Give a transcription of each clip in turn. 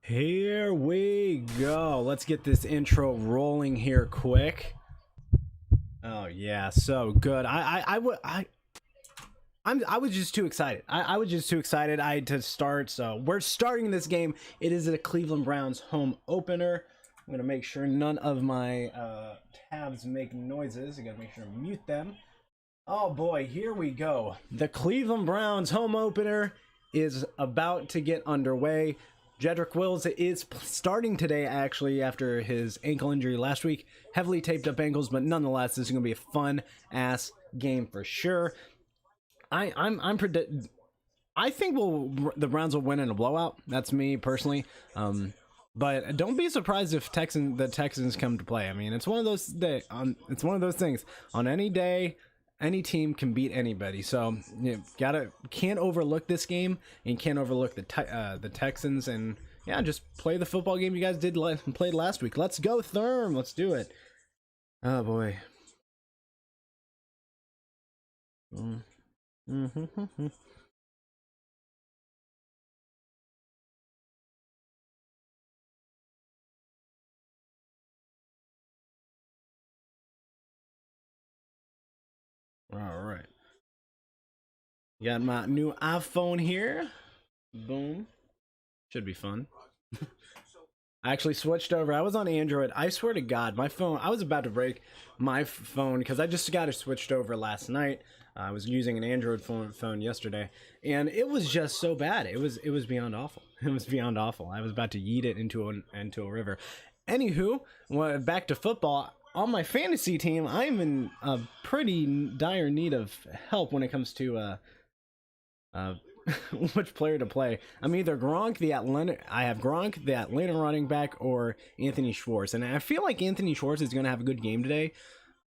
Here we go. Let's get this intro rolling here quick. Oh yeah, so good. I was just too excited. I was just too excited. I had to start. So we're starting this game. It is a Cleveland Browns home opener. I'm gonna make sure none of my tabs make noises. I gotta make sure to mute them. Oh boy, here we go. The Cleveland Browns home opener is about to get underway. Jedrick Wills is starting today, actually, after his ankle injury last week. Heavily taped up ankles, but nonetheless, this is going to be a fun-ass game for sure. I think the Browns will win in a blowout. That's me personally. But don't be surprised if the Texans come to play. I mean, it's one of those things. On any day, any team can beat anybody, so you can't overlook this game and can't overlook the Texans, and yeah, just play the football game you guys played last week. Let's go, Therm. Let's do it. Oh boy. All right. Got my new iPhone here. Boom. Should be fun. I actually switched over. I was on Android. I swear to God, my phone, I was about to break my phone because I just got it switched over last night. I was using an Android phone yesterday, and it was just so bad. It was beyond awful. It was beyond awful. I was about to yeet it into a river. Anywho, back to football. On my fantasy team, I'm in a pretty dire need of help when it comes to which player to play. I'm either Gronk, the Atlanta running back, or Anthony Schwartz. And I feel like Anthony Schwartz is going to have a good game today,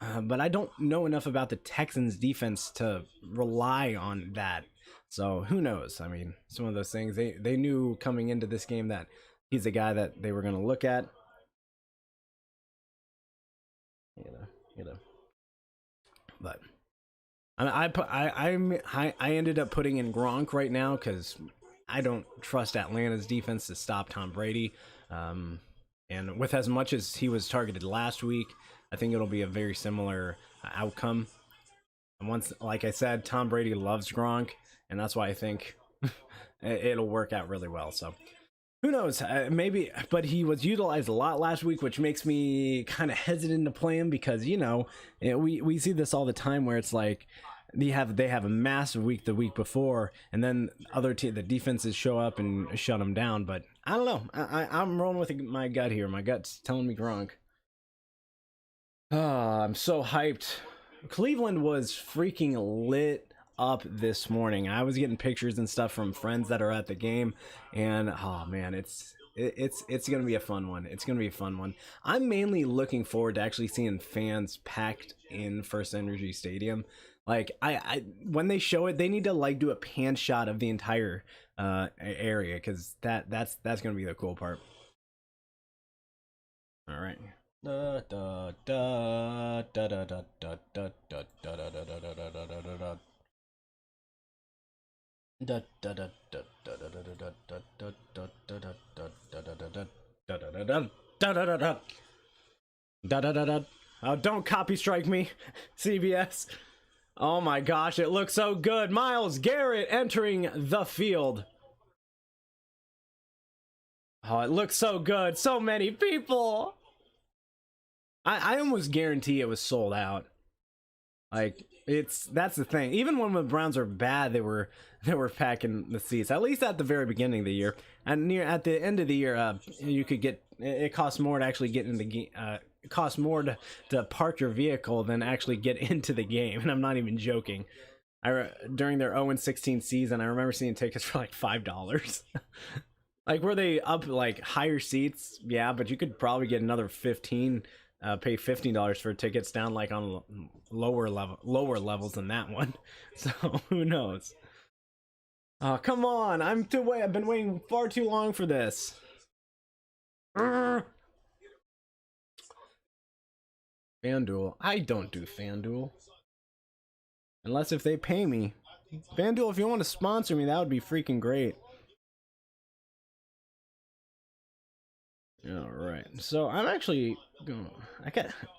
but I don't know enough about the Texans defense to rely on that. So who knows? I mean, it's one of those things. They knew coming into this game that he's the guy that they were going to look at. But I ended up putting in Gronk right now because I don't trust Atlanta's defense to stop Tom Brady. And with as much as he was targeted last week, I think it'll be a very similar outcome. And once, like I said, Tom Brady loves Gronk, and that's why I think it'll work out really well. So who knows? Maybe, but he was utilized a lot last week, which makes me kind of hesitant to play him because we see this all the time where it's like they have a massive week the week before, and then the defenses show up and shut them down. But I don't know. I'm rolling with my gut here. My gut's telling me Gronk. I'm so hyped. Cleveland was freaking lit up this morning. I was getting pictures and stuff from friends that are at the game, and oh man, it's gonna be a fun one. It's gonna be a fun one. I'm mainly looking forward to actually seeing fans packed in First Energy Stadium. Like I when they show it, they need to like do a pan shot of the entire area, because that's gonna be the cool part. All right. Da da da da da da da da da da da da da da da. Oh, don't copy strike me, CBS. Oh my gosh, it looks so good. Myles Garrett entering the field. Oh, it looks so good. So many people. I almost guarantee it was sold out. Like, that's the thing. Even when the Browns are bad, they were packing the seats. At least at the very beginning of the year, and at the end of the year, you could get. It costs more to actually get in the game. It costs more to park your vehicle than actually get into the game, and I'm not even joking. During their 0-16 season, I remember seeing tickets for like $5. Like, were they up like higher seats? Yeah, but you could probably get another 15. Pay $15 for tickets down like on lower levels than that one. So who knows? Oh, come on. I've been waiting far too long for this. FanDuel. I don't do FanDuel. Unless if they pay me. FanDuel, if you want to sponsor me, that would be freaking great. All right. So I'm actually going.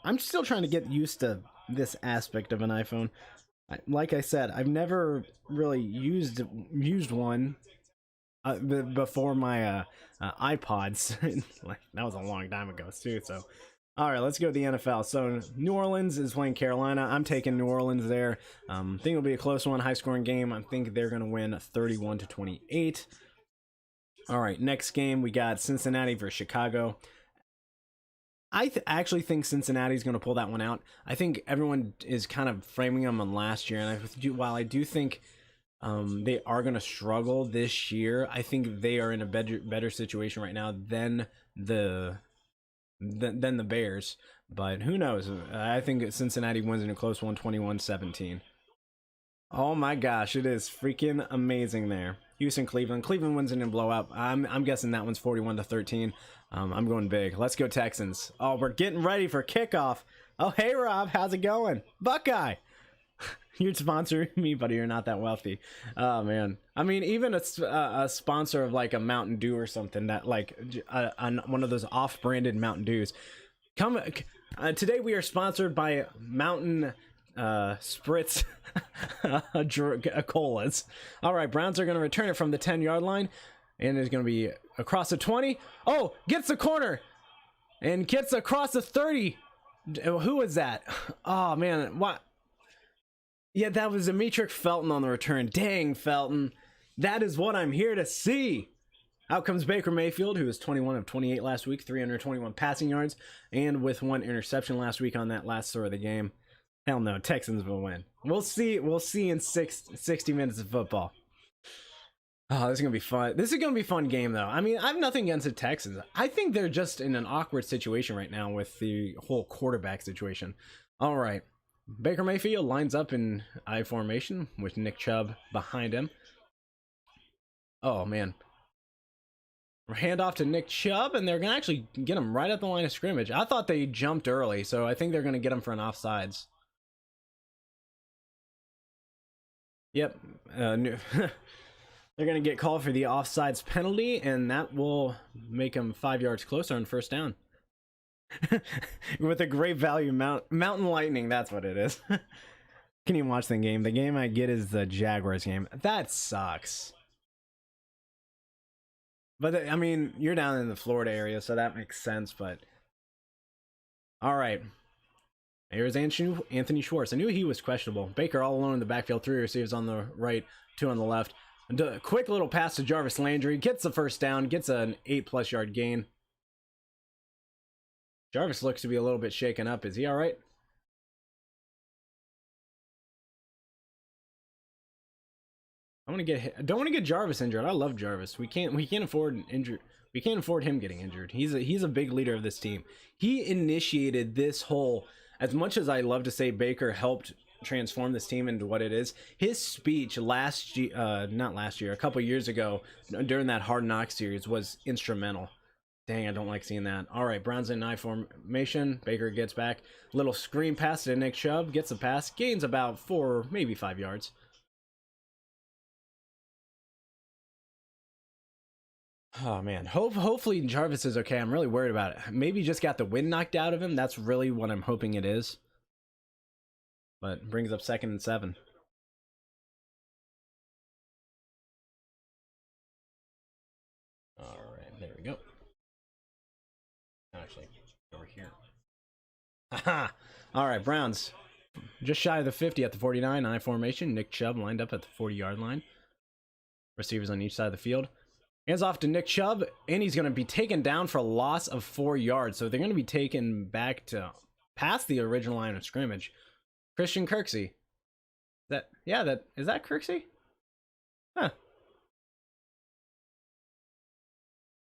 I'm still trying to get used to this aspect of an iPhone. Like I said, I've never really used one before my iPods. Like that was a long time ago too. So, all right, let's go to the NFL. So New Orleans is playing Carolina. I'm taking New Orleans there. Think it'll be a close one, high scoring game. I think they're gonna win 31-28. All right, next game we got Cincinnati versus Chicago. I actually think Cincinnati's going to pull that one out. I think everyone is kind of framing them on last year, and while I do think they are going to struggle this year, I think they are in a better situation right now than the Bears. But who knows? I think Cincinnati wins in a close one, 21-17. Oh my gosh, it is freaking amazing there. Houston, Cleveland. Cleveland wins in a blowout. I'm guessing that one's 41-13. I'm going big. Let's go Texans. Oh, we're getting ready for kickoff. Oh, hey Rob, how's it going? Buckeye. You're sponsoring me, buddy. You're not that wealthy. Oh man. I mean, even a sponsor of like a Mountain Dew or something, that like one of those off-branded Mountain Dews. Today we are sponsored by Mountain Spritz colas. All right, Browns are going to return it from the 10-yard line, and it's going to be across the 20. Oh, gets the corner and gets across the 30. Who is that? Oh man, what? Yeah, that was Demetric Felton on the return. Dang, Felton, that is what I'm here to see. Out comes Baker Mayfield, who was 21 of 28 last week, 321 passing yards, and with one interception last week on that last throw of the game. Hell no, Texans will win. We'll see in 60 minutes of football. Oh, this is going to be fun. This is going to be a fun game, though. I mean, I have nothing against the Texans. I think they're just in an awkward situation right now with the whole quarterback situation. All right. Baker Mayfield lines up in I formation with Nick Chubb behind him. Oh, man. Hand off to Nick Chubb, and they're going to actually get him right at the line of scrimmage. I thought they jumped early, so I think they're going to get him for an offsides. Yep. They're going to get called for the offsides penalty, and that will make them 5 yards closer on first down. With a great value Mountain Lightning, that's what it is. Can you watch the game? The game I get is the Jaguars game. That sucks. But, I mean, you're down in the Florida area, so that makes sense, but... All right. Here's Anthony Schwartz. I knew he was questionable. Baker all alone in the backfield. 3 receivers on the right, 2 on the left. A quick little pass to Jarvis Landry. Gets the first down. Gets an 8+ yard gain. Jarvis looks to be a little bit shaken up. Is he all right? I don't want to get Jarvis injured. I love Jarvis. We can't afford injured. We can't afford him getting injured. He's a big leader of this team. He initiated this whole. As much as I love to say Baker helped transform this team into what it is, his speech a couple years ago during that Hard Knock series was instrumental. Dang, I don't like seeing that. All right, Browns in I formation. Baker gets back. Little screen pass to Nick Chubb. Gets the pass. Gains about 4, maybe 5 yards. Oh man, hopefully Jarvis is okay. I'm really worried about it. Maybe just got the wind knocked out of him. That's really what I'm hoping it is. But brings up 2nd and 7. All right, there we go. Actually, over here. Aha! All right, Browns just shy of the 50 at the 49. I formation. Nick Chubb lined up at the 40-yard line. Receivers on each side of the field. Hands off to Nick Chubb, and he's going to be taken down for a loss of 4 yards. So they're going to be taken back to past the original line of scrimmage. Christian Kirksey. Is that Kirksey? Huh.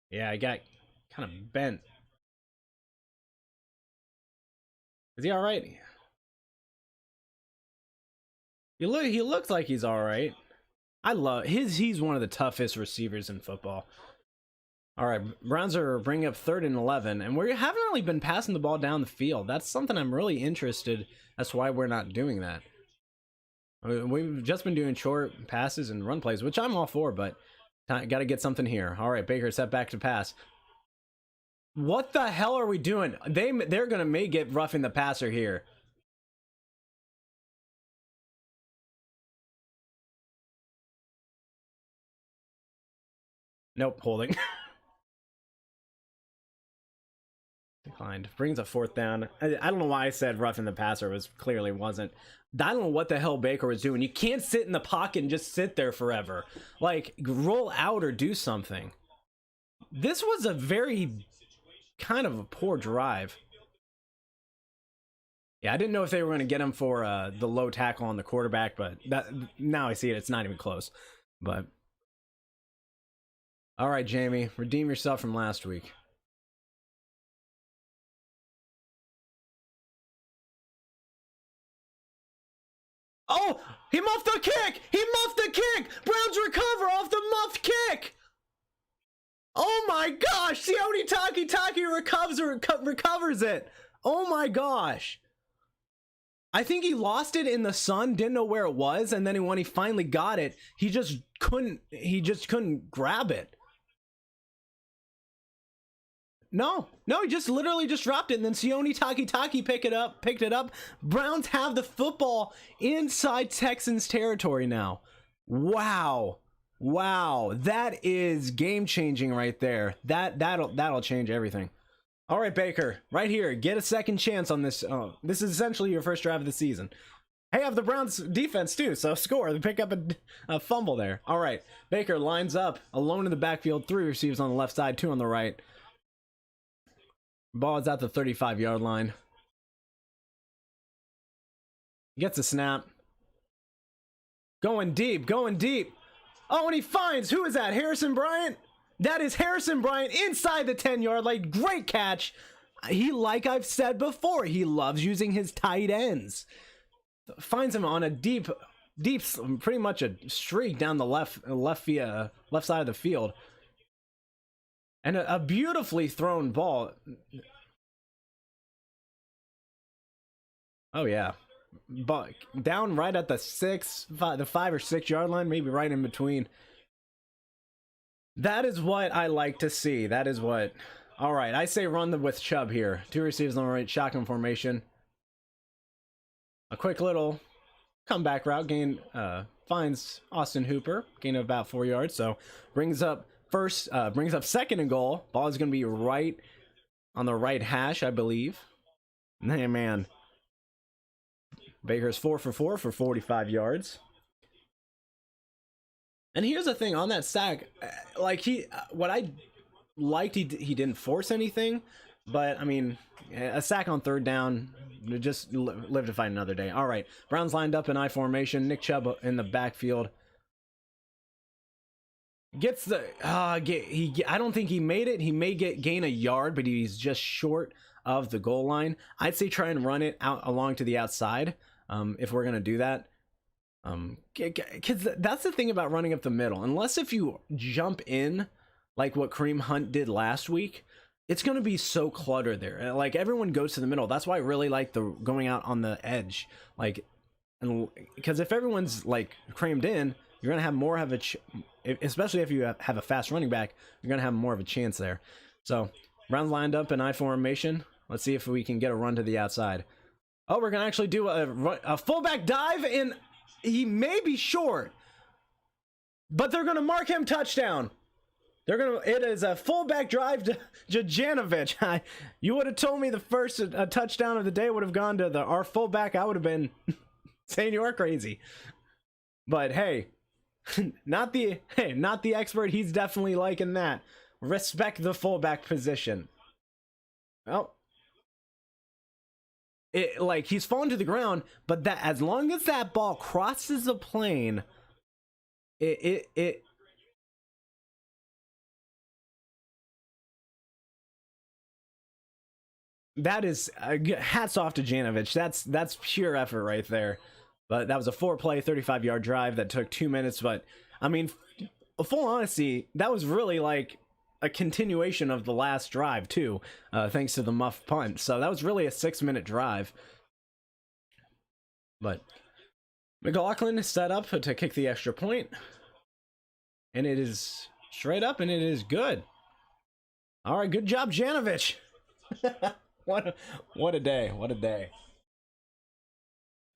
Yeah, I got kind of bent. Is he all right? He looks like he's all right. I love he's one of the toughest receivers in football. All right, Browns are bringing up 3rd and 11, and we haven't really been passing the ball down the field. That's something I'm really interested as to why we're not doing that. We've just been doing short passes and run plays, which I'm all for, but got to get something here. All right, Baker set back to pass. What the hell are we doing? They're gonna may get roughing the passer here. Nope, holding. Declined. Brings a 4th down. I don't know why I said roughing the passer. Was clearly wasn't. I don't know what the hell Baker was doing. You can't sit in the pocket and just sit there forever. Like, roll out or do something. This was a very kind of a poor drive. Yeah, I didn't know if they were going to get him for the low tackle on the quarterback, but now I see it. It's not even close. But all right, Jamie, redeem yourself from last week. Oh, he muffed the kick! He muffed the kick! Browns recover off the muffed kick! Oh my gosh! Sione Takitaki recovers it! Oh my gosh! I think he lost it in the sun, didn't know where it was, and then when he finally got it, he just couldn't grab it. No, he just literally just dropped it, and then Sione Takitaki picked it up. Browns have the football inside Texans territory now. Wow, that is game changing right there. That'll change everything. All right, Baker, right here, get a second chance on this. This is essentially your first drive of the season. Hey, I have the Browns defense too, so score. They pick up a fumble there. All right, Baker lines up alone in the backfield. 3 receivers on the left side, 2 on the right. Ball is at the 35-yard line. Gets a snap. Going deep. Oh, and he finds, who is that? Harrison Bryant? That is Harrison Bryant inside the 10-yard line. Great catch. Like I've said before, he loves using his tight ends. Finds him on a deep, pretty much a streak down the left side of the field. And a beautifully thrown ball. Oh, yeah. But down right at the 5 or 6 yard line, maybe right in between. That is what I like to see. That is what. All right, I say run with Chubb here. 2 receivers on the right, shotgun formation. A quick little comeback route. Finds Austin Hooper. Gain of about 4 yards. So brings up 2nd and goal. Ball is going to be right on the right hash, I believe. Man. Baker's 4 for 4 for 45 yards. And here's the thing on that sack, like what I liked, he didn't force anything, but I mean, a sack on 3rd down, just live to fight another day. All right, Browns lined up in I formation. Nick Chubb in the backfield. Gets the I don't think he made it. He may gain a yard, but he's just short of the goal line. I'd say try and run it out along to the outside if we're gonna do that. Because that's the thing about running up the middle. Unless if you jump in like what Kareem Hunt did last week, it's gonna be so cluttered there. Like everyone goes to the middle. That's why I really like the going out on the edge. Like, because if everyone's like crammed in, you're gonna have more of a especially if you have a fast running back, you're gonna have more of a chance there. So Browns lined up in I formation. Let's see if we can get a run to the outside. Oh, we're gonna actually do a fullback dive, and he may be short, but they're gonna mark him touchdown. It is a fullback drive to Janovic. You would have told me the first touchdown of the day would have gone to our fullback. I would have been saying you are crazy. But hey, not the expert. He's definitely liking that. Respect the fullback position. Well, he's fallen to the ground, but that as long as that ball crosses the plane, that is hats off to Janovic. That's pure effort right there. But that was a 4-play, 35-yard drive that took 2 minutes. But I mean, full honesty, that was really like a continuation of the last drive too, thanks to the muff punt. So that was really a 6-minute drive. But McLaughlin is set up to kick the extra point, and it is straight up, and it is good. All right, good job, Janovich. What a day. What a day.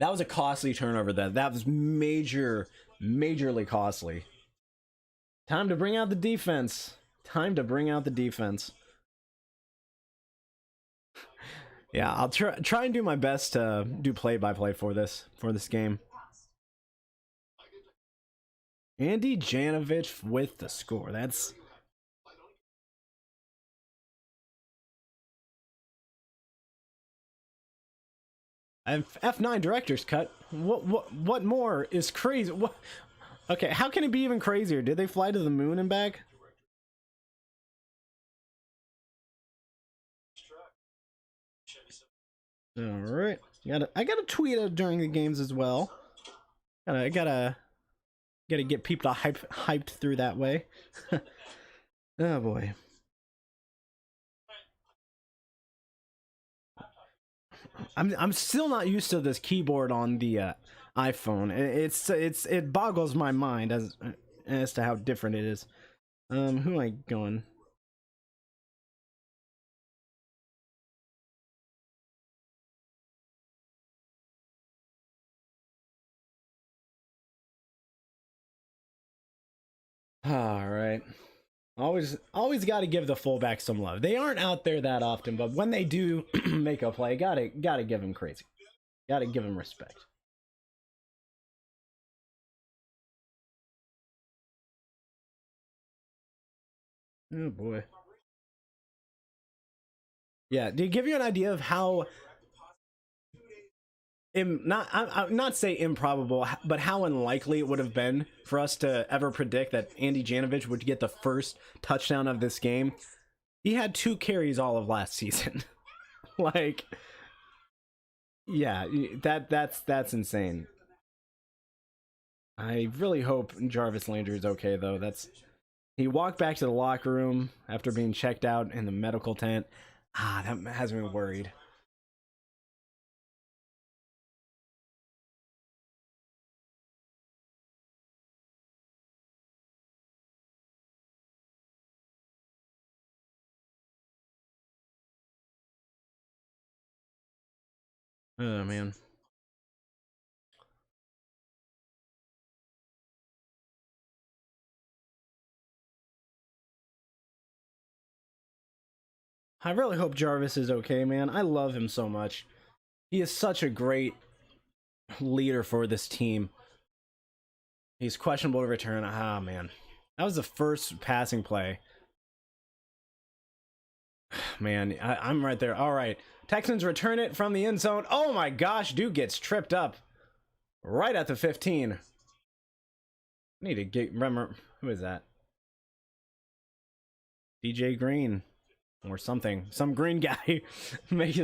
That was a costly turnover. That was majorly costly. Time to bring out the defense. Time to bring out the defense. Yeah, I'll try and do my best to do play-by-play for this game. Andy Janovich with the score. That's F9 director's cut. What more is crazy? What? Okay, how can it be even crazier? Did they fly to the moon and back? All right, I gotta tweet it during the games as well. I gotta get people hyped through that way. Oh boy. I'm still not used to this keyboard on the iPhone. It boggles my mind as to how different it is. Who am I going? All right. Always got to give the fullback some love. They aren't out there that often, but when they do make a play, gotta give them crazy. Gotta give them respect. Oh boy. Yeah, to give you an idea of how I'm not say improbable, but how unlikely it would have been for us to ever predict that Andy Janovich would get the first touchdown of this game. He had 2 carries all of last season. Like, yeah, that's insane. I really hope Jarvis Landry is okay though. He walked back to the locker room after being checked out in the medical tent. That has me worried. Oh man. I really hope Jarvis is okay, man. I love him so much. He is such a great leader for this team. He's questionable to return. Ah, man. That was the first passing play. Man, I'm right there. All right. Texans return it from the end zone. Oh my gosh, dude gets tripped up right at the 15. I need to remember, who is that? DJ Green or something. Some green guy makes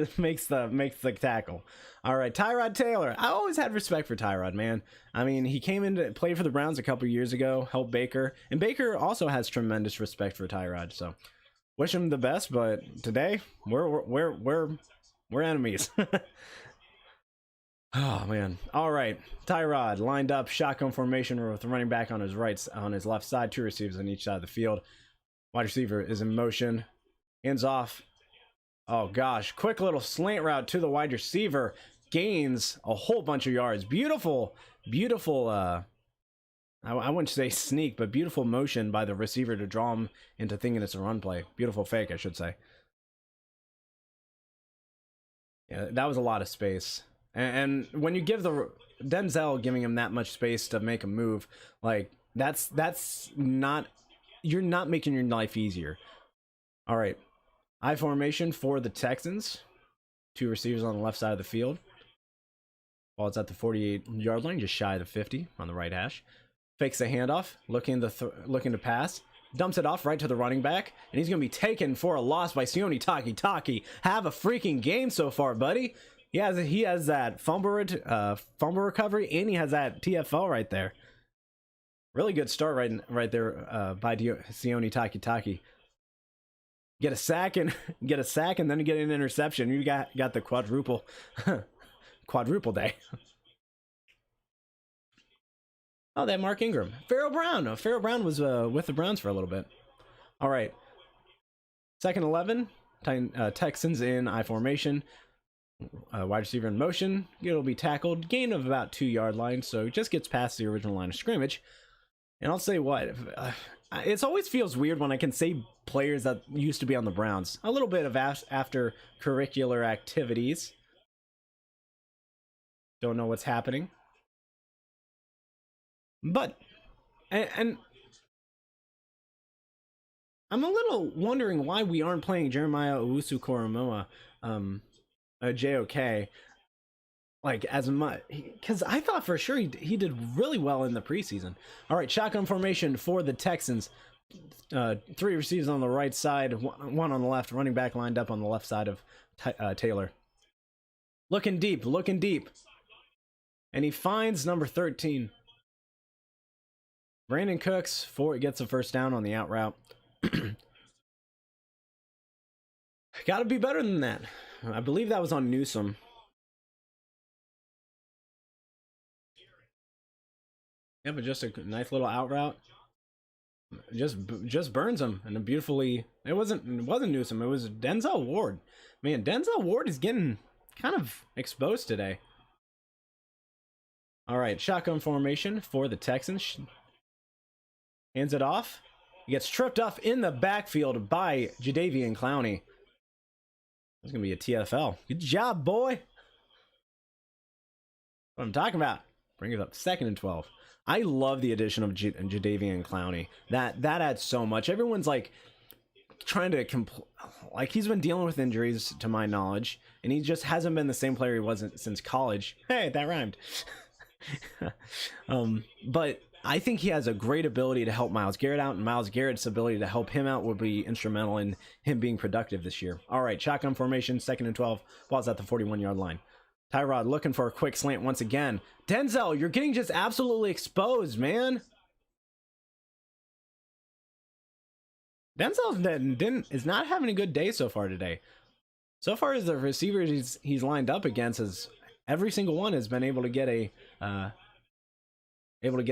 the tackle. All right, Tyrod Taylor. I always had respect for Tyrod, man. I mean, he came in to play for the Browns a couple years ago, helped Baker, and Baker also has tremendous respect for Tyrod. So, wish him the best. But today, we're enemies. Oh man. All right. Tyrod lined up, shotgun formation with the running back on his left side, 2 receivers on each side of the field. Wide receiver is in motion. Hands off. Oh gosh. Quick little slant route to the wide receiver. Gains a whole bunch of yards. Beautiful I wouldn't say sneak, but beautiful motion by the receiver to draw him into thinking it's a run play. Beautiful fake, I should say. Yeah, that was a lot of space. And when you give the Denzel giving him that much space to make a move, like that's not, you're not making your life easier. All right, I formation for the Texans. 2 receivers on the left side of the field. Ball it's at the 48-yard line, just shy of the 50 on the right hash. Fakes the handoff, looking to pass. Dumps it off right to the running back, and he's going to be taken for a loss by Sione Takitaki. Have a freaking game so far, buddy. He has that fumble recovery, and he has that TFL right there. Really good start right there by Sione Takitaki. Get a sack and then get an interception. You got the quadruple day. Oh, that Mark Ingram. Pharaoh Brown. Pharaoh Brown was with the Browns for a little bit. All right. Second 11, Texans in I formation. Wide receiver in motion. It'll be tackled. Gain of about 2-yard line, so it just gets past the original line of scrimmage. And I'll say what, it always feels weird when I can say players that used to be on the Browns. A little bit of after curricular activities. Don't know what's happening. But, and I'm a little wondering why we aren't playing Jeremiah Owusu-Koramoah, JOK, like as much, because I thought for sure he did really well in the preseason. All right, shotgun formation for the Texans. 3 receivers on the right side, one on the left. Running back lined up on the left side of Taylor. Looking deep, and he finds number 13. Brandon Cooks gets a first down on the out route. Got to be better than that. I believe that was on Newsome. Yeah, but just a nice little out route. Just burns him, and beautifully. It wasn't Newsome. It was Denzel Ward. Man, Denzel Ward is getting kind of exposed today. All right, shotgun formation for the Texans. Hands it off. He gets tripped off in the backfield by Jadeveon Clowney. That's going to be a TFL. Good job, boy. What I'm talking about. Bring it up. 2nd and 12. I love the addition of Jadeveon Clowney. That adds so much. Everyone's like trying to like he's been dealing with injuries to my knowledge, and he just hasn't been the same player he wasn't since college. Hey, that rhymed. But I think he has a great ability to help Myles Garrett out, and Myles Garrett's ability to help him out would be instrumental in him being productive this year. All right, shotgun formation, 2nd and 12. Ball's at the 41-yard line. Tyrod looking for a quick slant once again. Denzel, you're getting just absolutely exposed, man. Denzel is not having a good day so far today. So far as the receivers he's lined up against, is every single one has been able to get a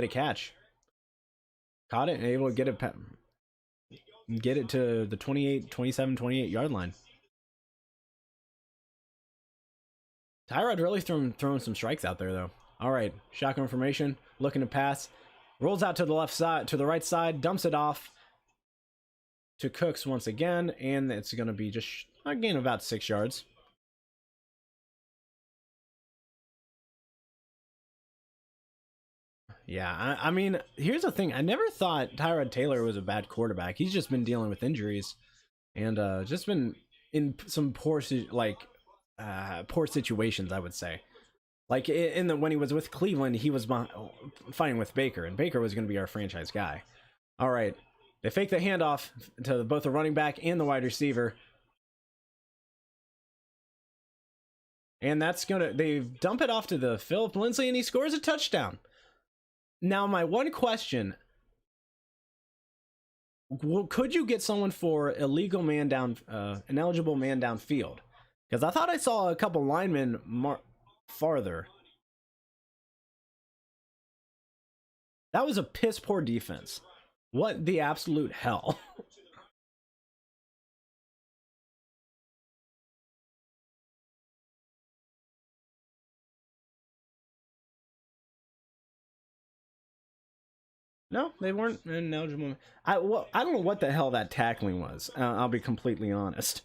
catch. Caught it and able to get it to the 28 yard line. Tyrod really throwing some strikes out there though. All right, shotgun formation, looking to pass, rolls out to the left side, to the right side, dumps it off to Cooks once again, and it's going to be just a gain of about 6 yards. Yeah, I mean, here's the thing. I never thought Tyrod Taylor was a bad quarterback. He's just been dealing with injuries and just been in some poor situations, I would say. Like when he was with Cleveland, he was fighting with Baker, and Baker was going to be our franchise guy. All right, they fake the handoff to both the running back and the wide receiver. And they dump it off to the Philip Lindsay, and he scores a touchdown. Now, my one question, could you get someone for illegal man down, ineligible man downfield? Because I thought I saw a couple linemen farther. That was a piss poor defense. What the absolute hell? No, they weren't ineligible. I don't know what the hell that tackling was. I'll be completely honest.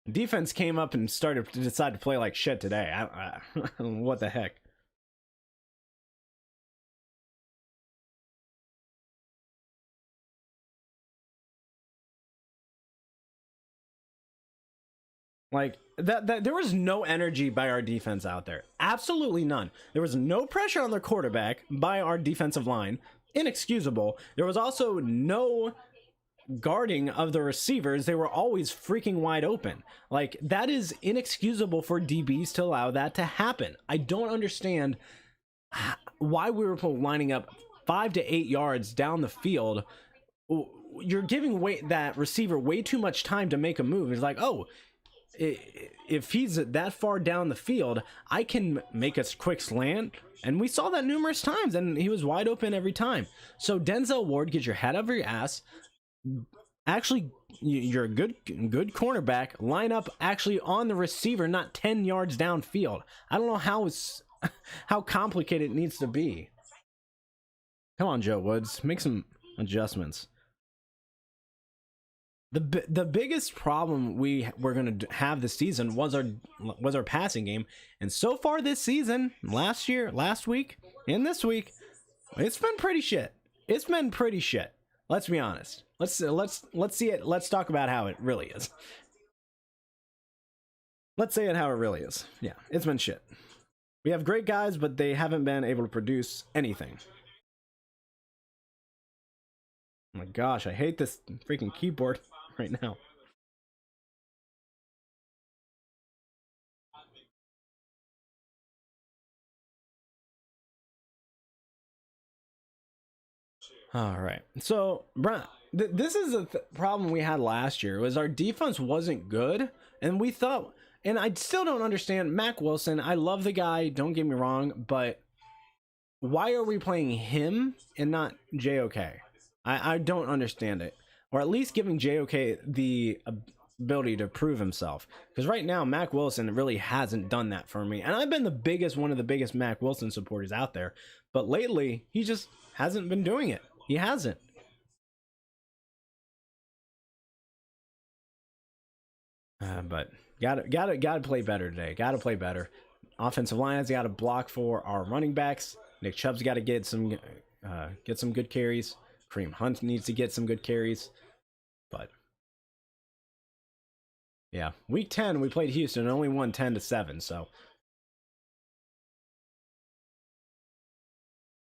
Defense came up and decided to play like shit today. I don't know what the heck. Like that there was no energy by our defense out there. Absolutely none. There was no pressure on their quarterback by our defensive line. Inexcusable. There was also no guarding of the receivers. They were always freaking wide open. Like, that is inexcusable for DBs to allow that to happen. I don't understand why we were lining up 5 to 8 yards down the field. You're giving that receiver way too much time to make a move. It's like, oh, if he's that far down the field, I can make a quick slant. And we saw that numerous times, and he was wide open every time. So Denzel Ward, get your head over your ass. Actually you're a good cornerback. Line up actually on the receiver, not 10 yards downfield. I don't know how complicated it needs to be. Come on, Joe Woods, make some adjustments. The biggest problem we're going to have this season was our passing game, and so far this season, last week, and this week, it's been pretty shit. It's been pretty shit. Let's be honest. Let's see it. Let's talk about how it really is. Let's say it how it really is. Yeah, it's been shit. We have great guys, but they haven't been able to produce anything. Oh my gosh, I hate this freaking keyboard right now. All right, so this is a problem we had last year. Was our defense wasn't good, and we thought, and I still don't understand Mack Wilson. I love the guy, don't get me wrong, but why are we playing him and not JOK? I don't understand it, or at least giving JOK the ability to prove himself, because right now Mack Wilson really hasn't done that for me, and I've been one of the biggest Mack Wilson supporters out there, but lately he just hasn't been doing it. He hasn't. But gotta play better today. Gotta play better. Offensive line has got to block for our running backs. Nick Chubb's got to get some good carries. Kareem Hunt needs to get some good carries. But yeah, week 10 we played Houston and only won 10-7. So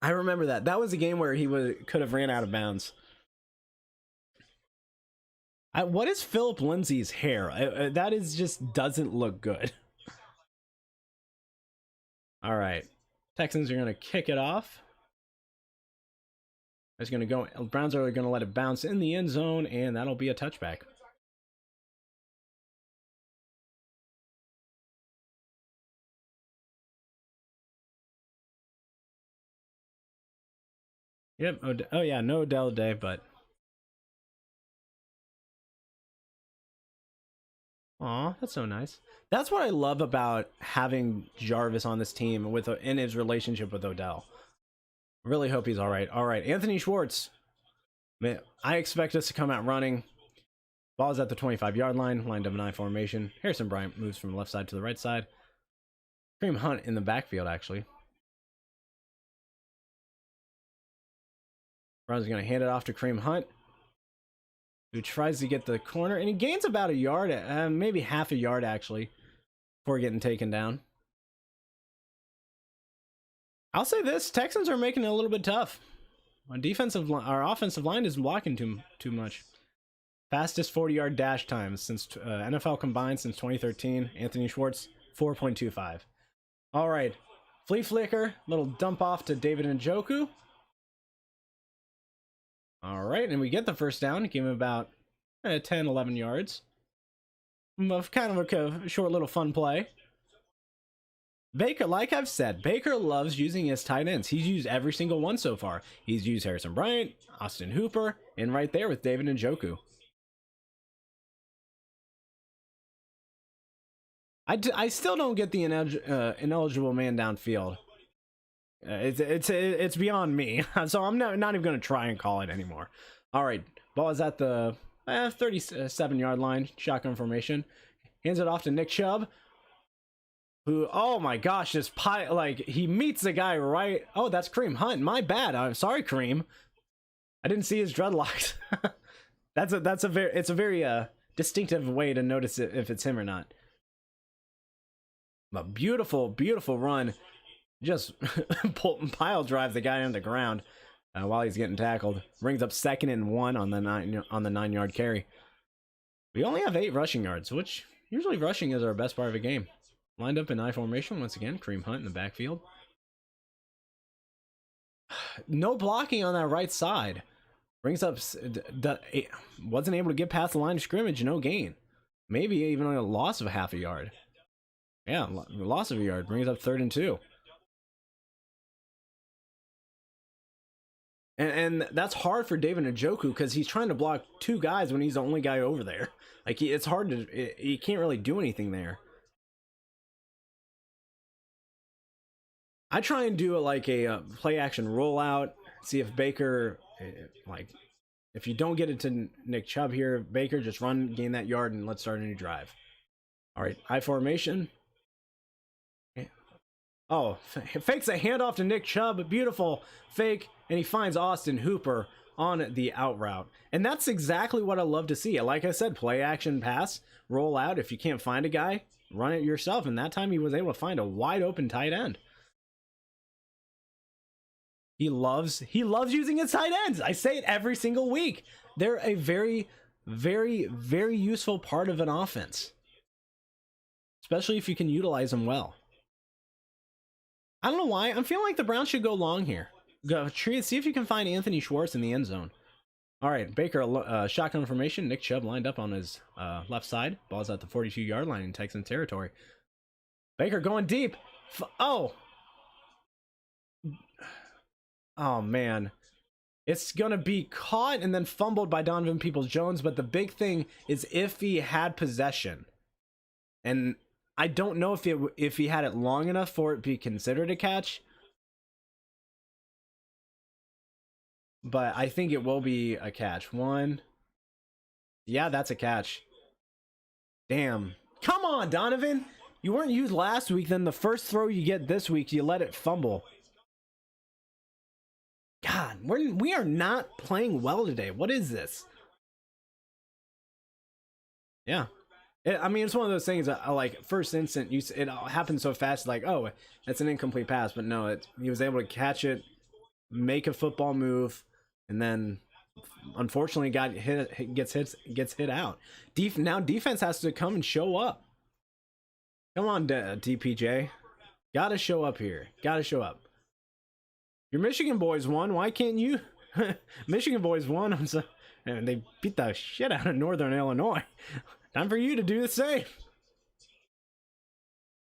I remember that. That was a game where he could have ran out of bounds. What is Philip Lindsay's hair? That is just doesn't look good. All right, Texans are going to kick it off. It's going to go. Browns are going to let it bounce in the end zone, and that'll be a touchback. Yep. Oh yeah, no Odell today, but aw, that's so nice. That's what I love about having Jarvis on this team in his relationship with Odell. Really hope he's all right. All right, Anthony Schwartz. Man, I expect us to come out running. Ball is at the 25-yard line, lined up in I formation. Harrison Bryant moves from left side to the right side. Kareem Hunt in the backfield, actually. Brown's going to hand it off to Kareem Hunt, who tries to get the corner, and he gains about a yard, maybe half a yard, actually, before getting taken down. I'll say this, Texans are making it a little bit tough. Our offensive line isn't blocking too much. Fastest 40-yard dash times since NFL combined since 2013. Anthony Schwartz, 4.25. All right, flea flicker, little dump off to David Njoku. All right, and we get the first down. It gave him about 10, 11 yards. Kind of a short little fun play. Baker, like I've said, Baker loves using his tight ends. He's used every single one so far. He's used Harrison Bryant, Austin Hooper, and right there with David Njoku. I still don't get the ineligible man downfield. It's beyond me, so I'm not even going to try and call it anymore. All right, ball is at the 37-yard line, shotgun formation. Hands it off to Nick Chubb, who, oh my gosh, he meets the guy right. Oh, that's Kareem Hunt. My bad. I'm sorry, Kareem. I didn't see his dreadlocks. It's a very distinctive way to notice it if it's him or not. But beautiful run. Just pile drives the guy on the ground while he's getting tackled. Brings up 2nd and 1 on the 9-yard carry. We only have 8 rushing yards, which usually rushing is our best part of a game. Lined up in I formation once again. Kareem Hunt in the backfield. No blocking on that right side. Brings up wasn't able to get past the line of scrimmage. No gain. Maybe even a loss of half a yard. Yeah, loss of a yard. Brings up 3rd and 2. And that's hard for David Njoku because he's trying to block 2 guys when he's the only guy over there. Like, it's hard to, he can't really do anything there. I try and do like a play action rollout, see if Baker, like, if you don't get it to Nick Chubb here, Baker, just run, gain that yard, and let's start a new drive. All right, I formation. Oh, fakes a handoff to Nick Chubb, beautiful fake, and he finds Austin Hooper on the out route. And that's exactly what I love to see. Like I said, play action pass, roll out. If you can't find a guy, run it yourself. And that time he was able to find a wide open tight end. He loves using his tight ends. I say it every single week. They're a very, very, very useful part of an offense, especially if you can utilize them well. I don't know why. I'm feeling like the Browns should go long here. Go see if you can find Anthony Schwartz in the end zone. All right, Baker, shotgun formation. Nick Chubb lined up on his left side. Ball's at the 42-yard line in Texan territory. Baker going deep. Oh, man. It's going to be caught and then fumbled by Donovan Peoples-Jones, but the big thing is if he had possession. And I don't know if he had it long enough for it to be considered a catch. But I think it will be a catch. One. Yeah, that's a catch. Damn. Come on, Donovan. You weren't used last week, then the first throw you get this week, you let it fumble. God, we are not playing well today. What is this? Yeah. I mean, it's one of those things that, like, first instant, it happened so fast, like, oh, that's an incomplete pass. But no, he was able to catch it, make a football move, and then, unfortunately, gets hit out. Now defense has to come and show up. Come on, DPJ. Gotta show up here. Gotta show up. Your Michigan boys won. Why can't you? Michigan boys won. And they beat the shit out of Northern Illinois. Time for you to do the same.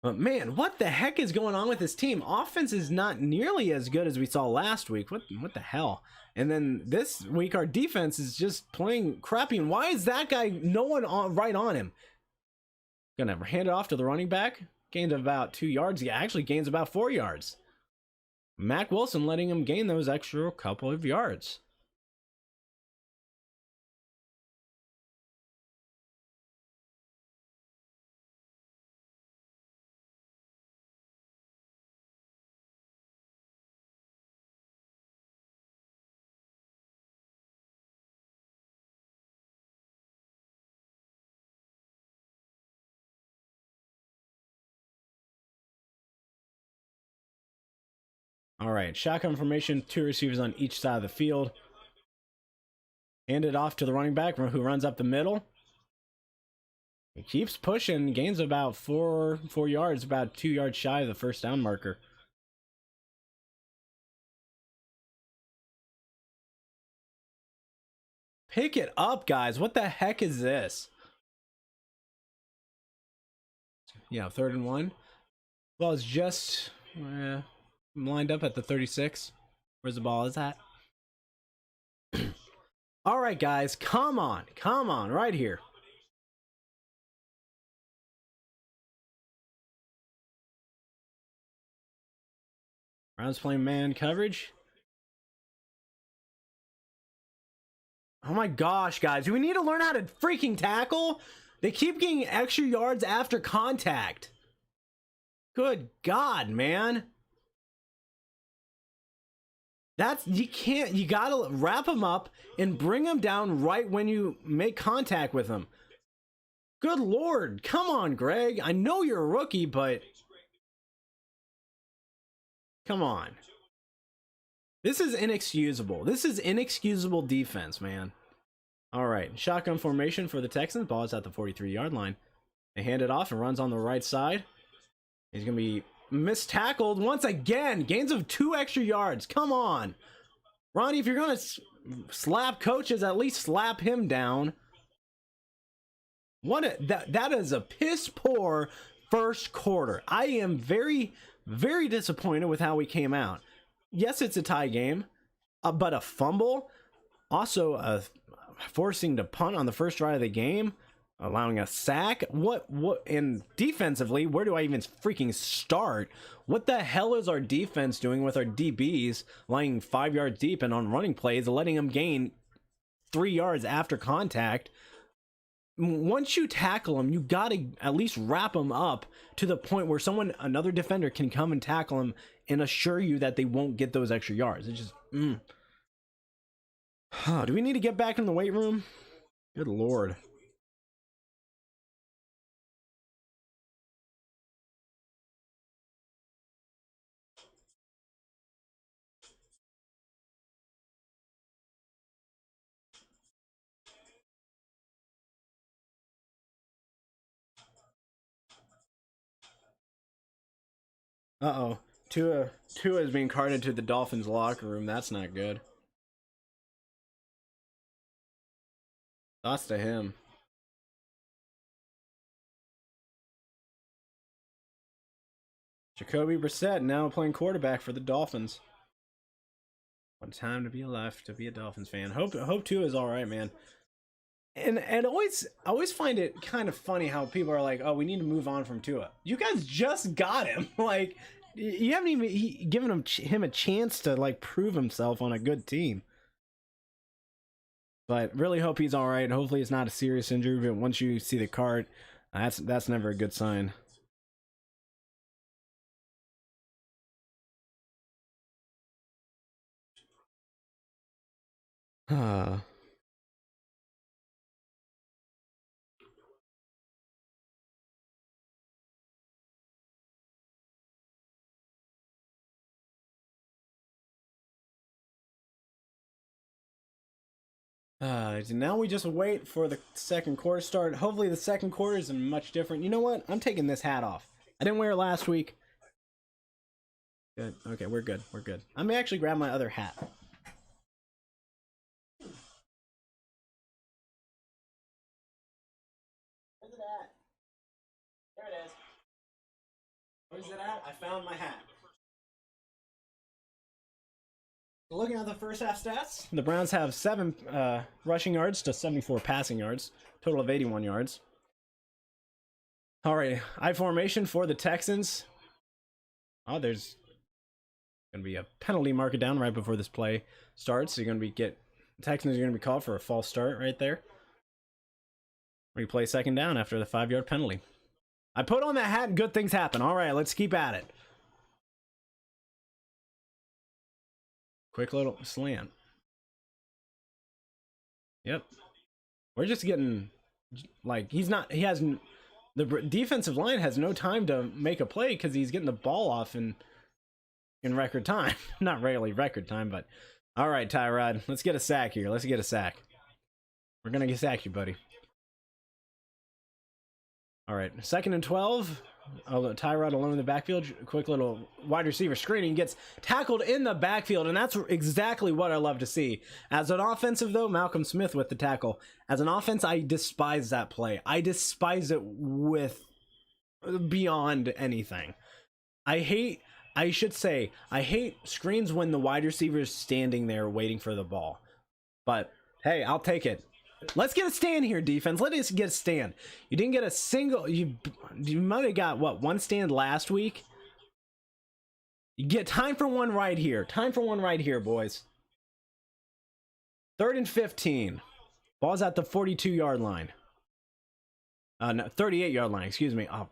But man, what the heck is going on with this team? Offense is not nearly as good as we saw last week. What the hell? And then this week, our defense is just playing crappy. And why is that guy no one right on him? Gonna hand it off to the running back. Gains about 2 yards. He actually gains about 4 yards. Mac Wilson letting him gain those extra couple of yards. All right, shotgun formation, 2 receivers on each side of the field. Hand it off to the running back who runs up the middle. He keeps pushing, gains about 4 yards, about 2 yards shy of the first down marker. Pick it up, guys. What the heck is this? Yeah, 3rd and 1. Well, it's just lined up at the 36. Where's the ball is at? All right, guys, come on, right here. Browns playing man coverage. Oh my gosh, guys, do we need to learn how to freaking tackle? They keep getting extra yards after contact. Good God, man. You gotta wrap them up and bring them down right when you make contact with them. Good Lord, come on, Greg. I know you're a rookie, but come on. This is inexcusable. This is inexcusable defense, man. All right, shotgun formation for the Texans. Ball is at the 43-yard line. They hand it off and runs on the right side. He's gonna be mistackled once again. Gains of 2 extra yards. Come on, Ronnie. If you're gonna slap coaches, at least slap him down. That is a piss poor first quarter. I am very, very disappointed with how we came out. Yes, it's a tie game, But a fumble, also forcing to punt on the first drive of the game, allowing a sack. What? And defensively, where do I even freaking start? What the hell is our defense doing with our DBs lying 5 yards deep and on running plays, letting them gain 3 yards after contact? Once you tackle them, you gotta at least wrap them up to the point where another defender can come and tackle them and assure you that they won't get those extra yards. It's just, do we need to get back in the weight room? Good Lord. Uh-oh. Tua is being carted to the Dolphins locker room. That's not good. Thoughts to him. Jacoby Brissett now playing quarterback for the Dolphins. What time to be alive to be a Dolphins fan. Hope Tua is all right, man. And I always find it kind of funny how people are like, "Oh, we need to move on from Tua." You guys just got him. Like, you haven't even given him a chance to like prove himself on a good team. But really hope he's all right. Hopefully it's not a serious injury. But once you see the cart, that's never a good sign. Now we just wait for the second quarter start. Hopefully the second quarter is much different. You know what? I'm taking this hat off. I didn't wear it last week. Good. Okay, we're good. We're good. I may actually grab my other hat. Where's it at? There it is. Where's it at? I found my hat. Looking at the first half stats, the Browns have 7 rushing yards to 74 passing yards, total of 81 yards. All right, I formation for the Texans. Oh, there's going to be a penalty marked down right before this play starts. So you're going to be Texans are going to be called for a false start right there. Replay second down after the 5-yard penalty. I put on that hat and good things happen. All right, let's keep at it. Quick little slant. Yep. We're just getting, like, he has, the defensive line has no time to make a play because he's getting the ball off in record time. Not really record time, but all right, Tyrod, let's get a sack here. Let's get a sack. We're going to sack you, buddy. All right, 2nd and 12. Tyrod alone in the backfield. Quick little wide receiver screening. Gets tackled in the backfield, and that's exactly what I love to see. As an offensive, though, Malcolm Smith with the tackle. As an offense, I despise that play. I despise it with beyond anything. I hate screens when the wide receiver is standing there waiting for the ball. But, hey, I'll take it. Let's get a stand here, defense. Let us get a stand. You didn't get a single. You might have got, what, 1 stand last week? You get time for one right here. Time for one right here, boys. 3rd and 15. Ball's at the 42-yard line. No, 38-yard line, excuse me. Oh.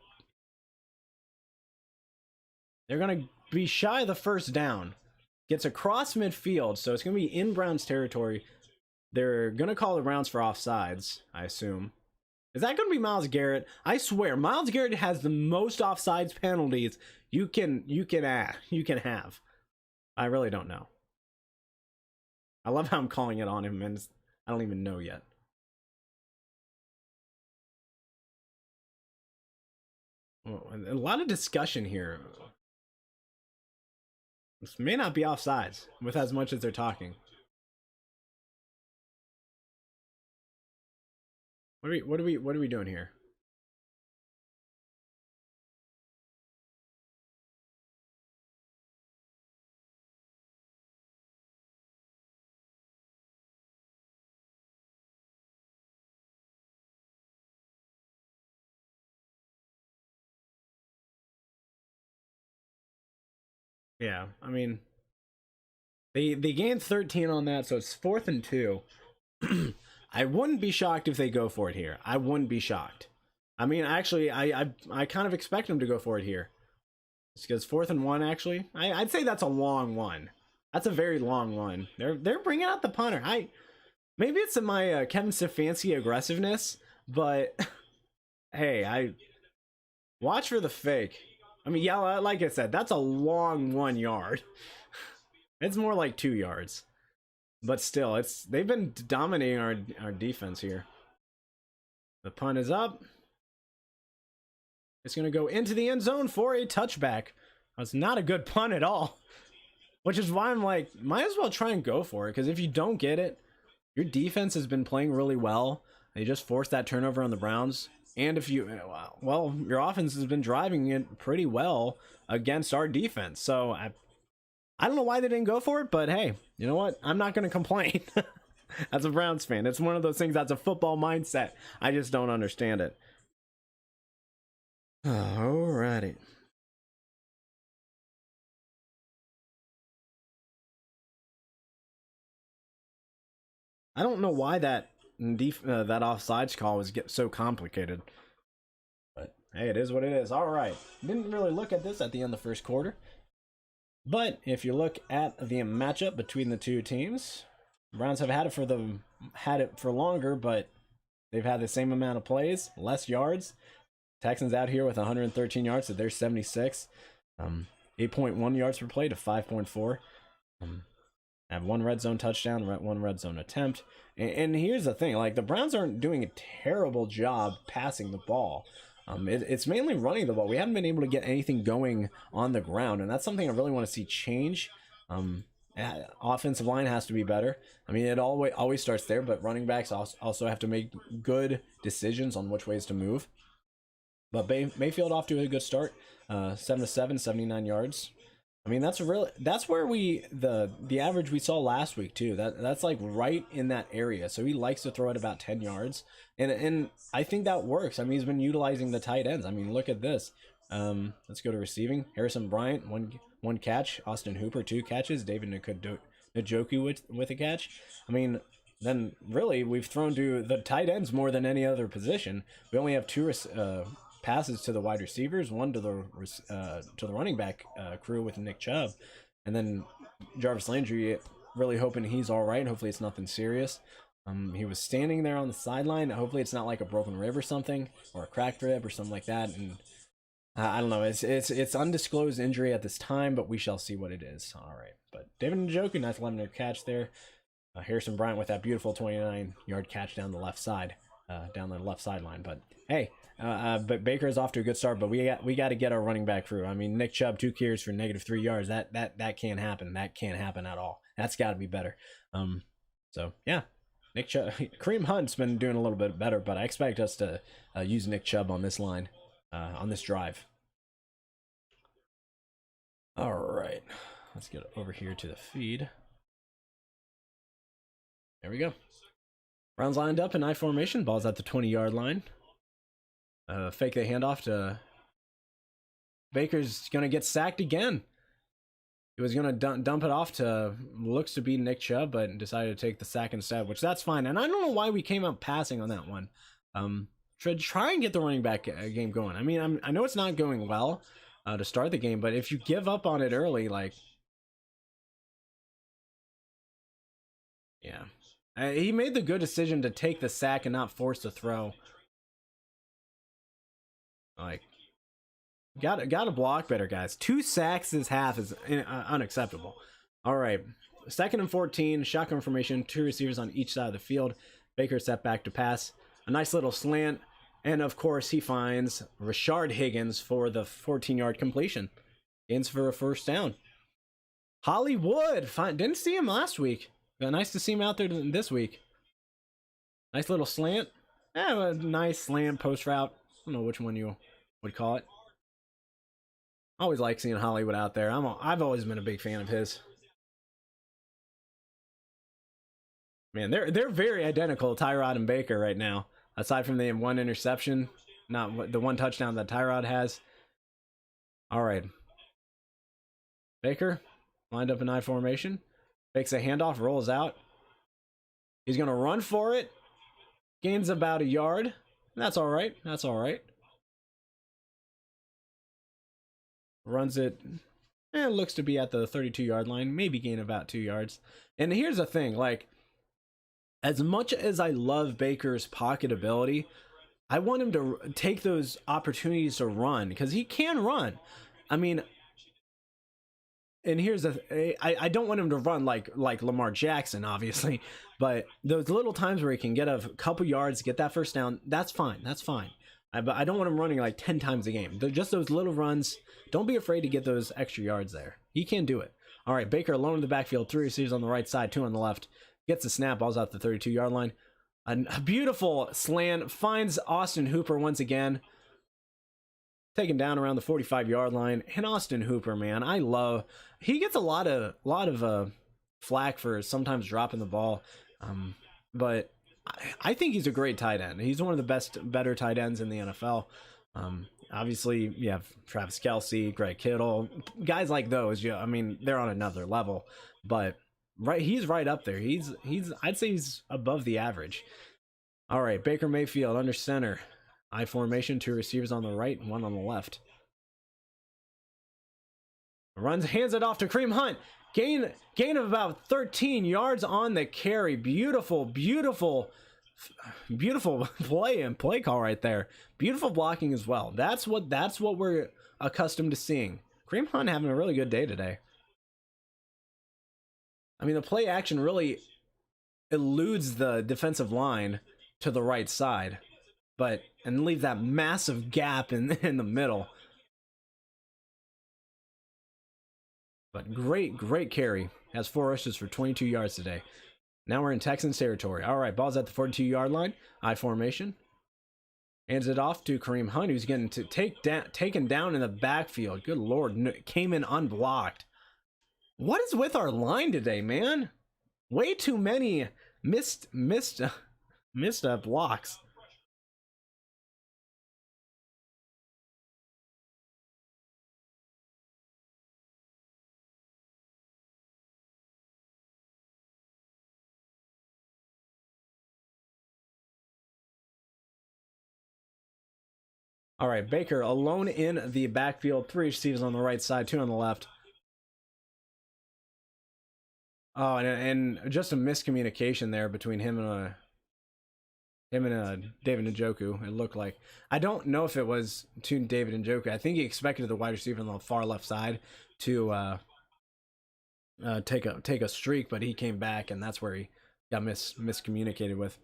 They're going to be shy of the first down. Gets across midfield, so it's going to be in Browns territory. They're going to call the Browns for offsides, I assume. Is that going to be Myles Garrett? I swear, Myles Garrett has the most offsides penalties you can have. I really don't know. I love how I'm calling it on him, and I don't even know yet. Oh, a lot of discussion here. This may not be offsides with as much as they're talking. What are we doing here? Yeah, I mean, they gained 13 on that, so it's 4th and 2. I wouldn't be shocked if they go for it here. I wouldn't be shocked. I mean, actually, I kind of expect them to go for it here. It's because 4th and 1. Actually, I'd say that's a long one. That's a very long one. They're bringing out the punter. Maybe it's in my Kevin Stefanski aggressiveness, but hey, I watch for the fake. I mean, yeah, like I said, that's a long 1 yard. It's more like 2 yards. But still, they've been dominating our defense here. The punt is up. It's going to go into the end zone for a touchback. That's not a good punt at all. Which is why I'm like, might as well try and go for it. Because if you don't get it, your defense has been playing really well. They just forced that turnover on the Browns. And if you, well, your offense has been driving it pretty well against our defense. So I don't know why they didn't go for it, but hey, you know what? I'm not going to complain. As a Browns fan, it's one of those things that's a football mindset. I just don't understand it. Alrighty. I don't know why that offsides call was so complicated. But hey, it is what it is. All right. Didn't really look at this at the end of the first quarter. But if you look at the matchup between the two teams, Browns have had it for longer, but they've had the same amount of plays, less yards. Texans out here with 113 yards, so they're 76. 8.1 yards per play to 5.4. Have one red zone touchdown, one red zone attempt. And here's the thing, like the Browns aren't doing a terrible job passing the ball. It's mainly running the ball. We haven't been able to get anything going on the ground, and that's something I really want to see change. Offensive line has to be better. I mean, it always starts there, but running backs also have to make good decisions on which ways to move. But Mayfield off to a good start, 7-7, 79 yards. I mean, that's where the average we saw last week too. That's like right in that area. So he likes to throw it about 10 yards, and I think that works. I mean, he's been utilizing the tight ends. I mean, look at this. Let's go to receiving. Harrison Bryant, one catch. Austin Hooper, 2 catches. David Njoku with a catch. I mean, then really we've thrown to the tight ends more than any other position. We only have 2 passes to the wide receivers, 1 to the running back crew with Nick Chubb, and then Jarvis Landry. Really hoping he's all right. Hopefully it's nothing serious. He was standing there on the sideline. Hopefully it's not like a broken rib or something, or a cracked rib or something like that. And I don't know. It's undisclosed injury at this time, but we shall see what it is. All right. But David Njoku, nice 11-yard catch there. Harrison Bryant with that beautiful 29-yard catch down the left side, down the left sideline. But hey, but Baker is off to a good start. But we got to get our running back through. I mean, Nick Chubb 2 carries for -3 yards. That can't happen. That can't happen at all. That's got to be better. So yeah, Nick Chubb, Kareem Hunt's been doing a little bit better, but I expect us to use Nick Chubb on this line, on this drive. All right, let's get over here to the feed. There we go. Browns lined up in I formation. Ball's at the 20-yard line. Fake the handoff to Baker's gonna get sacked again. He was gonna dump it off to looks to be Nick Chubb, but decided to take the sack instead, which that's fine. And I don't know why we came out passing on that one. Try and get the running back game going. I mean, I know it's not going well to start the game, but if you give up on it early, like, yeah. He made the good decision to take the sack and not force the throw. Like, gotta block better, guys. 2 sacks this half is unacceptable. All right, 2nd and 14, shotgun formation, 2 receivers on each side of the field. Baker set back to pass, a nice little slant, and of course he finds Rashard Higgins for the 14-yard completion. Gains for a 1st down. Hollywood, didn't see him last week. Nice to see him out there this week. Nice little slant. A nice slant post route. I don't know which one you would call it. I always like seeing Hollywood out there. I've always been a big fan of his. Man, they're very identical, Tyrod and Baker right now. Aside from the 1 interception, not the 1 touchdown that Tyrod has. All right. Baker lined up in I formation, fakes a handoff, rolls out. He's going to run for it. Gains about a yard. That's all right. That's all right. Runs it. And looks to be at the 32-yard line. Maybe gain about 2 yards. And here's the thing. Like, as much as I love Baker's pocket ability, I want him to take those opportunities to run. Because he can run. I mean... And here's I don't want him to run like Lamar Jackson, obviously, but those little times where he can get a couple yards, get that first down, that's fine. That's fine. But I don't want him running like 10 times a game. Just those little runs. Don't be afraid to get those extra yards there. He can do it. All right, Baker alone in the backfield, 3 receivers on the right side, 2 on the left. Gets the snap, ball's out the 32-yard line. A beautiful slant, finds Austin Hooper once again. Taken down around the 45-yard line. And Austin Hooper, man, he gets a lot of flack for sometimes dropping the ball, but I think he's a great tight end. He's one of the better tight ends in the NFL. Obviously, you have Travis Kelce, Greg Kittle, guys like those. Yeah, I mean, they're on another level, but he's right up there. I'd say he's above the average. All right, Baker Mayfield under center. I formation, 2 receivers on the right, 1 on the left. Hands it off to Kareem Hunt. Gain of about 13 yards on the carry. Beautiful play call right there. Beautiful blocking as well. That's what we're accustomed to seeing. Kareem Hunt having a really good day today. I mean, the play action really eludes the defensive line to the right side, and leave that massive gap in the middle. But great carry. Has 4 rushes for 22 yards today. Now we're in Texans territory. All right, ball's at the 42-yard line. I formation. Hands it off to Kareem Hunt, who's getting taken down in the backfield. Good Lord, came in unblocked. What is with our line today, man? Way too many missed blocks. All right, Baker alone in the backfield. 3 receivers on the right side, 2 on the left. Oh, and just a miscommunication there between him and David Njoku. It looked like. I don't know if it was to David Njoku. I think he expected the wide receiver on the far left side to take a streak, but he came back, and that's where he got miscommunicated with.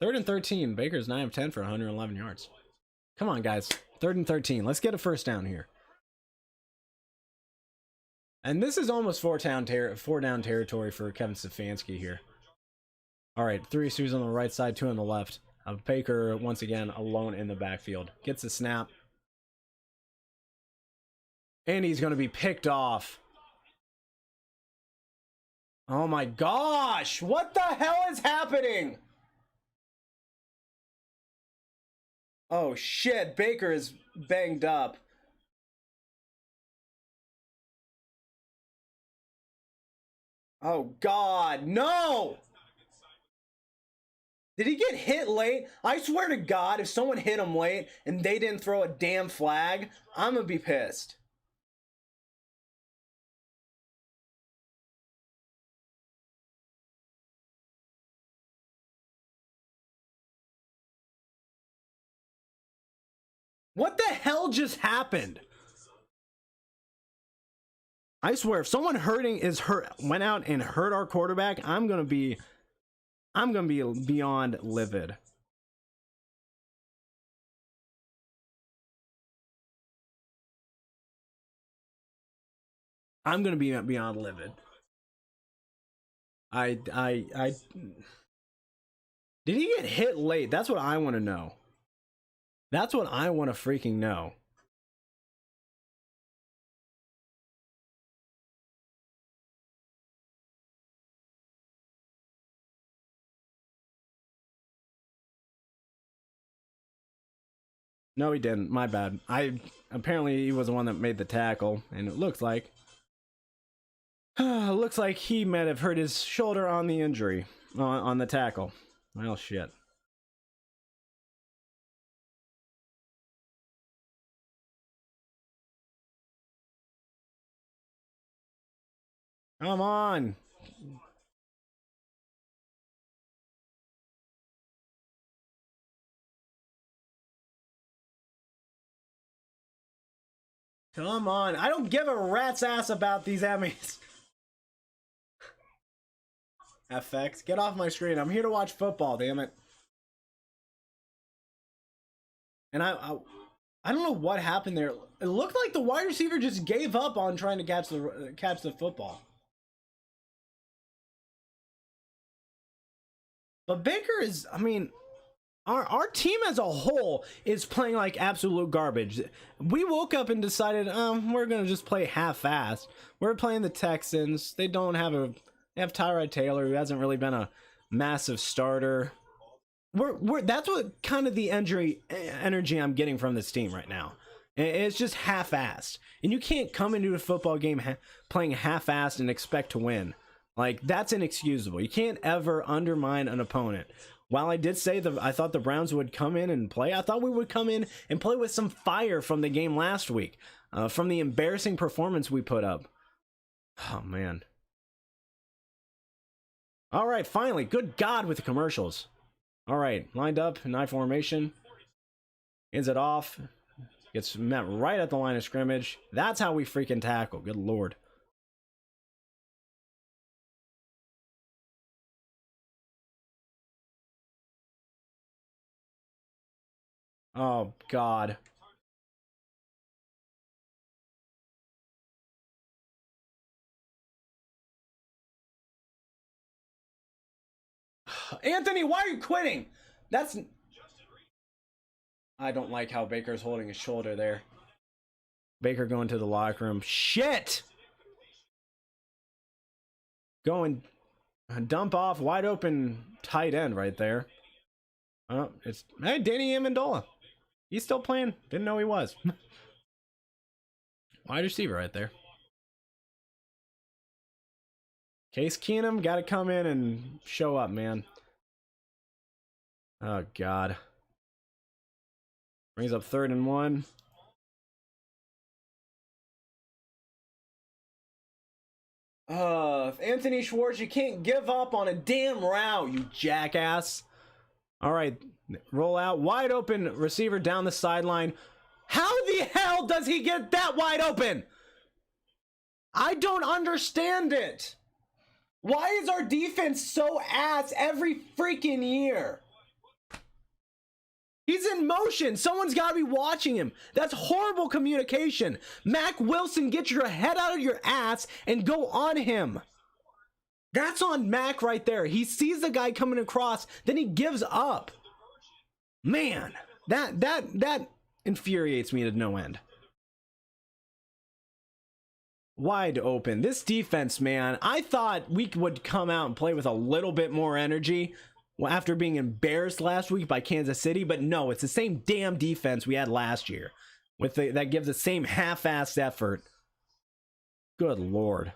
3rd and 13. Baker's 9 of 10 for 111 yards. Come on, guys. 3rd and 13. Let's get a first down here. And this is almost 4 down territory for Kevin Stefanski here. All right, 3 receivers on the right side, 2 on the left. Baker once again alone in the backfield. Gets the snap. And he's going to be picked off. Oh my gosh! What the hell is happening? Oh shit, Baker is banged up. Oh god, no! Did he get hit late? I swear to God, if someone hit him late and they didn't throw a damn flag, I'm gonna be pissed. What the hell just happened? I swear, if someone went out and hurt our quarterback, I'm gonna be beyond livid. I'm gonna be beyond livid. Did he get hit late? That's what I want to know. That's what I want to freaking know. No, he didn't. My bad. Apparently he was the one that made the tackle, and it looks like he might have hurt his shoulder on the injury on the tackle. Well, shit. Come on. Come on. I don't give a rat's ass about these Emmys. FX, get off my screen. I'm here to watch football, damn it. And I don't know what happened there. It looked like the wide receiver just gave up on trying to catch the football. But Baker is, I mean, our team as a whole is playing like absolute garbage. We woke up and decided, we're gonna just play half-assed. We're playing the Texans. They have Tyrod Taylor, who hasn't really been a massive starter. That's what kind of the energy I'm getting from this team right now. It's just half-assed, and you can't come into a football game playing half-assed and expect to win. Like, that's inexcusable. You can't ever undermine an opponent. While I did say that I thought the Browns would come in and play, I thought we would come in and play with some fire from the game last week, from the embarrassing performance we put up. Oh, man. All right, finally. Good God with the commercials. All right, lined up in I formation. Ends it off. Gets met right at the line of scrimmage. That's how we freaking tackle. Good Lord. Oh, God. Anthony, why are you quitting? I don't like how Baker's holding his shoulder there. Baker going to the locker room. Shit! Going dump off wide open tight end right there. Oh, hey, Danny Amendola. He's still playing. Didn't know he was. Wide receiver right there. Case Keenum got to come in and show up, man. Oh, God. Brings up 3rd and 1. Anthony Schwartz, you can't give up on a damn route, you jackass. All right, roll out. Wide open receiver down the sideline. How the hell does he get that wide open? I don't understand it. Why is our defense so ass every freaking year? He's in motion. Someone's got to be watching him. That's horrible communication. Mac Wilson, get your head out of your ass and go on him. That's on Mac right there. He sees the guy coming across, then he gives up. Man, that infuriates me to no end. Wide open. This defense, man, I thought we would come out and play with a little bit more energy after being embarrassed last week by Kansas City, but no, it's the same damn defense we had last year that gives the same half-assed effort. Good Lord.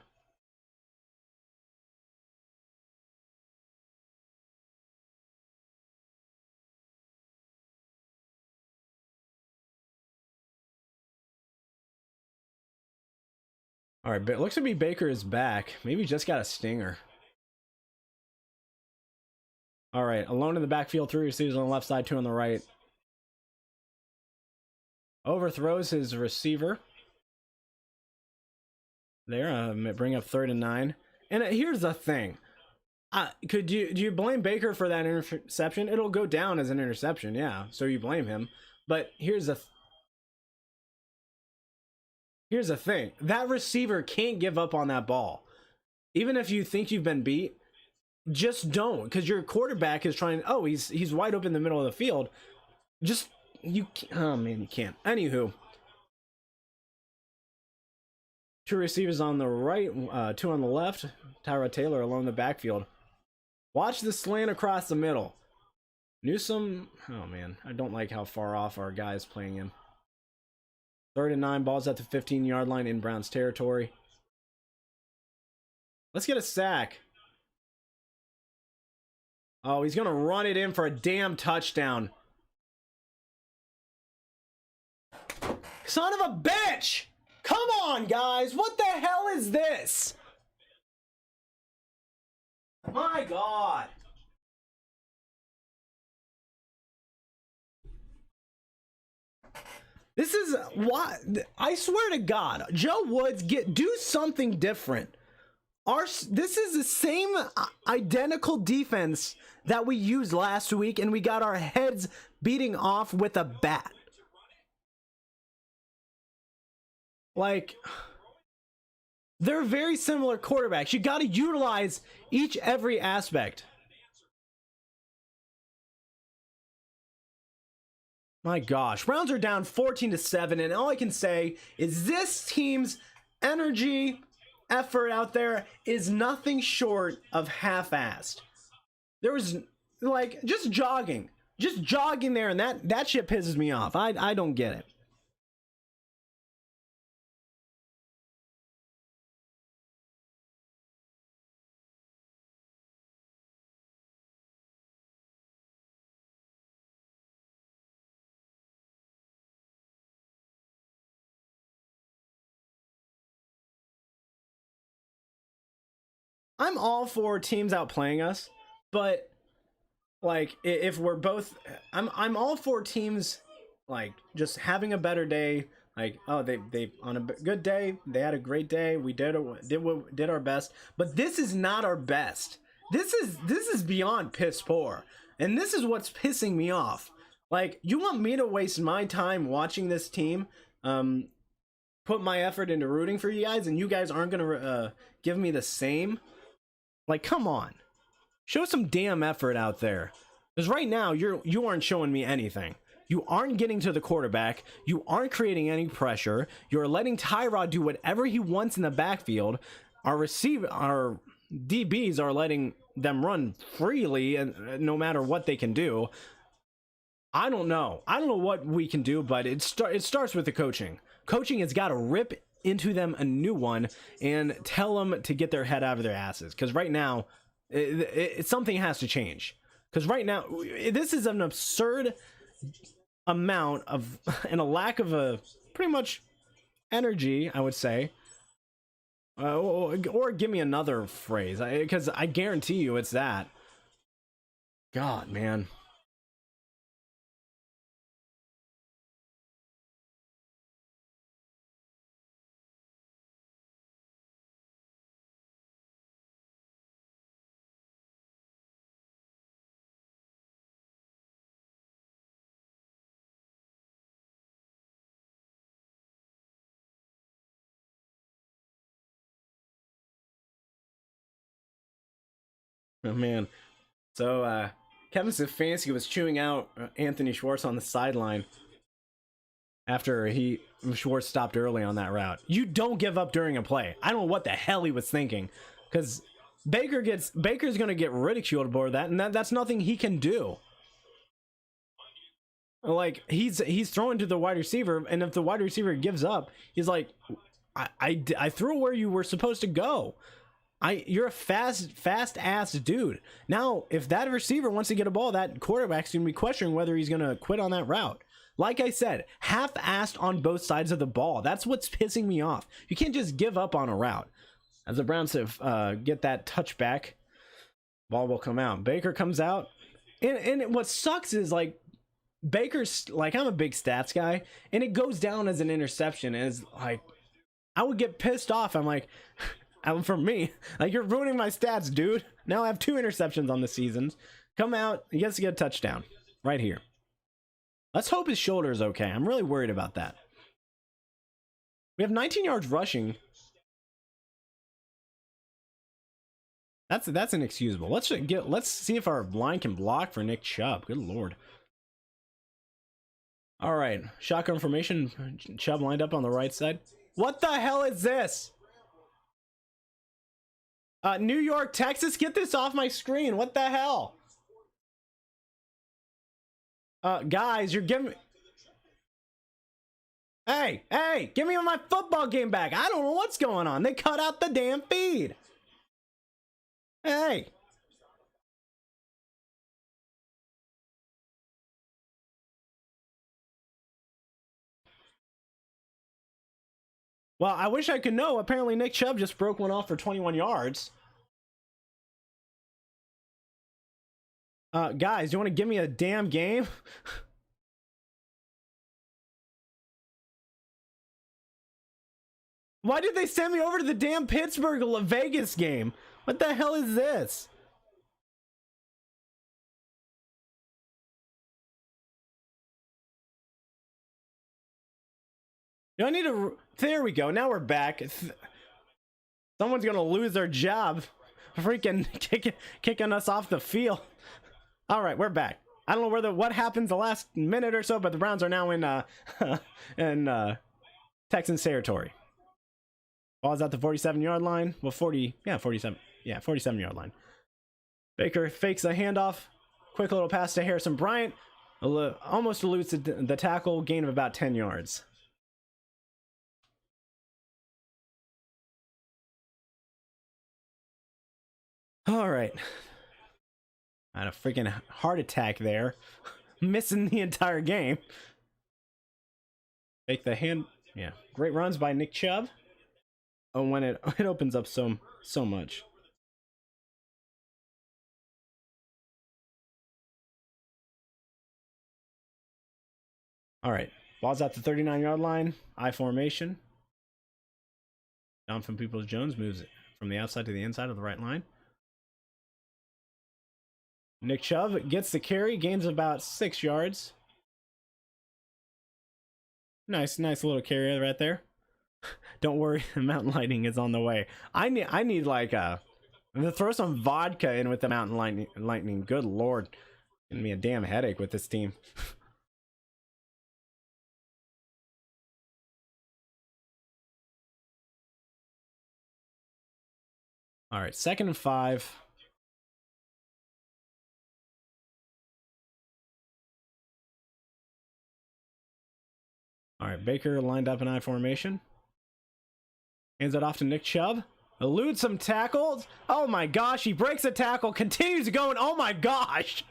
All right, but it looks to be Baker is back. Maybe just got a stinger. All right, alone in the backfield, 3 receivers on the left side, 2 on the right. Overthrows his receiver. There, bring up 3rd and 9. And here's the thing. Do you blame Baker for that interception? It'll go down as an interception, yeah. So you blame him. But here's the thing. That receiver can't give up on that ball. Even if you think you've been beat, just don't, because your quarterback is trying. Oh, he's wide open in the middle of the field. Oh man, you can't. Anywho, 2 receivers on the right, 2 on the left. Tyrod Taylor along the backfield. Watch the slant across the middle. Newsom, oh man, I don't like how far off our guy is playing in. 3rd and 9, balls at the 15-yard line in Browns territory. Let's get a sack. Oh, he's gonna run it in for a damn touchdown. Son of a bitch! Come on, guys! What the hell is this? My God. This is why I swear to God, Joe Woods, do something different. This is the same identical defense that we used last week, and we got our heads beating off with a bat. Like, they're very similar quarterbacks. You got to utilize every aspect. My gosh, Browns are down 14-7, and all I can say is this team's energy, effort out there is nothing short of half-assed. There was like just jogging there, and that shit pisses me off. I don't get it. I'm all for teams outplaying us, but like if we're both, I'm all for teams like just having a better day. Like, oh, they on a good day, they had a great day. We did our best, but this is not our best. This is beyond piss poor, and this is what's pissing me off. Like, you want me to waste my time watching this team, put my effort into rooting for you guys, and you guys aren't gonna give me the same? Like, come on, show some damn effort out there. Because right now you aren't showing me anything. You aren't getting to the quarterback. You aren't creating any pressure. You're letting Tyrod do whatever he wants in the backfield. Our DBs are letting them run freely, and no matter what they can do. I don't know what we can do, but it starts with the coaching. Coaching has got to rip into them a new one and tell them to get their head out of their asses, because right now something has to change. Because right now this is an absurd amount of and a lack of a pretty much energy, I would say, or give me another phrase, because I guarantee you it's that. God, man. Oh man. So Kevin Stefanski was chewing out Anthony Schwartz on the sideline after Schwartz stopped early on that route. You don't give up during a play. I don't know what the hell he was thinking, because Baker's gonna get ridiculed for that, and that's nothing he can do. Like, he's throwing to the wide receiver, and if the wide receiver gives up, he's like, I threw where you were supposed to go. You're a fast ass dude. Now, if that receiver wants to get a ball, that quarterback's gonna be questioning whether he's gonna quit on that route. Like I said, half-assed on both sides of the ball. That's what's pissing me off. You can't just give up on a route. As the Browns get that touchback, ball will come out. Baker comes out, and what sucks is, like, Baker's, like, I'm a big stats guy, and it goes down as an interception. And it's like, I would get pissed off. I'm like, for me, like, you're ruining my stats, dude. Now I have 2 interceptions on the seasons. Come out, he gets to get a touchdown right here. Let's hope his shoulder is okay. I'm really worried about that. We have 19 yards rushing. That's inexcusable. Let's see if our line can block for Nick Chubb. Good lord. All right, shotgun formation. Chubb lined up on the right side. What the hell is this? New York, Texas, get this off my screen. What the hell? Guys, you're giving me... Hey, give me my football game back. I don't know what's going on. They cut out the damn feed. Hey. Well, I wish I could know. Apparently Nick Chubb just broke one off for 21 yards. Guys, you want to give me a damn game? Why did they send me over to the damn Pittsburgh Vegas game? What the hell is this? Do I need to... There we go. Now we're back. Someone's gonna lose their job. Freaking kicking us off the field. All right, we're back. I don't know what happened the last minute or so, but the Browns are now in Texans territory. Ball's at the 47-yard line. Well, 47 yard line. Baker fakes a handoff. Quick little pass to Harrison Bryant. Almost eludes the tackle. Gain of about 10 yards. All right. I had a freaking heart attack there. Missing the entire game. Fake the hand. Yeah. Great runs by Nick Chubb. Oh, when it opens up so much. All right. Ball's at the 39-yard line. I formation. Down from Peoples-Jones moves it from the outside to the inside of the right line. Nick Chubb gets the carry, gains about 6 yards. Nice little carry right there. Don't worry, Mountain Lightning is on the way. I need like to throw some vodka in with the Mountain Lightning. Good lord, giving me a damn headache with this team. All right, 2nd and 5. All right, Baker lined up in I formation. Hands it off to Nick Chubb. Eludes some tackles. Oh my gosh, he breaks a tackle, continues going. Oh my gosh.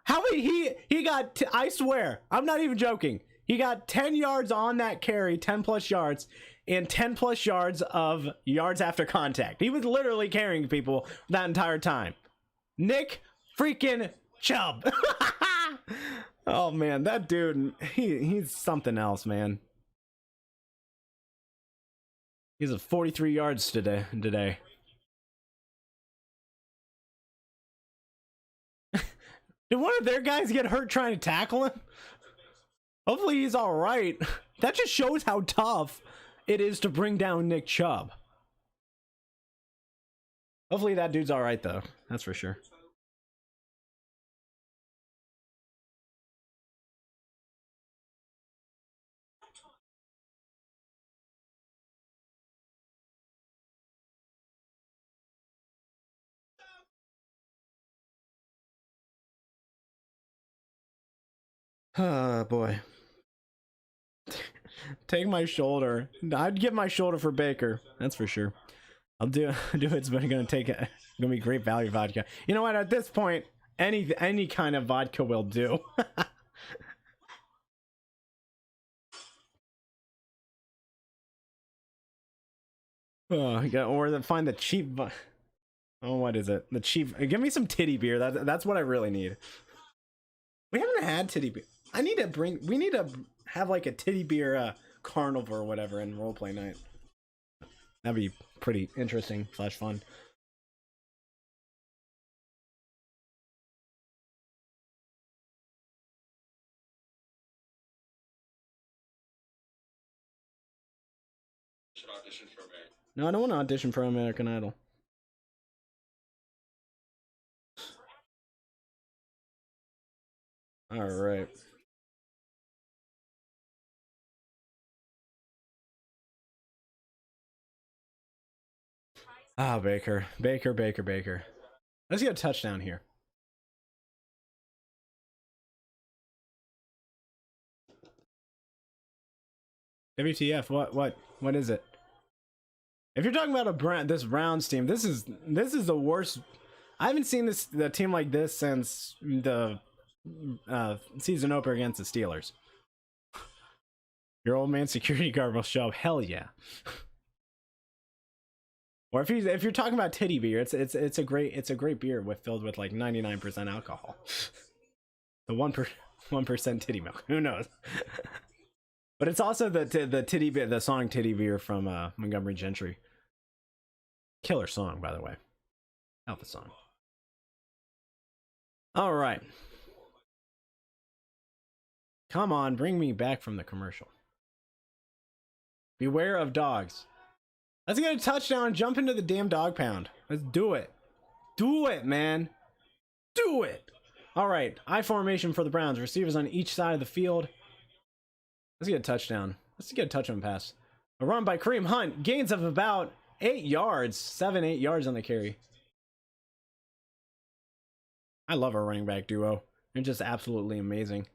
How many he got, I swear, I'm not even joking. He got 10 yards on that carry, 10 plus yards, and 10 plus yards of yards after contact. He was literally carrying people that entire time. Nick freaking Chubb. Oh man, that dude, he's something else, man. He's at 43 yards today. Did one of their guys get hurt trying to tackle him? Hopefully he's all right. That just shows how tough it is to bring down Nick Chubb. Hopefully that dude's all right though. That's for sure. Oh boy. Take my shoulder. I'd give my shoulder for Baker. That's for sure. I'll do it's gonna be great value vodka. You know what? At this point, any kind of vodka will do. Or find the cheap. Oh, what is it? The cheap. Give me some titty beer. That's what I really need. We haven't had titty beer. We need to have like a titty beer carnival or whatever in roleplay night. That'd be pretty interesting / fun. Should audition for American. No, I don't want to audition for American Idol. All right. Ah, Baker. Let's get a touchdown here. WTF? What is it? If you're talking about this Browns team, this is the worst. I haven't seen the team like this since the season opener against the Steelers. Your old man security guard will show up. Hell yeah. Or if you're talking about titty beer, it's a great beer filled with like 99% alcohol. The 1% titty milk. Who knows? But it's also the titty beer, the song "Titty Beer" from Montgomery Gentry. Killer song, by the way. Alpha song. All right. Come on, bring me back from the commercial. Beware of dogs. Let's get a touchdown and jump into the damn dog pound. Let's do it. Do it, man. Do it. All right. I formation for the Browns. Receivers on each side of the field. Let's get a touchdown. Let's get a touchdown pass. A run by Kareem Hunt. Gains of about 8 yards. 7-8 yards on the carry. I love our running back duo. They're just absolutely amazing.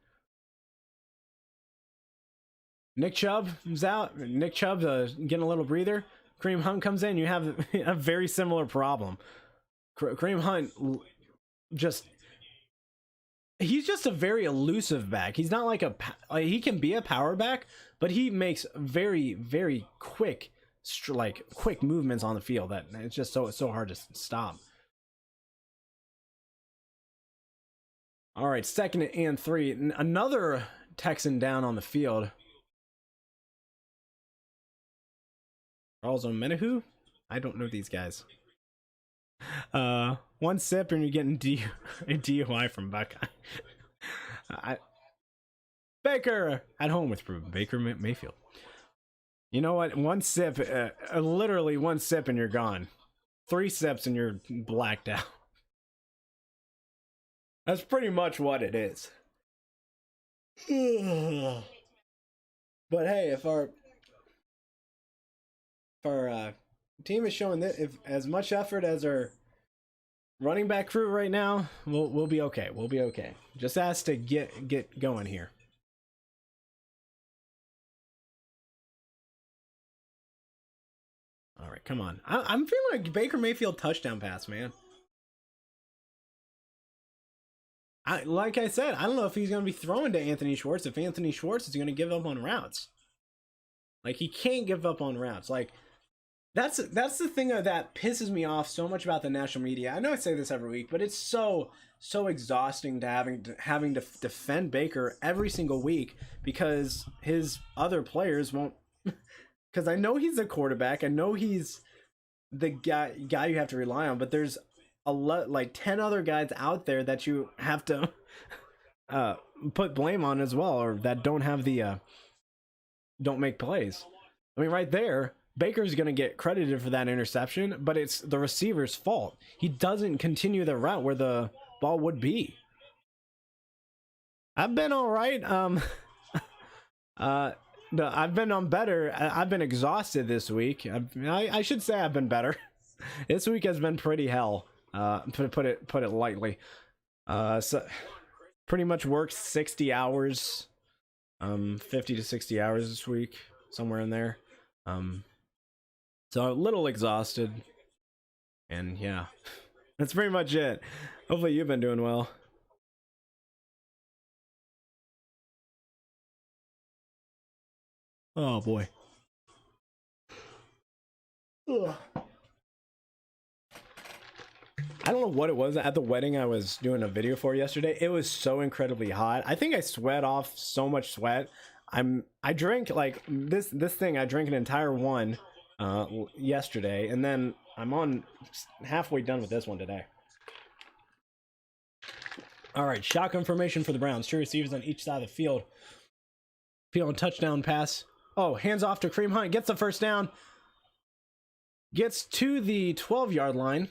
Nick Chubb is out. Nick Chubb getting a little breather. Kareem Hunt comes in. You have a very similar problem. Kareem Hunt he's just a very elusive back. He's not like he can be a power back, but he makes very, very quick movements on the field that it's just so hard to stop. All right, 2nd and 3. Another Texan down on the field. Charles Omenahu? I don't know these guys. One sip and you're getting a DUI from Buckeye. Baker at home with Baker Mayfield. You know what? One sip, literally one sip and you're gone. 3 sips and you're blacked out. That's pretty much what it is. But hey, if our team is showing that if as much effort as our running back crew right now, we'll be okay. We'll be okay. Just has to get going here. All right, come on. I'm feeling like Baker Mayfield touchdown pass, man. Like I said, I don't know if he's going to be throwing to Anthony Schwartz, if Anthony Schwartz is going to give up on routes. Like, he can't give up on routes. Like, that's the thing that pisses me off so much about the national media. I know I say this every week, but it's so exhausting to having to defend Baker every single week because his other players won't. Because I know he's a quarterback, I know he's the guy you have to rely on, but there's like 10 other guys out there that you have to put blame on as well, or that don't have the don't make plays. I mean, right there, Baker's going to get credited for that interception, but it's the receiver's fault. He doesn't continue the route where the ball would be. I've been all right. I've been on better. I've been exhausted this week. I should say I've been better. This week has been pretty hell. Put it lightly. So pretty much worked 60 hours, 50 to 60 hours this week, somewhere in there. So a little exhausted, and yeah, that's pretty much it. Hopefully you've been doing well. Oh boy. Ugh. I don't know what it was at the wedding I was doing a video for yesterday. It was so incredibly hot. I think I sweat off so much sweat. I drank like this thing. I drank an entire one yesterday, and then I'm on halfway done with this one today. All right, shotgun formation for the Browns. 2 receivers on each side of the field. Field touchdown pass. Oh, hands off to Kareem Hunt. Gets the first down. Gets to the 12-yard line.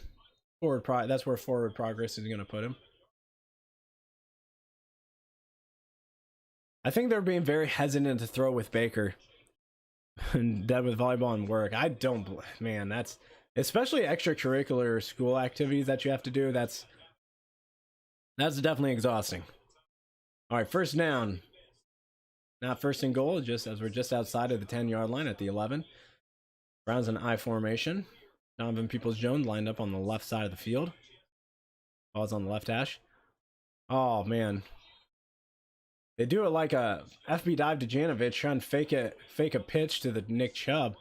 That's where forward progress is going to put him. I think they're being very hesitant to throw with Baker. And that with volleyball and work. I don't, man, that's especially extracurricular school activities that you have to do. That's definitely exhausting. All right, first down. Not first and goal, just as we're just outside of the 10-yard line at the 11. Browns in I formation. Donovan Peoples-Jones lined up on the left side of the field. Ball's on the left hash. Oh, man. They do it like a FB dive to Janovich, trying to fake a pitch to the Nick Chubb.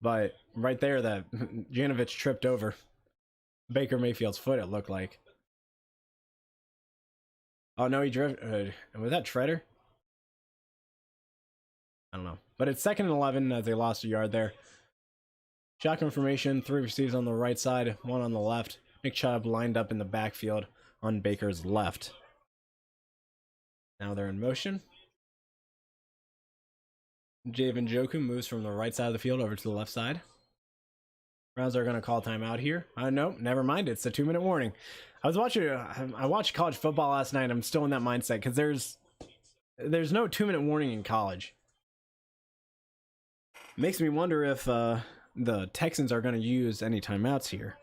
But right there, that Janovich tripped over Baker Mayfield's foot, it looked like. Oh, no, he drove. Was that Treader? I don't know. But it's 2nd and 11 as they lost a yard there. Shotgun formation, 3 receivers on the right side, 1 on the left. Nick Chubb lined up in the backfield on Baker's left. Now they're in motion. Javen Njoku moves from the right side of the field over to the left side. Browns are going to call timeout here. No, never mind. It's a 2-minute warning. I watched college football last night. I'm still in that mindset because there's no 2-minute warning in college. Makes me wonder if the Texans are going to use any timeouts here.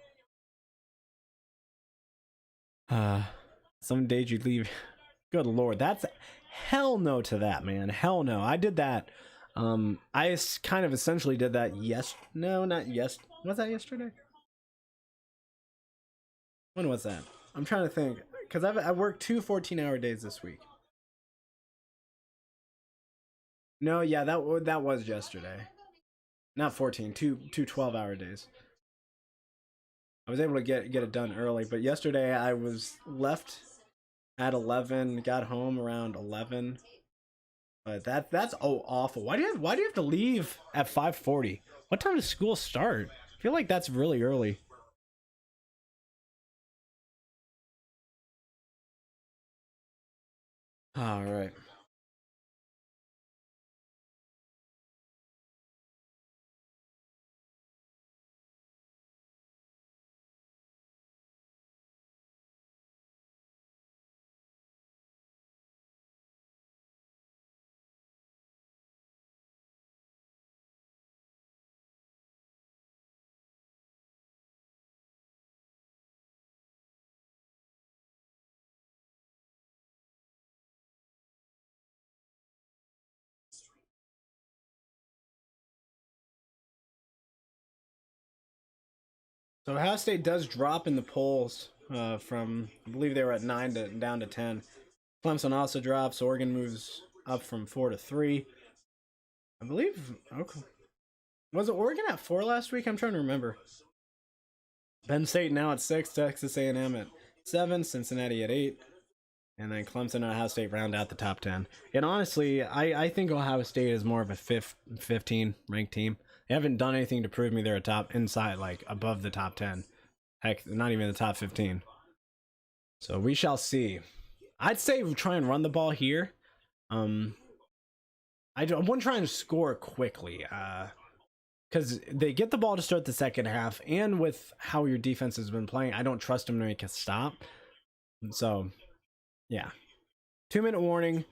Some days you'd leave. Good Lord, that's hell no to that, man. Hell no. I did that. I kind of essentially did that. No, not yes. Was that yesterday? When was that? I'm trying to think because I worked 2 14-hour days this week. No, yeah, that was yesterday. Not 14, two 12-hour days. I was able to get it done early, but yesterday I was left at 11, got home around 11. But that's awful. Why do you have to leave at 5:40? What time does school start? I feel like that's really early. All right. So Ohio State does drop in the polls from, I believe they were at 9 down to 10. Clemson also drops. Oregon moves up from 4 to 3. I believe. Okay. Was it Oregon at 4 last week? I'm trying to remember. Penn State now at 6. Texas A&M at 7. Cincinnati at 8. And then Clemson and Ohio State round out the top 10. And honestly, I think Ohio State is more of a 15 ranked team. They haven't done anything to prove me they're a top inside, like above the top 10. Heck, not even the top 15. So we shall see. I'd say try and run the ball here. I wouldn't try and score quickly. Because they get the ball to start the second half. And with how your defense has been playing, I don't trust them to make a stop. So, yeah. 2-minute warning.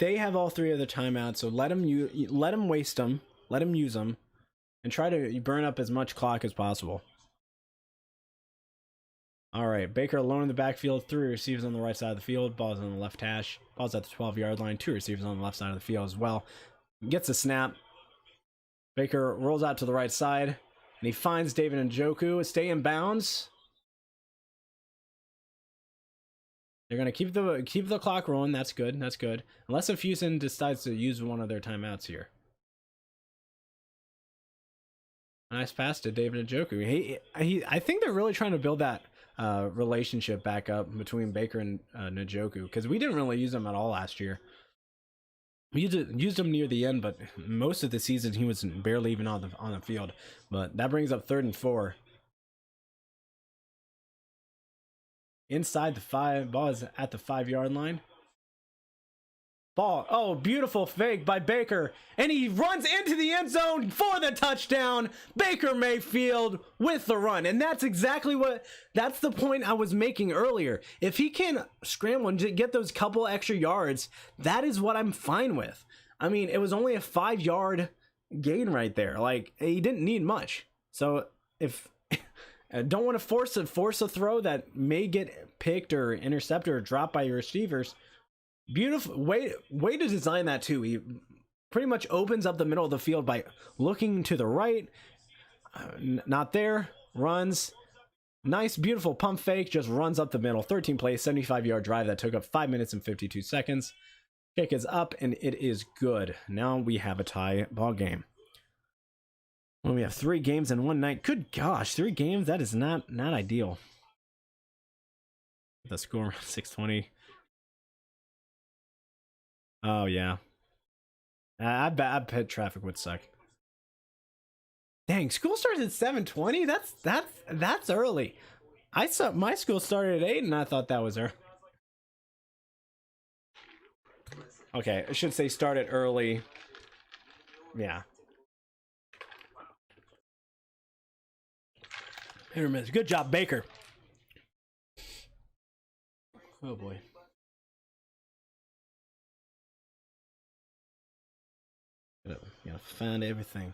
They have all 3 of the timeouts, so let them waste them. Let them use them. And try to burn up as much clock as possible. All right, Baker alone in the backfield, 3 receivers on the right side of the field. Ball's on the left hash. Ball's at the 12-yard line. 2 receivers on the left side of the field as well. Gets a snap. Baker rolls out to the right side, and he finds David Njoku. Stay in bounds. They're gonna keep the clock rolling. That's good. That's good. Unless if Houston decides to use one of their timeouts here. Nice pass to David Njoku. I think they're really trying to build that relationship back up between Baker and Njoku, because we didn't really use him at all last year. We used him near the end, but most of the season he was barely even on the field. But that brings up 3rd and 4. Inside the 5, ball is at the 5-yard line. Ball, oh, beautiful fake by Baker, and he runs into the end zone for the touchdown. Baker Mayfield with the run, and that's the point I was making earlier. If he can scramble and get those couple extra yards, that is what I'm fine with. I mean, it was only a 5-yard gain right there. Like, he didn't need much. So if I don't want to force a throw that may get picked or intercepted or dropped by your receivers, Beautiful way to design that too. He pretty much opens up the middle of the field by looking to the right. Not there. Runs. Nice, beautiful pump fake. Just runs up the middle. 13 plays, 75-yard drive that took up 5 minutes and 52 seconds. Kick is up, and it is good. Now we have a tie ball game. When we have 3 games in one night. Good gosh, 3 games? That is not ideal. The score around 620. Oh, yeah. I bet traffic would suck. Dang, school starts at 7:20? That's early. I saw my school started at 8 and I thought that was early. Okay, I should say started early. Yeah. Here, miss. Good job, Baker. Oh boy. Gotta find everything.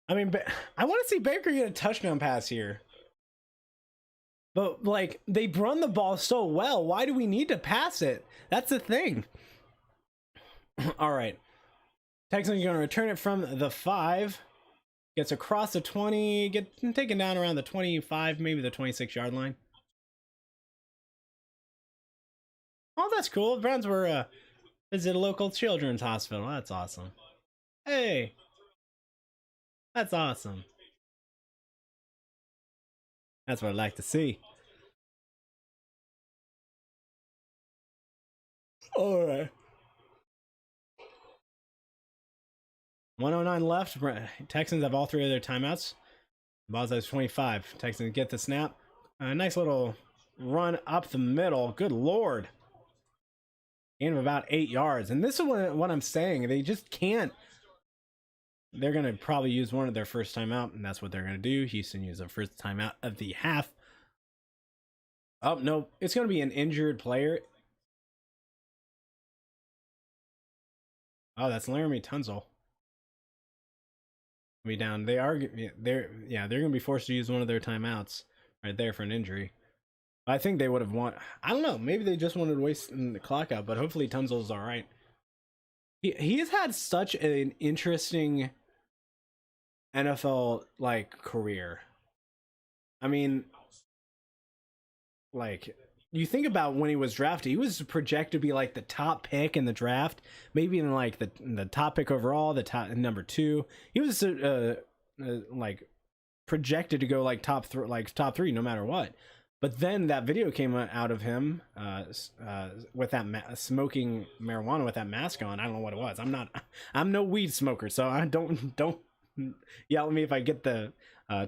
I mean, I want to see Baker get a touchdown pass here. But, like, they run the ball so well. Why do we need to pass it? That's the thing. All right. Texans are going to return it from the 5. Gets across the 20. Taken down around the 25, maybe the 26-yard line. Oh, that's cool. Browns were visit a local children's hospital. That's awesome. Hey. That's awesome. That's what I'd like to see. All right. 109 left. Texans have all 3 of their timeouts. Ball's at 25. Texans get the snap. A nice little run up the middle. Good lord. Gain of about 8 yards. And this is what I'm saying. They just can't. They're going to probably use one of their first timeout, and that's what they're going to do. Houston used their first timeout of the half. Oh, no. It's going to be an injured player. Oh, that's Laramie Tunzel. Be down. They're going to be forced to use one of their timeouts right there for an injury. I think they would have won. I don't know. Maybe they just wanted to waste the clock out, but hopefully Tunzel's all right. He has had such an interesting NFL like career. I mean, like, you think about when he was drafted, he was projected to be like the top pick in the draft, maybe in like the top pick overall, the top number 2. He was like projected to go like top 3 no matter what. But then that video came out of him with that smoking marijuana with that mask on. I don't know what it was. I'm no weed smoker, so I don't yell at me if I get the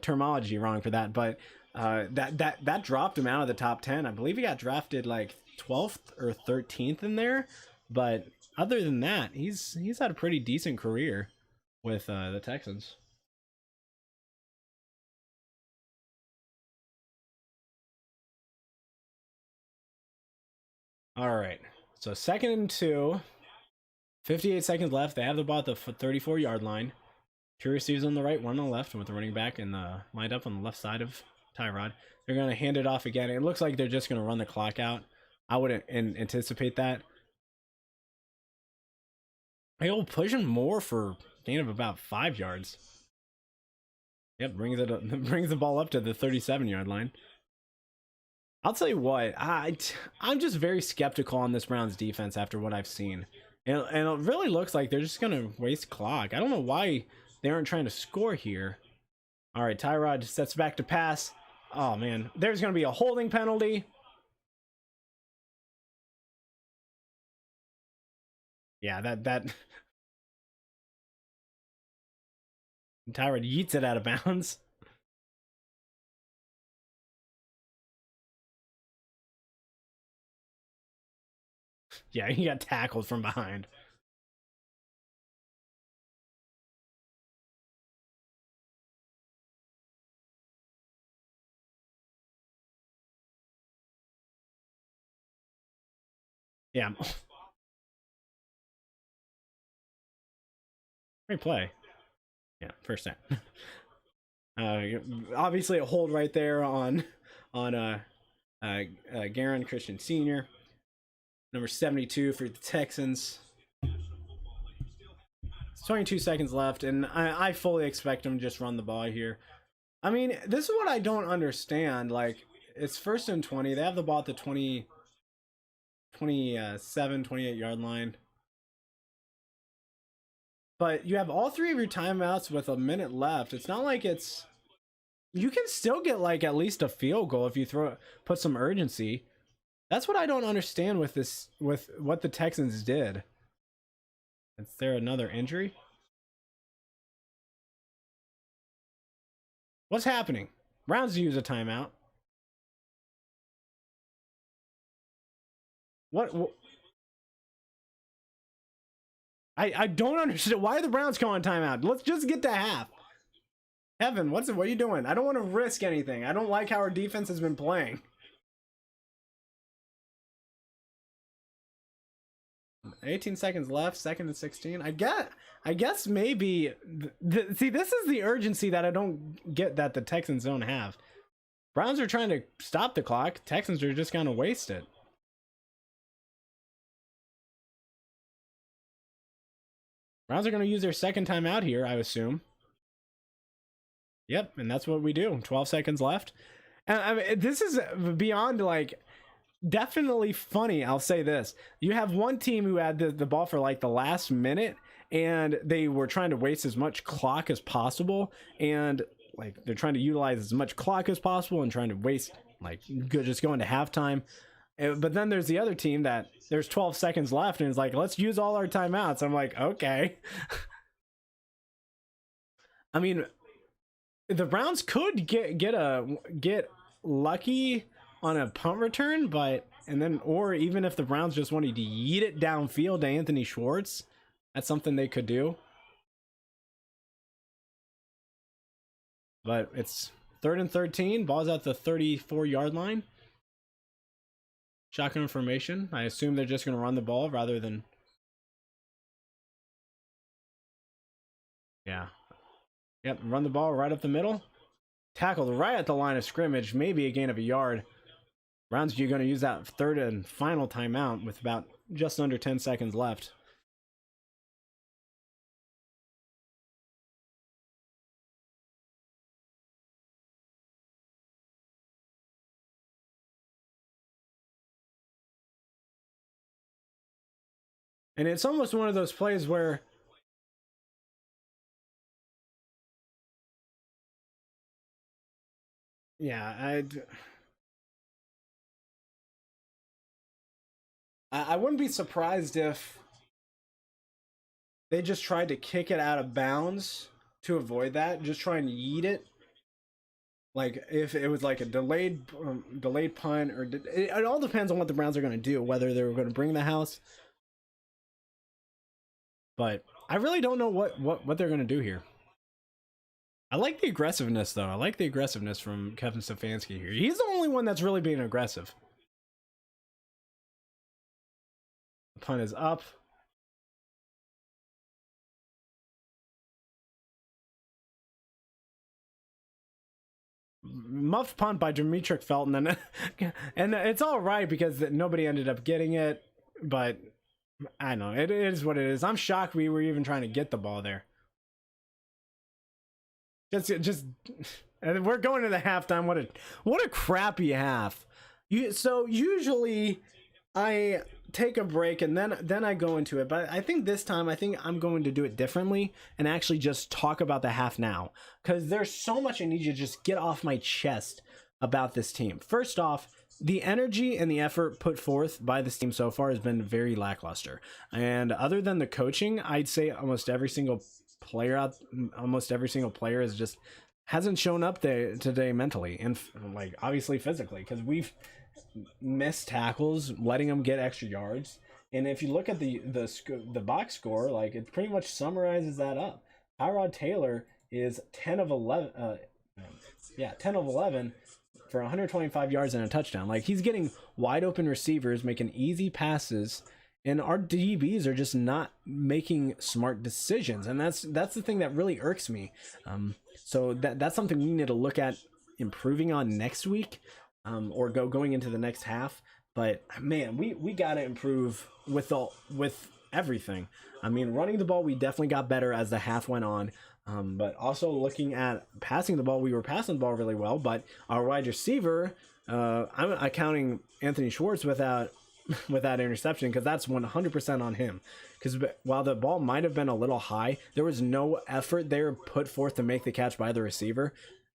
terminology wrong for that. But that dropped him out of the top 10. I believe he got drafted like 12th or 13th in there. But other than that, he's had a pretty decent career with the Texans. All right. So 2nd and 2. 58 seconds left. They have the ball at the 34-yard line. 2 receivers on the right, 1 on the left, with the running back and lined up on the left side of Tyrod. They're going to hand it off again. It looks like they're just going to run the clock out. I wouldn't anticipate that. He'll push him more for a gain of about 5 yards. Yep, brings the ball up to the 37-yard line. I'll tell you what, I'm just very skeptical on this Browns defense after what I've seen. And it really looks like they're just going to waste clock. I don't know why they aren't trying to score here. All right, Tyrod sets back to pass. Oh, man. There's going to be a holding penalty. Yeah, that... Tyrod yeets it out of bounds. Yeah, he got tackled from behind. Yeah. Great play. Yeah, first time. Obviously a hold right there on Garin Christian Sr. Number 72 for the Texans. It's 22 seconds left, and I fully expect them to just run the ball here. I mean, this is what I don't understand. Like, it's 1st and 20. They have the ball at the 27, 28-yard line. But you have all 3 of your timeouts with a minute left. It's not like it's... You can still get, like, at least a field goal if you put some urgency. That's what I don't understand with this, with what the Texans did. Is there another injury? What's happening? Browns use a timeout. What? I don't understand. Why are the Browns calling timeout? Let's just get to half. Evan, what are you doing? I don't want to risk anything. I don't like how our defense has been playing. 18 seconds left, 2nd and 16. I guess maybe see, this is the urgency that I don't get that the Texans don't have. Browns are trying to stop the clock. Texans are just gonna waste it. Browns are gonna use their 2nd timeout here, I assume. Yep, and that's what we do. 12 seconds left. And I mean, this is beyond, like, definitely funny. I'll say this. You have one team who had the ball for like the last minute, and they were trying to waste as much clock as possible, and like they're trying to utilize as much clock as possible and trying to waste, like, just going to halftime. But then there's the other team that there's 12 seconds left and it's like, let's use all our timeouts. I'm like, okay. I mean, the Browns could get lucky on a punt return, or even if the Browns just wanted to yeet it downfield to Anthony Schwartz, that's something they could do. But it's 3rd and 13. Ball's at the 34-yard line. Shotgun formation. I assume they're just going to run the ball rather than... Yeah. Yep, run the ball right up the middle. Tackled right at the line of scrimmage. Maybe a gain of a yard. Browns, you're going to use that 3rd and final timeout with about just under 10 seconds left. And it's almost one of those plays where... Yeah, I wouldn't be surprised if they just tried to kick it out of bounds to avoid that. Just try and yeet it. Like, if it was like a delayed punt, or it all depends on what the Browns are going to do, whether they're going to bring the house. But I really don't know what they're going to do here. I like the aggressiveness, though. I like the aggressiveness from Kevin Stefanski here. He's the only one that's really being aggressive. The punt is up. Muff punt by Demetric Felton, and it's all right because nobody ended up getting it, but I know it is what it is. I'm shocked we were even trying to get the ball there. Just, and we're going to the halftime. What a crappy half. So usually I take a break and then I go into it, but I think this time I'm going to do it differently and actually just talk about the half now, because there's so much I need you to just get off my chest about this team. First off, the energy and the effort put forth by this team so far has been very lackluster, and other than the coaching, I'd say almost every single player is just hasn't shown up today mentally and, like, obviously physically, because we've missed tackles, letting them get extra yards. And if you look at the box score, like, it pretty much summarizes that up. Tyrod Taylor is 10 of 11. 10 of 11 for 125 yards and a touchdown. Like, he's getting wide open receivers, making easy passes, and our DBs are just not making smart decisions. And that's the thing that really irks me. So that's something we need to look at improving on next week, or going into the next half. But man, we gotta improve with everything. I mean, running the ball, we definitely got better as the half went on. But also looking at passing the ball, we were passing the ball really well. But our wide receiver, I'm accounting Anthony Schwartz without interception, because that's 100% on him. Because while the ball might have been a little high, there was no effort there put forth to make the catch by the receiver.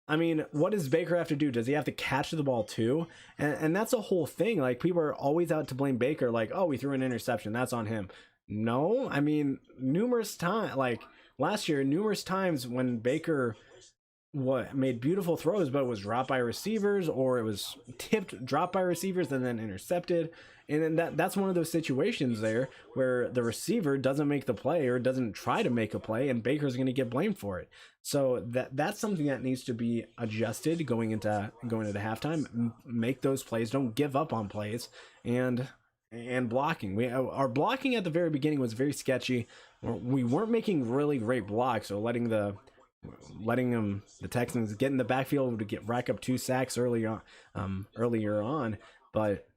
I mean, what does Baker have to do? Does he have to catch the ball too? And that's a whole thing. Like, people are always out to blame Baker, like, oh, we threw an interception, that's on him. No, I mean, numerous times, like last year, numerous times when Baker made beautiful throws, but it was dropped by receivers, or it was dropped by receivers and then intercepted. And then that's one of those situations there where the receiver doesn't make the play or doesn't try to make a play, and Baker's going to get blamed for it. So that's something that needs to be adjusted going into halftime. Make those plays. Don't give up on plays. And blocking. Our blocking at the very beginning was very sketchy. We weren't making really great blocks, so letting the Texans get in the backfield to rack up 2 sacks earlier on, but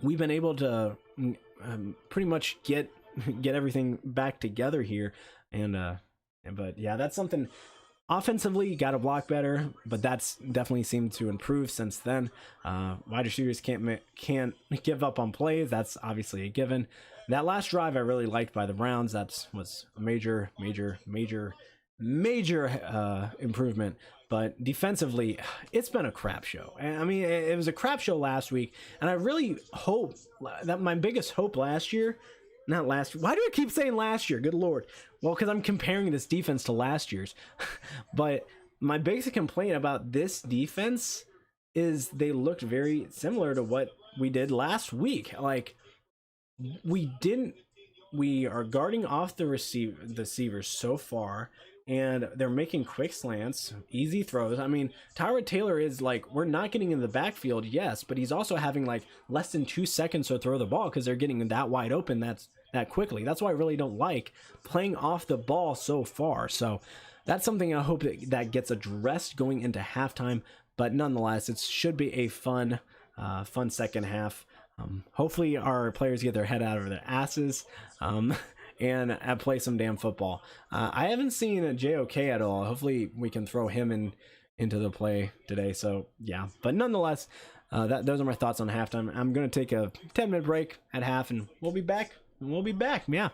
we've been able to pretty much get everything back together here, but yeah, that's something. Offensively, you got to block better, but that's definitely seemed to improve since then. Wide receivers can't give up on plays. That's obviously a given. That last drive I really liked by the Browns. That was a major improvement. But defensively, it's been a crap show. I mean, it was a crap show last week, and I really hope that my biggest hope last year. Not last year. Why do I keep saying last year? Good Lord. Well, because I'm comparing this defense to last year's. But my basic complaint about this defense is they looked very similar to what we did last week. Like, we are guarding off the receivers so far, and they're making quick slants, easy throws. I mean, Tyrod Taylor is like, we're not getting in the backfield, yes, but he's also having like less than 2 seconds to throw the ball because they're getting that wide open that quickly. That's why I really don't like playing off the ball so far. So that's something I hope that gets addressed going into halftime. But nonetheless, it should be a fun second half. Hopefully our players get their head out of their asses. And play some damn football. I haven't seen a JOK at all. Hopefully we can throw him into the play today. So yeah, but nonetheless, those are my thoughts on halftime. I'm gonna take a 10-minute break at half, and we'll be back. Yeah.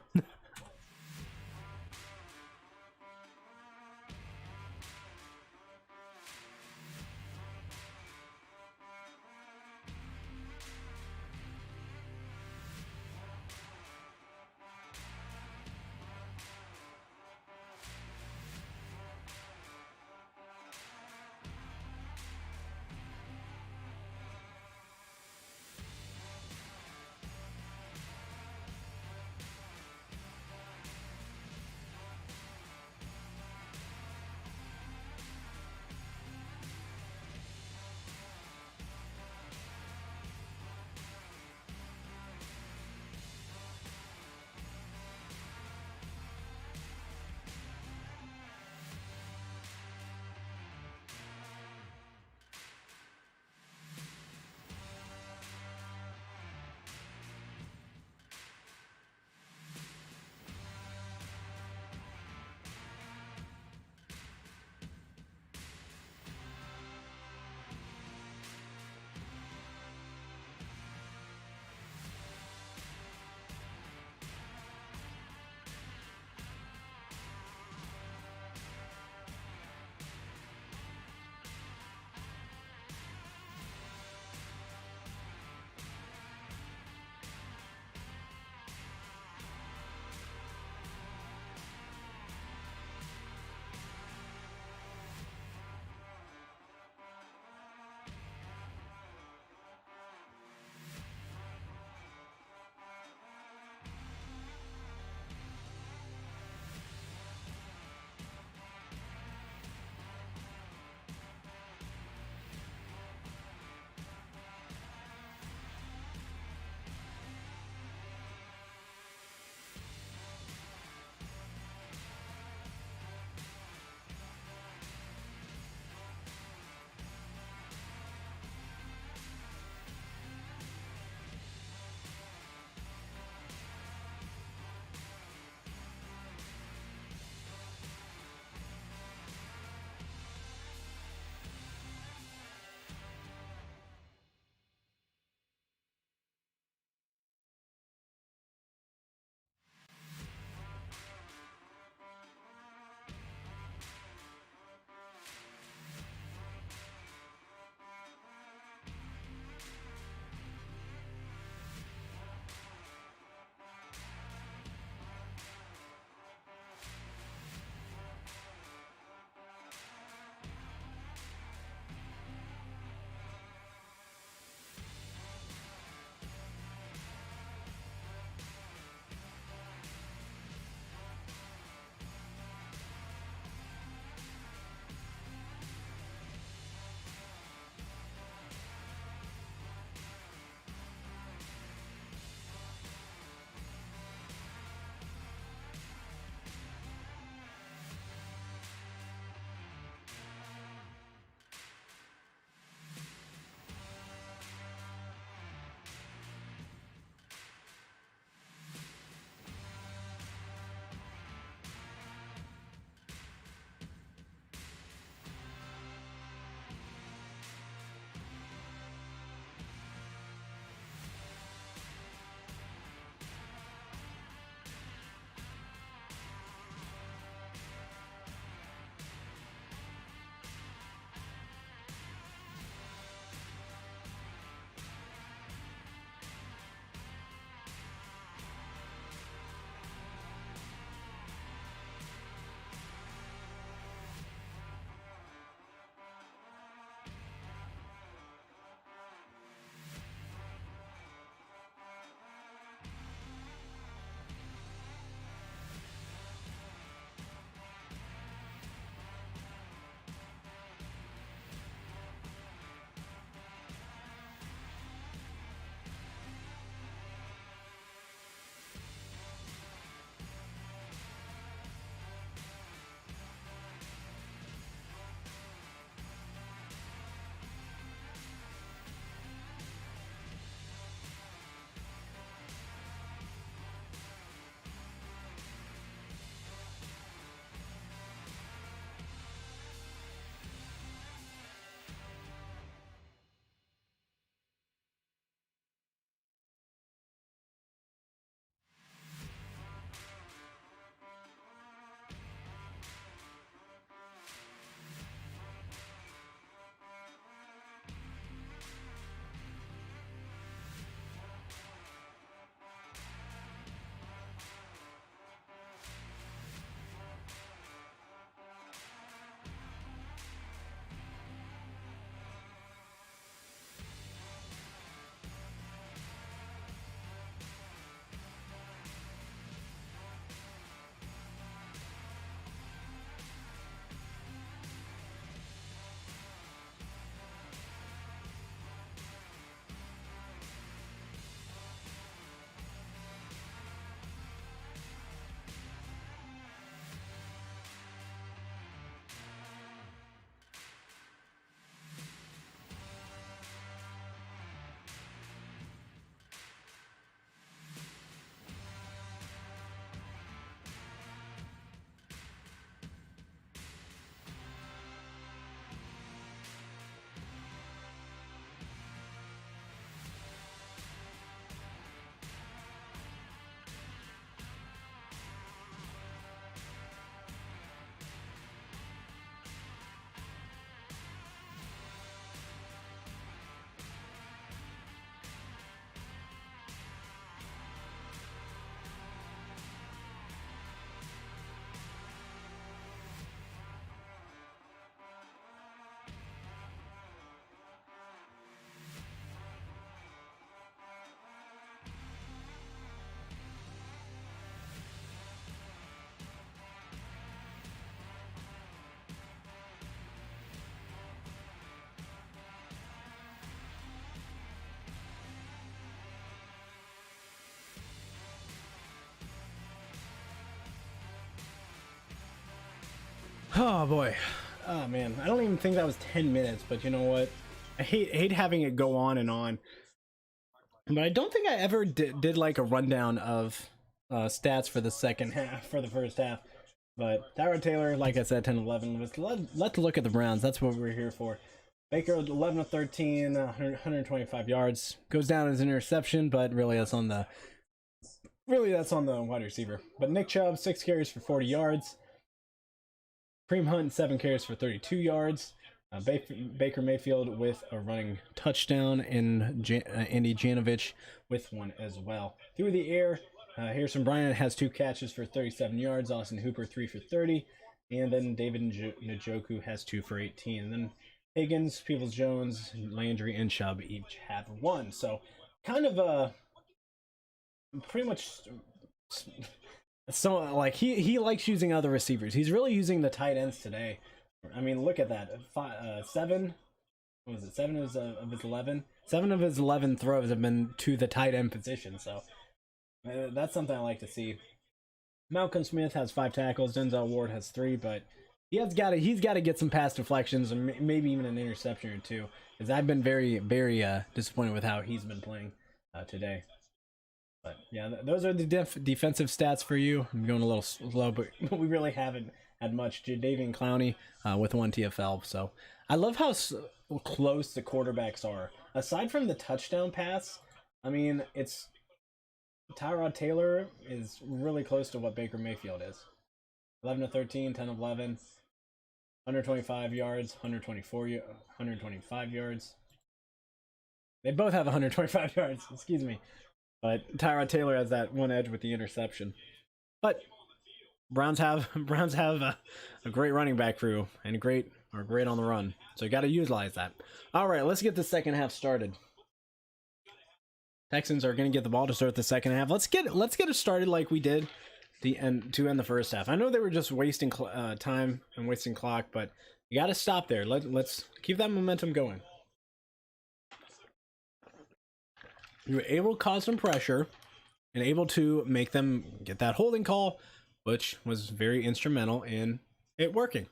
Oh boy. Oh man, I don't even think that was 10 minutes, but you know what? I hate having it go on and on. But I don't think I ever did like a rundown of stats for the second half, for the first half. But Tyrod Taylor, like I said, 10-11. Let's look at the Browns. That's what we're here for. Baker 11 of 13, 125 yards. Goes down as an interception, but really that's on the wide receiver. But Nick Chubb 6 carries for 40 yards. Kareem Hunt 7 carries for 32 yards. Baker Mayfield with a running touchdown, and Andy Janovich with one as well. Through the air, Harrison Bryant has 2 catches for 37 yards. Austin Hooper 3 for 30. And then David Njoku has 2 for 18. And then Higgins, Peoples-Jones, Landry, and Chubb each have 1. So kind of pretty much... So like he likes using other receivers. He's really using the tight ends today. I mean, look at that. 7. What was it? 7 of his 11. 7 of his 11 throws have been to the tight end position. So that's something I like to see. Malcolm Smith has 5 tackles. Denzel Ward has 3, but he's got to get some pass deflections and maybe even an interception or 2. Because I've been very disappointed with how he's been playing today. But yeah, those are the defensive stats for you. I'm going a little slow, but we really haven't had much. Jadeveon Clowney with 1 TFL. So I love how close the quarterbacks are. Aside from the touchdown pass, I mean, it's Tyrod Taylor is really close to what Baker Mayfield is. 11 of 13, 10 of 11, 125 yards, 125 yards. They both have 125 yards. Excuse me. But Tyrod Taylor has that one edge with the interception. But Browns have a great running back crew and great on the run. So you got to utilize that. All right, let's get the second half started. Texans are going to get the ball to start the second half. Let's get it started like we did to end the first half. I know they were just wasting time and wasting clock, but you got to stop there. Let's keep that momentum going. You were able to cause some pressure and able to make them get that holding call, which was very instrumental in it working.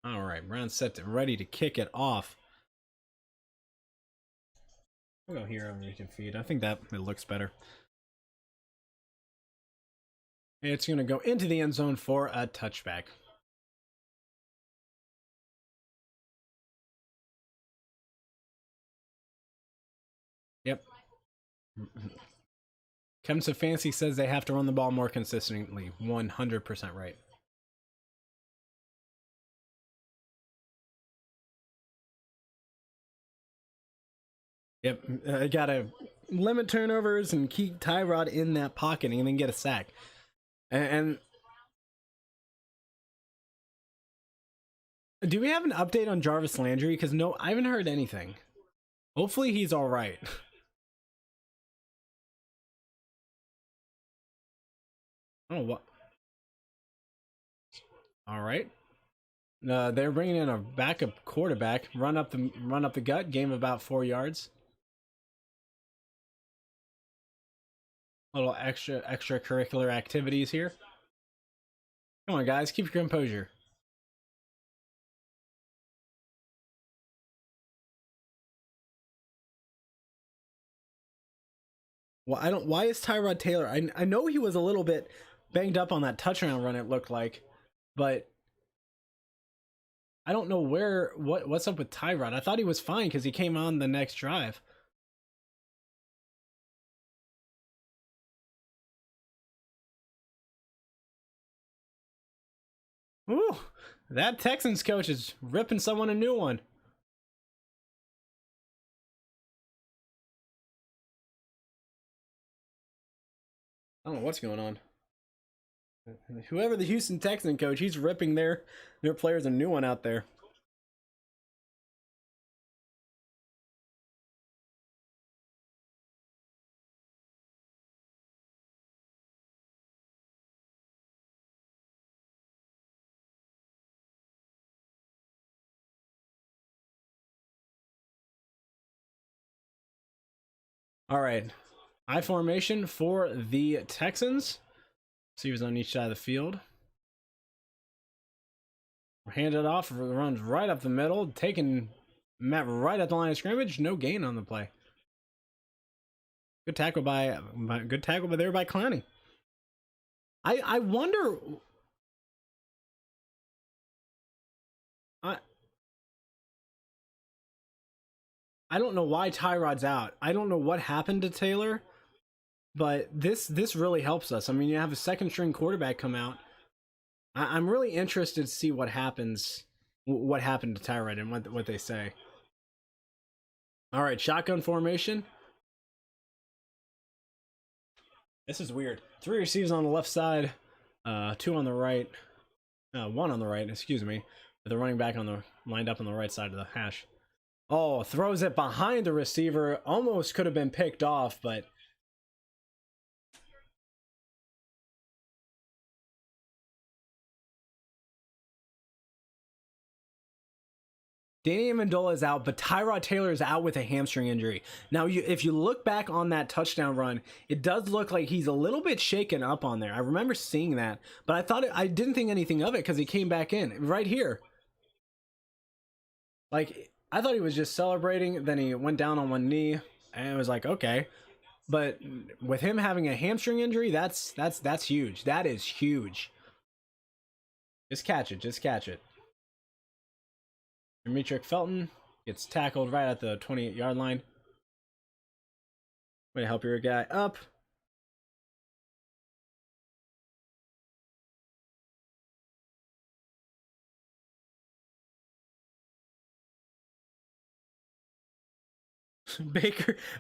All right, Brown's set ready to kick it off. We'll go here over your feet. I think that it looks better. It's going to go into the end zone for a touchback. Yep. Kevin Stefanski says they have to run the ball more consistently. 100% right. Yep. I gotta limit turnovers and keep Tyrod in that pocket and then get a sack. And do we have an update on Jarvis Landry? Because no, I haven't heard anything. Hopefully he's all right. Oh, what? All right. They're bringing in a backup quarterback. Run up the gut. Game about 4 yards. Little extracurricular activities here. Come on, guys, keep your composure. Well, I don't. Why is Tyrod Taylor? I know he was a little bit banged up on that touchdown run. It looked like, but I don't know what's up with Tyrod. I thought he was fine because he came on the next drive. Ooh, that Texans coach is ripping someone a new one. I don't know what's going on. Whoever the Houston Texans coach, he's ripping their players a new one out there. All right, I formation for the Texans. Receivers on each side of the field. Handed off, runs right up the middle, taking Matt right at the line of scrimmage. No gain on the play. Good tackle by Clowney. I wonder. I don't know why Tyrod's out. I don't know what happened to Taylor, but this really helps us. I mean, you have a second string quarterback come out. I'm really interested to see what happens, what happened to Tyrod and what they say. All right, shotgun formation. This is weird. 3 receivers on the left side, 2 on the right, 1 on the right. Excuse me. With the running back lined up on the right side of the hash. Oh, throws it behind the receiver. Almost could have been picked off, but Danny Amendola is out, but Tyrod Taylor is out with a hamstring injury. Now, if you look back on that touchdown run, it does look like he's a little bit shaken up on there. I remember seeing that, but I didn't think anything of it because he came back in right here. Like, I thought he was just celebrating, then he went down on one knee, and it was like, okay. But with him having a hamstring injury, that's huge. That is huge. Just catch it. Just catch it. Demetric Felton gets tackled right at the 28-yard line. Way to help your guy up.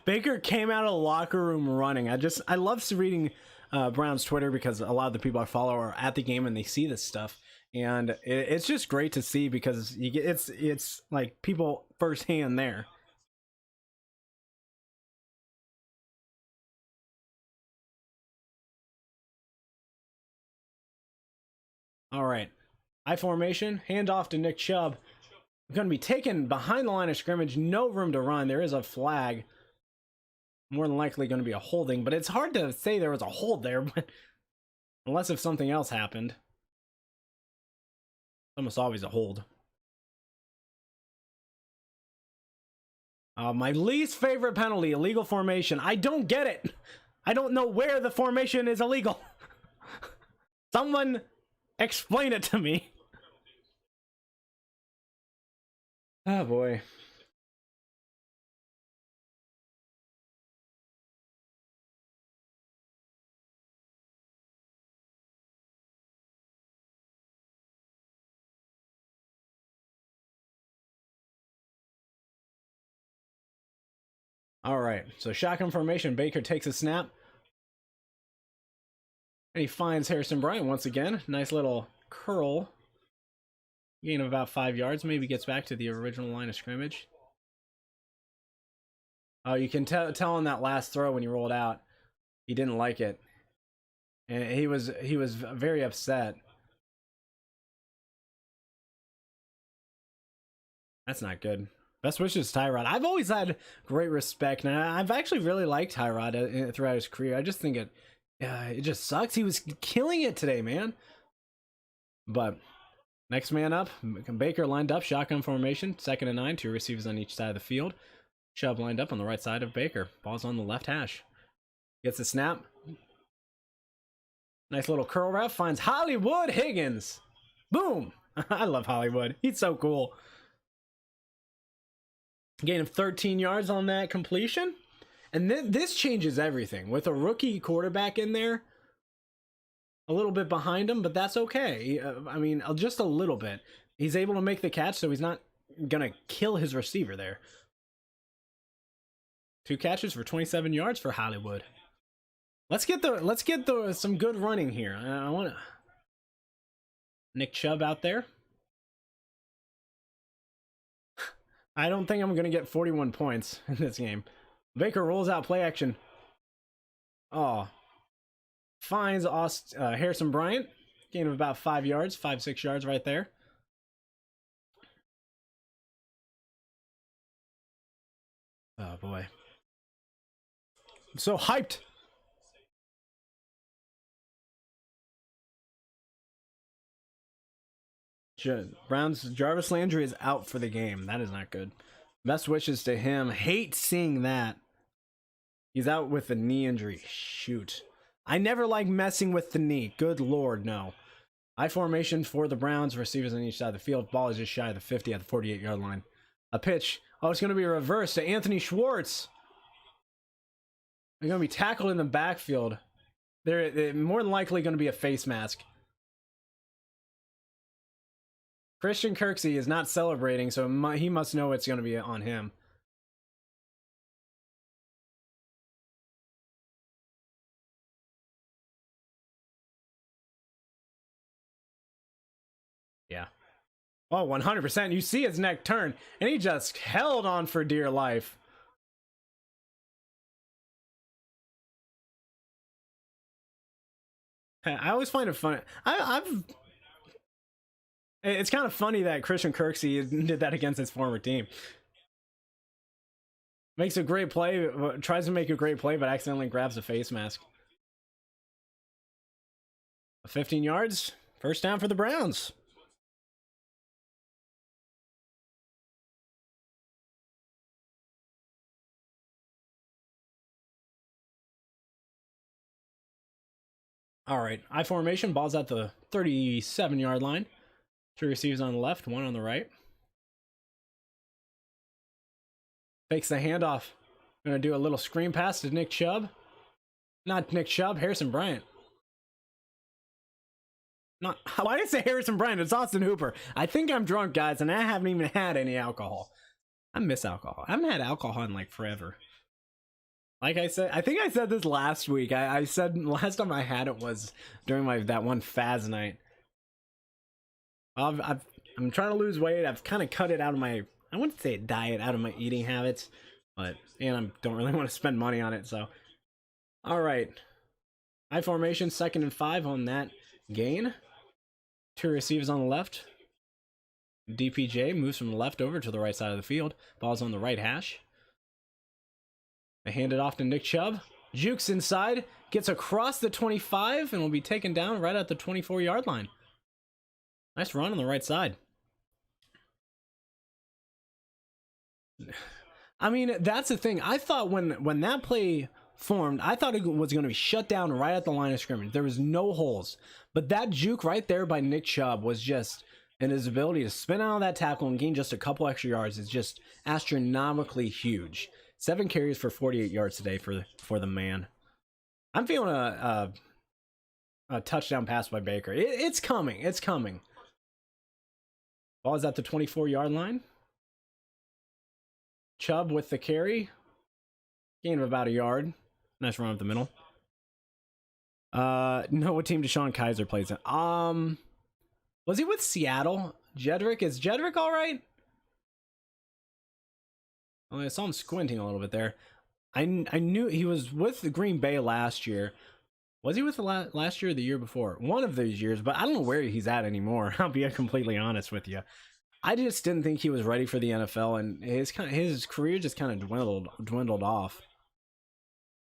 Baker came out of the locker room running. I love reading Brown's Twitter because a lot of the people I follow are at the game and they see this stuff, and it's just great to see because it's like people firsthand there. All right, I formation, handoff to Nick Chubb. Going to be taken behind the line of scrimmage. No room to run. There is a flag. More than likely going to be a holding, but it's hard to say there was a hold there, but unless if something else happened. Almost always a hold. My least favorite penalty, illegal formation. I don't get it. I don't know where the formation is illegal. Someone explain it to me. Oh boy. All right, so shotgun formation. Baker takes a snap. And he finds Harrison Bryant once again. Nice little curl. Gain of about 5 yards. Maybe gets back to the original line of scrimmage. Oh, you can tell on that last throw when he rolled out, he didn't like it. And he was very upset. That's not good. Best wishes, Tyrod. I've always had great respect, and I've actually really liked Tyrod throughout his career. I just think it just sucks. He was killing it today, man. But next man up, Baker lined up, shotgun formation, 2nd and 9, 2 receivers on each side of the field. Chubb lined up on the right side of Baker. Ball's on the left hash. Gets the snap. Nice little curl route. Finds Hollywood Higgins. Boom. I love Hollywood. He's so cool. Gain of 13 yards on that completion. And then this changes everything. With a rookie quarterback in there, a little bit behind him, but that's okay. I mean, just a little bit. He's able to make the catch, so he's not going to kill his receiver there. 2 catches for 27 yards for Hollywood. Let's get some good running here. I want Nick Chubb out there. I don't think I'm going to get 41 points in this game. Baker rolls out play action. Oh. Finds Harrison Bryant. Gain of about 5 yards, 5-6 yards right there. Oh boy. I'm so hyped. Browns Jarvis Landry is out for the game. That is not good. Best wishes to him. Hate seeing that. He's out with a knee injury. Shoot. I never like messing with the knee. Good Lord, no. I formation for the Browns. Receivers on each side of the field. Ball is just shy of the 50 at the 48-yard line. A pitch. Oh, it's going to be a reverse to Anthony Schwartz. They're going to be tackled in the backfield. They're more than likely going to be a face mask. Christian Kirksey is not celebrating, so he must know it's going to be on him. Yeah. Oh, 100%. You see his neck turn, and he just held on for dear life. I always find it funny. It's kind of funny that Christian Kirksey did that against his former team. Makes a great play, tries to make a great play, but accidentally grabs a face mask. 15 yards, first down for the Browns. All right, I formation, ball's at the 37-yard line. 2 receivers on the left, 1 on the right. Fakes the handoff. Gonna do a little screen pass to Nick Chubb. Not Nick Chubb, Harrison Bryant. Not, why did I say Harrison Bryant? It's Austin Hooper. I think I'm drunk, guys, and I haven't even had any alcohol. I miss alcohol. I haven't had alcohol in like forever. Like I said, I think I said this last week. I said last time I had it was during that one Faz night. I'm trying to lose weight. I've kind of cut it out of my, I wouldn't say diet, out of my eating habits, but and I don't really want to spend money on it. So, all right, I formation, 2nd and 5 on that gain. 2 receivers on the left. DPJ moves from the left over to the right side of the field. Ball's on the right hash. They hand it off to Nick Chubb. Jukes inside, gets across the 25, and will be taken down right at the 24-yard line. Nice run on the right side. I mean, that's the thing. I thought when that play formed, I thought it was going to be shut down right at the line of scrimmage. There was no holes. But that juke right there by Nick Chubb was just, and his ability to spin out of that tackle and gain just a couple extra yards is just astronomically huge. 7 carries for 48 yards today for the man. I'm feeling a touchdown pass by Baker. It's coming. It's coming. Ball is at the 24-yard line. Chubb with the carry. Gain of about a yard. Nice run up the middle. No, what team Deshaun Kaiser plays in? Was he with Seattle? Jedrick? Is Jedrick all right? Oh, I saw him squinting a little bit there. I knew he was with the Green Bay last year. Was he with the last year or the year before? One of those years, but I don't know where he's at anymore. I'll be completely honest with you. I just didn't think he was ready for the NFL, and his career just kind of dwindled off.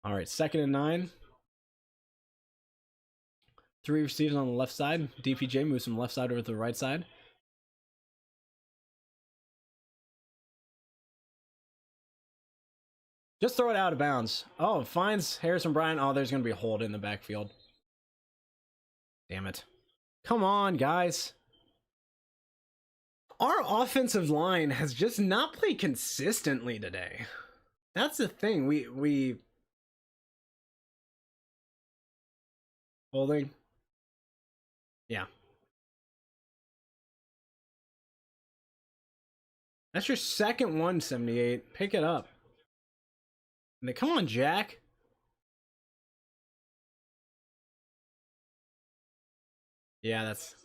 All right, 2nd and 9. 3 receivers on the left side. DPJ moves from left side over to the right side. Just throw it out of bounds. Oh, finds Harrison Bryant. Oh, there's going to be a hold in the backfield. Damn it. Come on, guys. Our offensive line has just not played consistently today. That's the thing. We holding. Yeah. That's your second 178. Pick it up. Come on, Jack. Yeah, that's...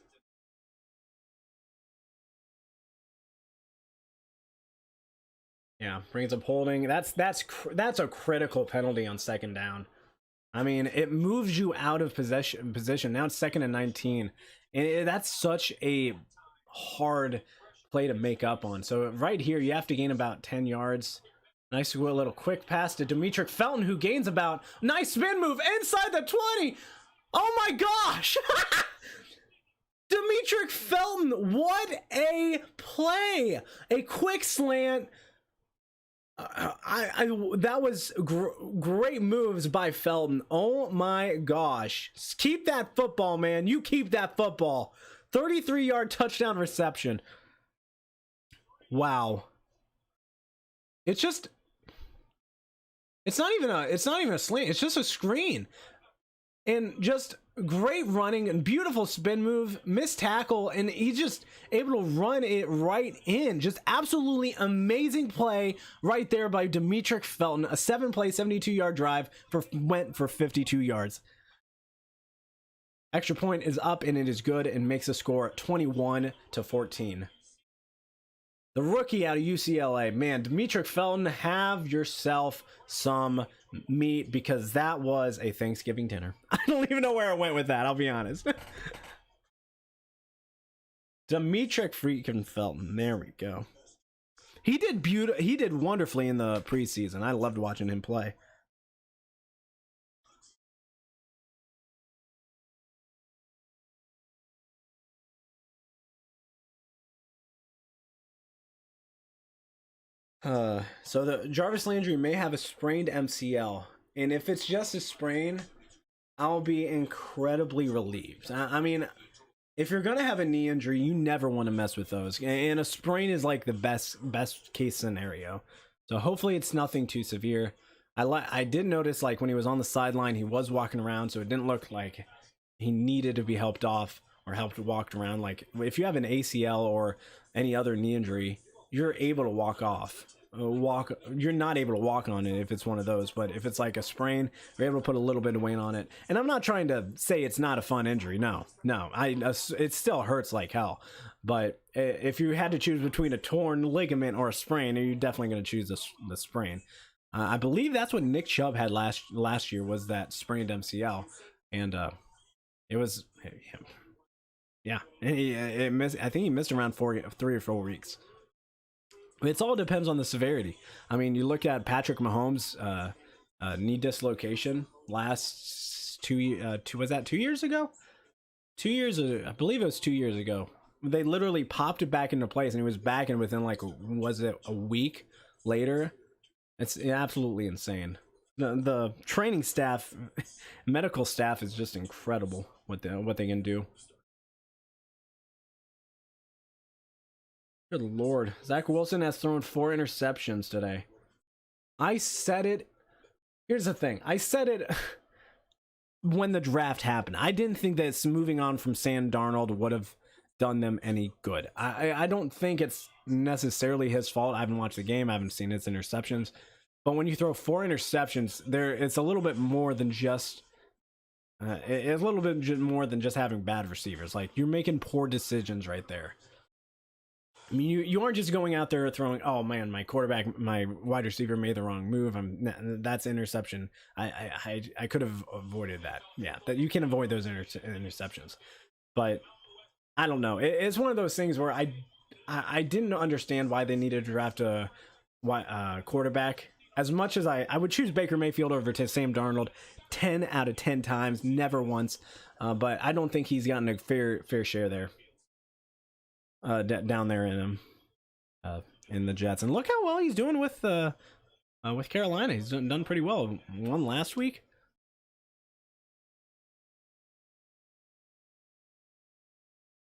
Yeah, brings up holding. That's a critical penalty on 2nd down. I mean, it moves you out of position. Now it's 2nd and 19. And that's such a hard play to make up on. So right here, you have to gain about 10 yards. Nice little quick pass to Demetric Felton, who gains about... Nice spin move inside the 20! Oh my gosh! Demetric Felton, what a play! A quick slant. That was great moves by Felton. Oh my gosh. Keep that football, man. You keep that football. 33-yard touchdown reception. Wow. It's just, it's not even a slant. It's just a screen. And just great running and beautiful spin move, missed tackle, and he's just able to run it right in. Just absolutely amazing play right there by Demetric Felton. A 7-play, 72-yard drive went for 52 yards. Extra point is up and it is good and makes the score 21-14. The rookie out of UCLA, man, Demetric Felton, have yourself some meat, because that was a Thanksgiving dinner. I don't even know where I went with that, I'll be honest. Demetric freaking Felton, there we go. He did wonderfully in the preseason. I loved watching him play. So the Jarvis Landry may have a sprained MCL, and if it's just a sprain, I'll be incredibly relieved. I mean, if you're gonna have a knee injury, you never want to mess with those, and a sprain is like the best case scenario. So hopefully it's nothing too severe. I did notice, like, when he was on the sideline, he was walking around, so it didn't look like he needed to be helped off or helped walked around. Like, if you have an ACL or any other knee injury, you're able to walk off. You're not able to walk on it if it's one of those, but if it's like a sprain, you're able to put a little bit of weight on it. And I'm not trying to say it's not a fun injury. No, it still hurts like hell. But if you had to choose between a torn ligament or a sprain, you're definitely going to choose the sprain. I believe that's what Nick Chubb had last year, was that sprained MCL, and it was, yeah, I think he missed around 3 or 4 weeks. It all depends on the severity. I mean, you look at Patrick Mahomes' knee dislocation was that 2 years ago? 2 years, I believe it was 2 years ago. They literally popped it back into place, and he was back in within, like, was it a week later? It's absolutely insane. The training staff, medical staff, is just incredible what they can do. Good Lord. Zach Wilson has thrown 4 interceptions today. I said it. Here's the thing. I said it when the draft happened. I didn't think that moving on from Sam Darnold would have done them any good. I don't think it's necessarily his fault. I haven't watched the game. I haven't seen his interceptions. But when you throw 4 interceptions, it's a little bit more than just... it's a little bit more than just having bad receivers. Like, you're making poor decisions right there. I mean, you aren't just going out there throwing, oh man, my wide receiver made the wrong move. That's interception. I could have avoided that. Yeah, that you can avoid those interceptions. But I don't know. It's one of those things where I didn't understand why they needed to draft a quarterback. As much as I would choose Baker Mayfield over to Sam Darnold 10 out of 10 times, never once. But I don't think he's gotten a fair share there. Down there in the Jets, and look how well he's doing with Carolina. He's done pretty well. Won last week.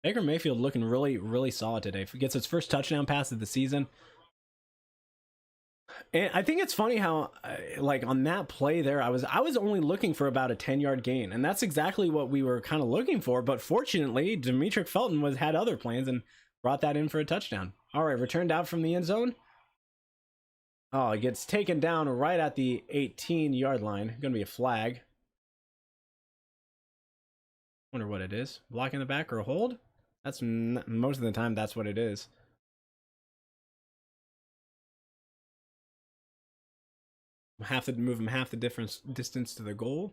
Baker Mayfield looking really solid today. Gets his first touchdown pass of the season. And I think it's funny how, like, on that play there, I was only looking for about a 10-yard gain, and that's exactly what we were kind of looking for. But fortunately, Demetric Felton had other plans and brought that in for a touchdown. All right, returned out from the end zone. Oh, it gets taken down right at the 18-yard line. Going to be a flag. Wonder what it is. Block in the back or a hold? That's most of the time. That's what it is. Move him half the distance to the goal.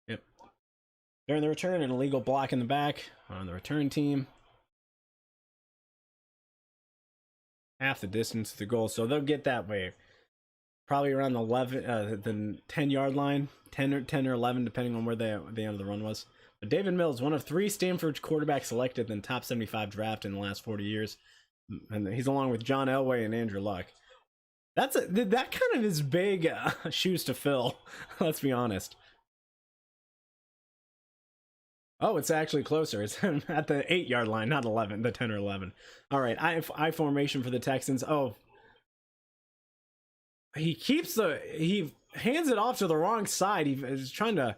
Yep. During the return, an illegal block in the back on the return team. Half the distance to the goal, so they'll get that way. probably around the 10-yard line, 10 or 11, depending on where the end of the run was. But David Mills, one of 3 Stanford quarterbacks selected in the top 75 draft in the last 40 years, and he's along with John Elway and Andrew Luck. That kind of is big shoes to fill. Let's be honest. Oh, it's actually closer. It's at the 8-yard line, not 11, the 10 or 11. All right, I formation for the Texans. Oh, he hands it off to the wrong side. He was trying to.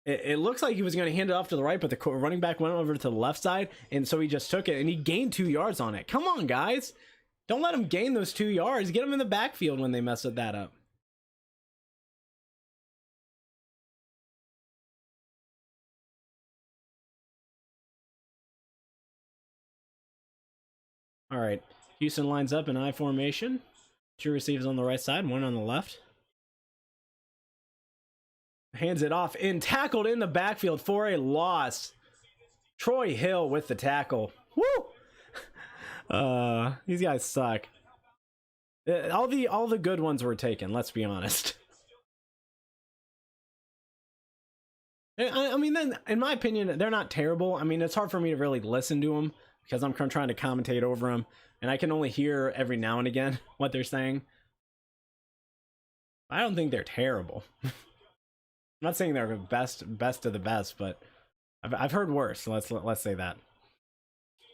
It looks like he was going to hand it off to the right, but the running back went over to the left side, and so he just took it and he gained 2 yards on it. Come on, guys. Don't let him gain those 2 yards. Get him in the backfield when they mess that up. All right. Houston lines up in I formation. 2 receivers on the right side, 1 on the left. Hands it off and tackled in the backfield for a loss. Troy Hill with the tackle. Woo! These guys suck. All the good ones were taken, let's be honest. I mean, then, in my opinion, they're not terrible. I mean, it's hard for me to really listen to them because I'm trying to commentate over them, and I can only hear every now and again what they're saying. I don't think they're terrible. I'm not saying they're best of the best, but I've heard worse. So let's say that.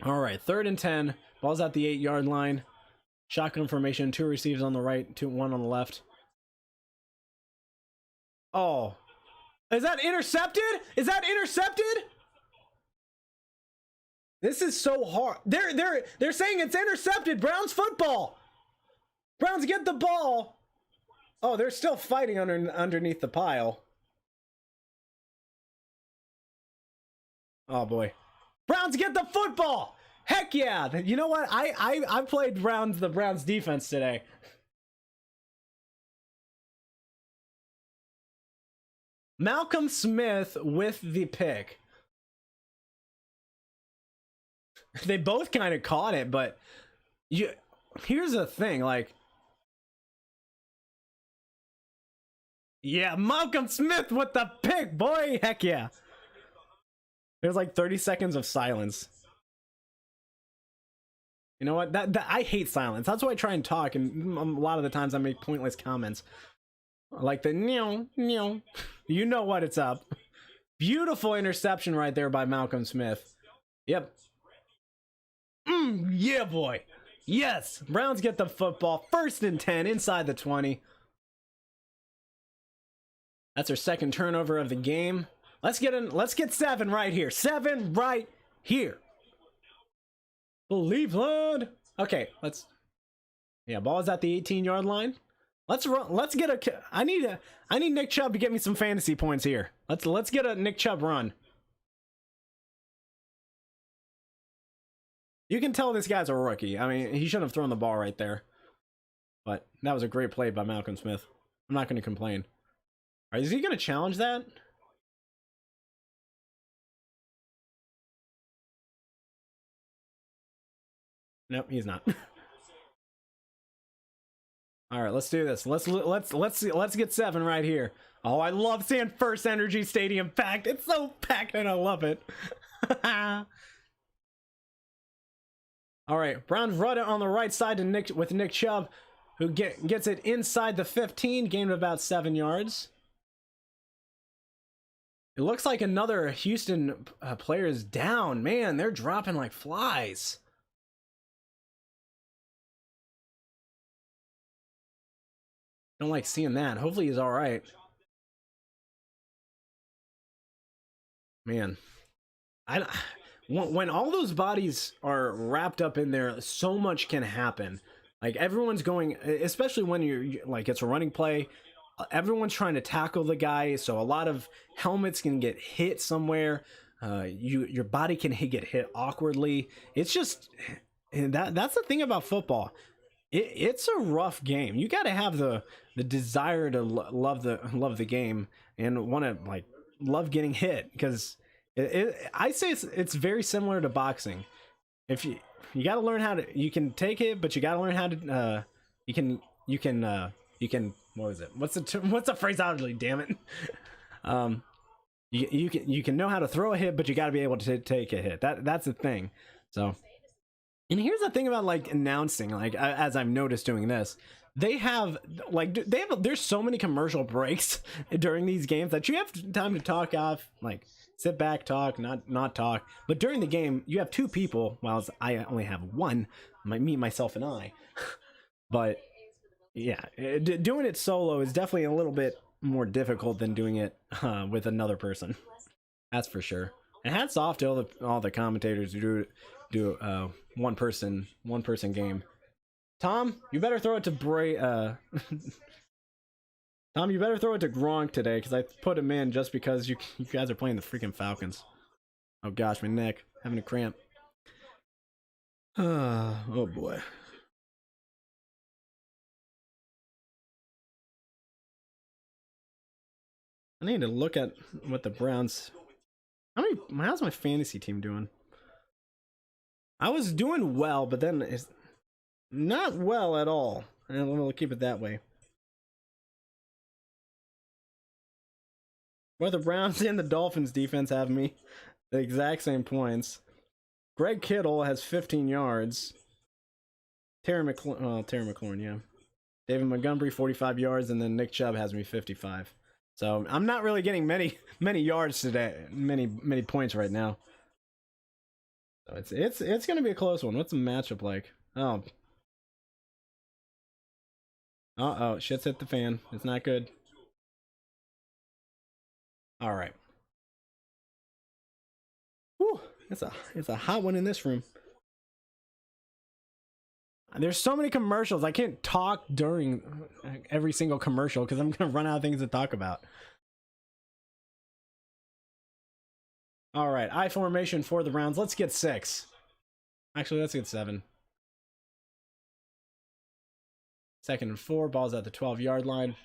All right, 3rd and 10. Ball's at the 8-yard line. Shotgun formation. 2 receivers on the right, 1 on the left. Oh, is that intercepted? Is that intercepted? This is so hard. They're saying it's intercepted. Browns football. Browns get the ball. Oh, they're still fighting underneath the pile. Oh boy. Browns get the football. Heck yeah. You know what? I played the Browns defense today. Malcolm Smith with the pick. They both kind of caught it, but here's the thing, like, yeah, Malcolm Smith with the pick, boy. Heck yeah. There's like 30 seconds of silence. You know what? That I hate silence. That's why I try and talk, and a lot of the times I make pointless comments. Like the meow, meow. You know what it's up. Beautiful interception right there by Malcolm Smith. Yep. Yeah, boy. Yes. Browns get the football. 1st and 10 inside the 20. That's our 2nd turnover of the game. Let's get 7 right here. 7 right here. Cleveland. Okay, yeah, ball is at the 18-yard line. Let's run. Let's get I need Nick Chubb to get me some fantasy points here. Let's get a Nick Chubb run. You can tell this guy's a rookie. I mean, he shouldn't have thrown the ball right there. But that was a great play by Malcolm Smith. I'm not going to complain. All right, is he going to challenge that? Nope, he's not. All right, let's do this. Let's get 7 right here. Oh, I love seeing First Energy Stadium packed. It's so packed and I love it. All right, Browns run it on the right side to Nick Chubb, who gets it inside the 15, gained about 7 yards. It looks like another Houston player is down. Man, they're dropping like flies. Don't like seeing that. Hopefully he's all right. Man, when all those bodies are wrapped up in there, so much can happen. Like everyone's going, especially when you're like it's a running play. Everyone's trying to tackle the guy, so a lot of helmets can get hit somewhere. Your body can get hit awkwardly. It's just that's the thing about football. It's a rough game. You got to have the desire to love the game and want to like love getting hit, because I say it's very similar to boxing. If you got to learn how to, you can take it, but you got to learn how to you can you can, what was it? What's the phraseology? Damn it. You can know how to throw a hit, but you got to be able to take a hit. That's the thing. So, and here's the thing about like announcing, like as I've noticed doing this, there's so many commercial breaks during these games that you have time to talk off, like sit back, talk, not talk. But during the game, you have two people, while I only have one, me, myself, and I. But yeah, doing it solo is definitely a little bit more difficult than doing it with another person. That's for sure. And hats off to all the commentators who do one person game. Tom, you better throw it to Tom, you better throw it to Gronk today, because I put him in just because you guys are playing the freaking Falcons. Oh gosh, my neck, having a cramp. Oh boy. I need to look at what the Browns. How's my fantasy team doing? I was doing well, but then it's not well at all. And we'll keep it that way. Where the Browns and the Dolphins defense have me the exact same points. Greg Kittle has 15 yards. Terry McLaurin, yeah. David Montgomery 45 yards, and then Nick Chubb has me 55. So I'm not really getting many yards today, many points right now. So it's gonna be a close one. What's the matchup like? Oh, shit's hit the fan. It's not good. All right. Whew, it's a hot one in this room. There's so many commercials. I can't talk during every single commercial because I'm gonna run out of things to talk about. All right, I formation for the Browns. Let's get 6. Actually, let's get 7. 2nd and 4. Ball's at the 12-yard line.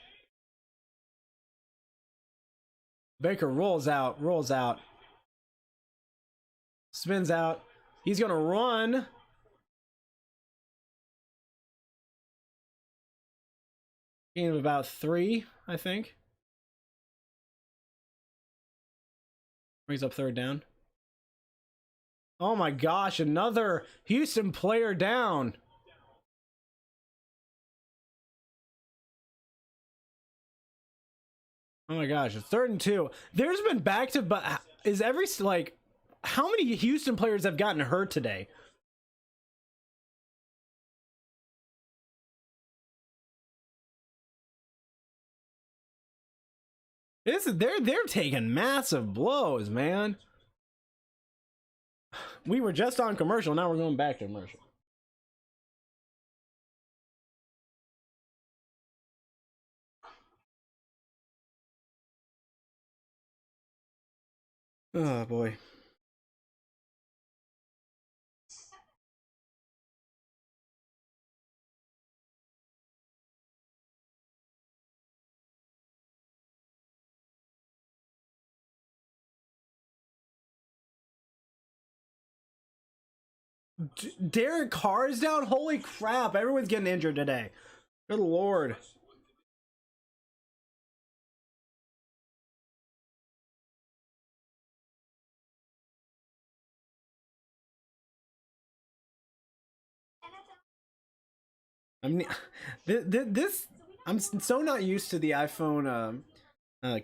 Baker rolls out. Spins out. He's gonna run. Gain of about 3, I think. Brings up 3rd down. Oh my gosh, another Houston player down. Oh my gosh, it's 3rd and 2. There's been back to, but is every, like, how many Houston players have gotten hurt today? They're taking massive blows, man. We were just on commercial, now we're going back to commercial. Oh boy. Derek Carr is down? Holy crap, everyone's getting injured today. Good lord. I mean, I'm so not used to the iPhone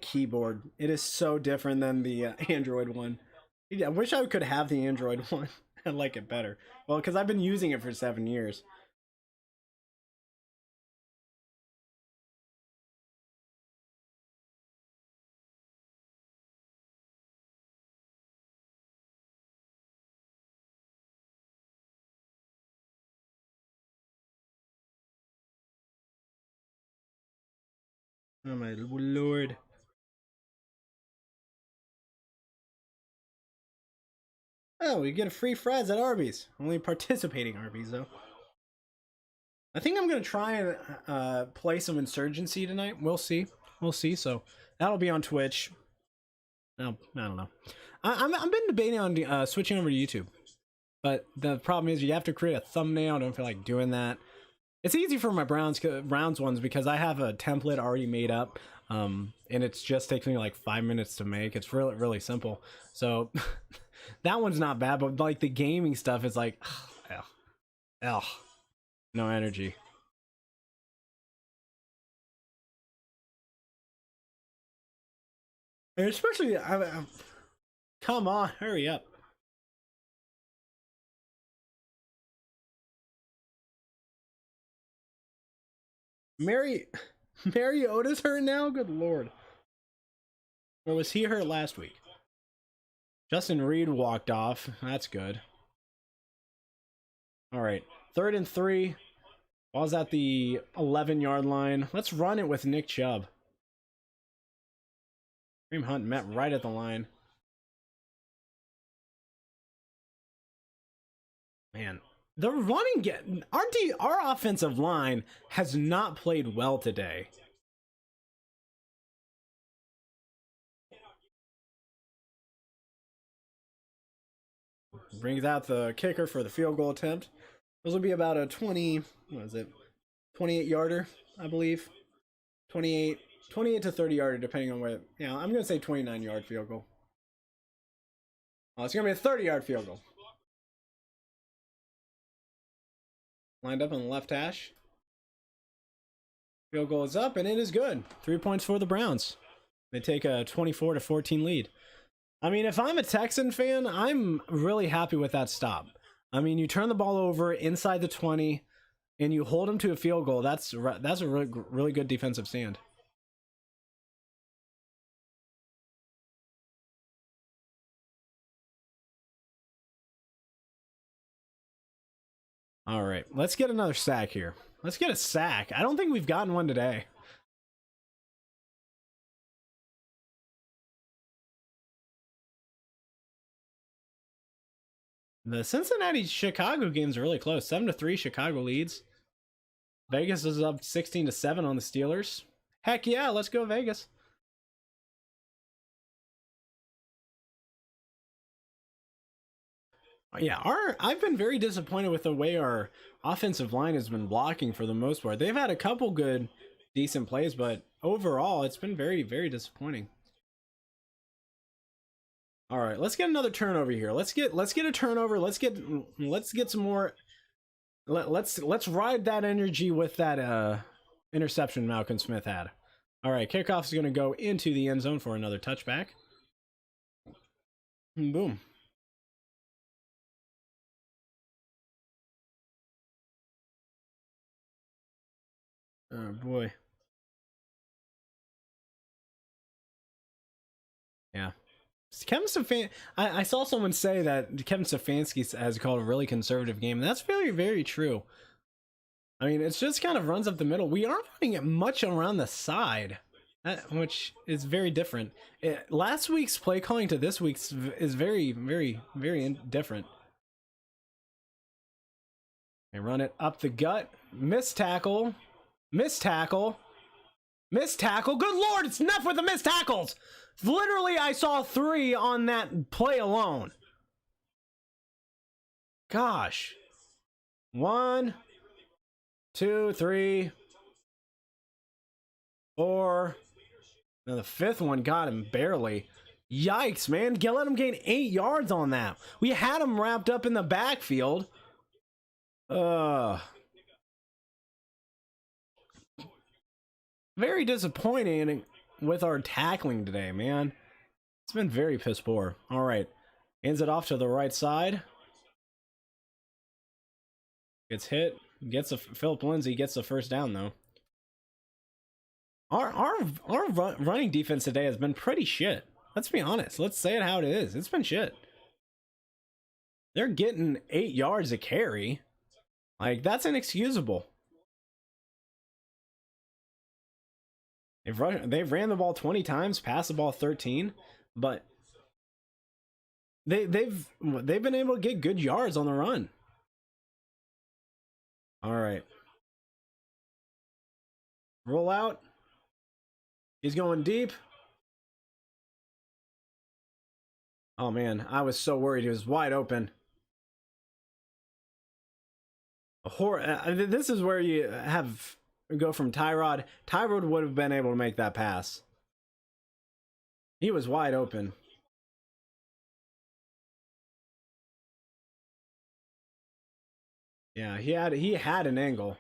keyboard. It is so different than the Android one. I wish I could have the Android one. I like it better. Well, because I've been using it for 7 years. Oh my lord. Oh, we get a free fries at Arby's. Only participating Arby's, though. I think I'm going to try and play some Insurgency tonight. We'll see. So that'll be on Twitch. No, I don't know. I've been debating on switching over to YouTube. But the problem is you have to create a thumbnail. I don't feel like doing that. It's easy for my Browns ones because I have a template already made up, and it's just takes me like 5 minutes to make. It's really simple. So that one's not bad, but like the gaming stuff is like, ugh, no energy. And especially, come on, hurry up. Mary Otis hurt now? Good lord. Or was he hurt last week? Justin Reed walked off. That's good. All right. 3rd and 3. Ball's at the 11-yard line. Let's run it with Nick Chubb. Kareem Hunt met right at the line. Man, the running our offensive line has not played well today. Brings out the kicker for the field goal attempt. This will be about a 28-yarder, I believe. 28 to 30-yarder, depending on where. Yeah, I'm gonna say 29-yard field goal. Oh, it's gonna be a 30-yard field goal. Lined up on the left hash. Field goal is up, and it is good. 3 points for the Browns. They take a 24-14 lead. I mean, if I'm a Texan fan, I'm really happy with that stop. I mean, you turn the ball over inside the 20, and you hold them to a field goal. That's a really good defensive stand. All right, let's get another sack here. Let's get a sack. I don't think we've gotten one today. The Cincinnati-Chicago game's really close. 7-3, Chicago leads. Vegas is up 16-7 on the Steelers. Heck yeah, let's go Vegas. Yeah, I've been very disappointed with the way our offensive line has been blocking for the most part. They've had a couple good, decent plays, but overall, it's been very, very disappointing. All right, let's get another turnover here. Let's get a turnover. Let's get some more. Let's ride that energy with that interception Malcolm Smith had. All right, kickoff is going to go into the end zone for another touchback. Boom. Oh boy. Yeah. Kevin Stefanski. I saw someone say that Kevin Stefanski has called a really conservative game, and that's very, very true. I mean, it's just kind of runs up the middle. We aren't running it much around the side, which is very different. Last week's play calling to this week's is very, very, very different. They run it up the gut. Missed tackle. Missed tackle. Missed tackle. Good lord, it's enough with the missed tackles. Literally, I saw 3 on that play alone. Gosh. 1, 2, 3, 4. Now the 5th one got him barely. Yikes, man. Let him gain 8 yards on that. We had him wrapped up in the backfield. Very disappointing with our tackling today, man. It's been very piss poor. All right. Hands it off to the right side. Gets hit. Philip Lindsay gets the first down, though. Our running defense today has been pretty shit. Let's be honest. Let's say it how it is. It's been shit. They're getting 8 yards a carry. Like, that's inexcusable. They've ran the ball 20 times, passed the ball 13, but they've been able to get good yards on the run. All right. Roll out. He's going deep. Oh man, I was so worried. He was wide open. This is where you have go from Tyrod. Tyrod would have been able to make that pass. He was wide open. Yeah, he had an angle.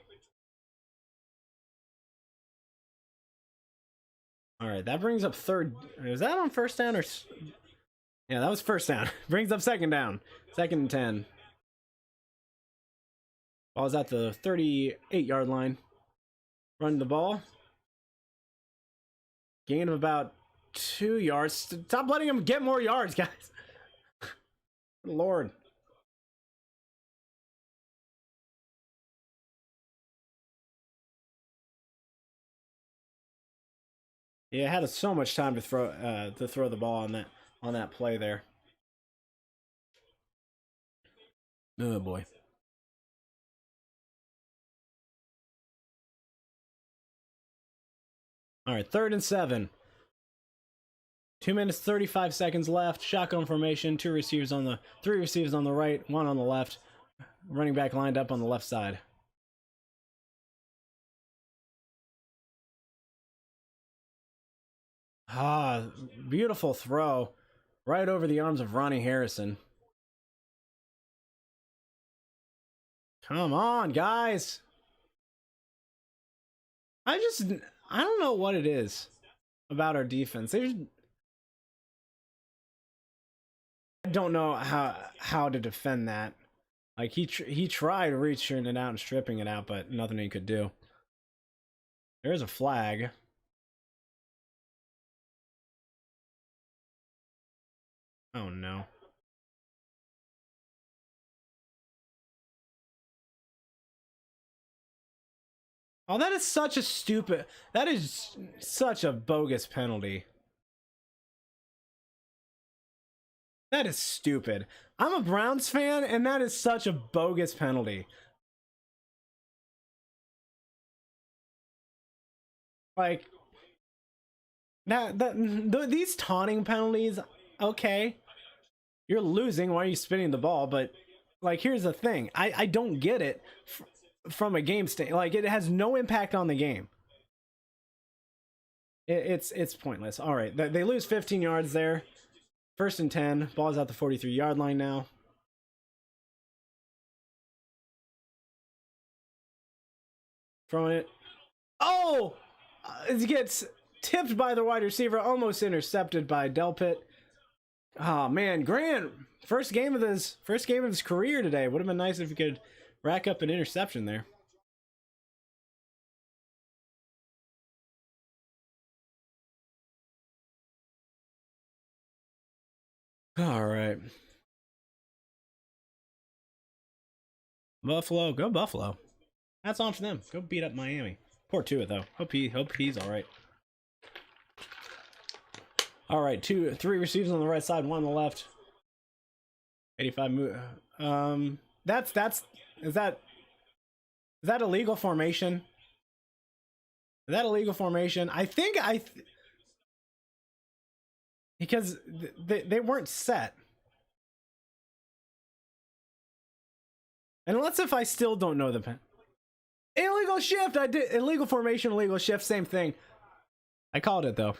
All right, that brings up third. Was that on first down or? Yeah, that was first down. Brings up second down. Second and 10. Ball's at the 38-yard line. Run the ball. Gain of about 2 yards. Stop letting him get more yards, guys. Lord. Yeah, had so much time to throw the ball on that play there. Oh boy. All right, 3rd and 7. 2 minutes 35 seconds left. Shotgun formation. Three receivers on the right, one on the left. Running back lined up on the left side. Ah, beautiful throw. Right over the arms of Ronnie Harrison. Come on, guys. I don't know what it is about our defense. I don't know how to defend that. Like he tried reaching it out and stripping it out, but nothing he could do. There's a flag. Oh no. Oh, that is such a stupid. That is such a bogus penalty. That is stupid. I'm a Browns fan, and that is such a bogus penalty. Like these taunting penalties, okay, you're losing. Why are you spinning the ball? But like, here's the thing: I don't get it from a game state. Like, it has no impact on the game. It's pointless. All right, they lose 15 yards there. 1st and 10. Ball's at the 43-yard line now. Throwing it. Oh! It gets tipped by the wide receiver, almost intercepted by Delpit. Oh man, Grant, first game of his career today. Would have been nice if he could rack up an interception there. All right. Buffalo, go Buffalo. That's on for them. Go beat up Miami. Poor Tua though. Hope he's all right. All right, 3 receivers on the right side, one on the left. 85 is that illegal formation? Is that illegal formation? I think because they weren't set. And let's if I still don't know the pen. Illegal shift. I did illegal formation, illegal shift, same thing. I called it though.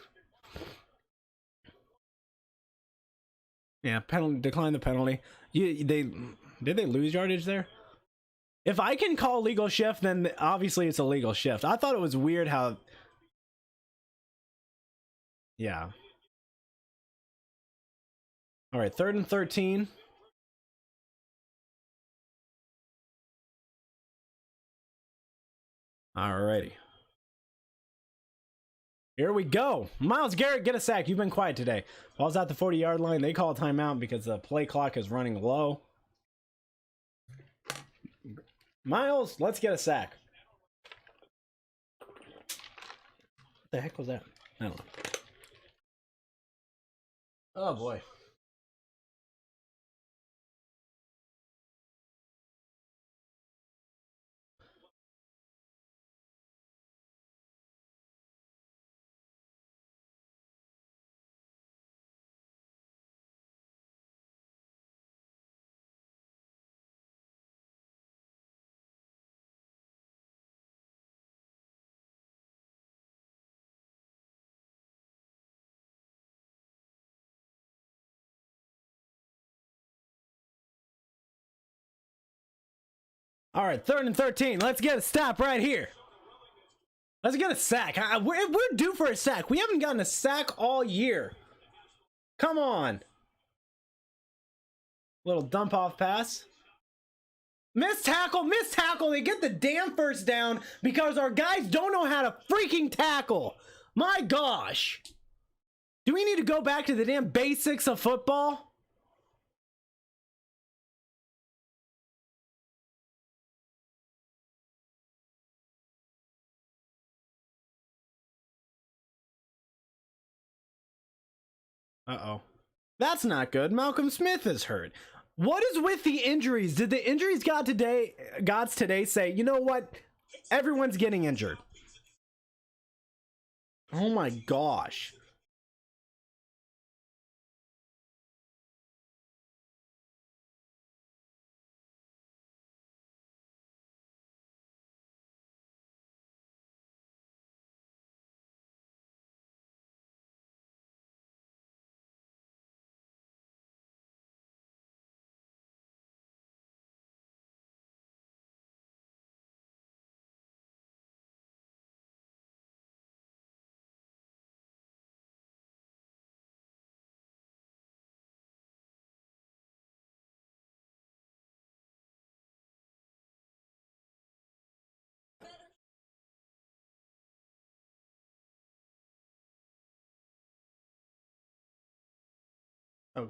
Yeah, penalty, decline the penalty. Did they lose yardage there? If I can call legal shift, then obviously it's a legal shift. I thought it was weird how. Yeah. All right, 3rd and 13. Alrighty. Here we go. Myles Garrett, get a sack. You've been quiet today. Ball's at the 40-yard line. They call a timeout because the play clock is running low. Myles, let's get a sack. What the heck was that? I don't know. Oh boy. All right, 3rd and 13. Let's get a stop right here. Let's get a sack. We're due for a sack. We haven't gotten a sack all year. Come on. Little dump off pass. Missed tackle, missed tackle. They get the damn first down because our guys don't know how to freaking tackle. My gosh. Do we need to go back to the damn basics of football? Uh-oh. That's not good. Malcolm Smith is hurt. What is with the injuries? Did the injuries gods today say, you know what? Everyone's getting injured. Oh my gosh. Oh.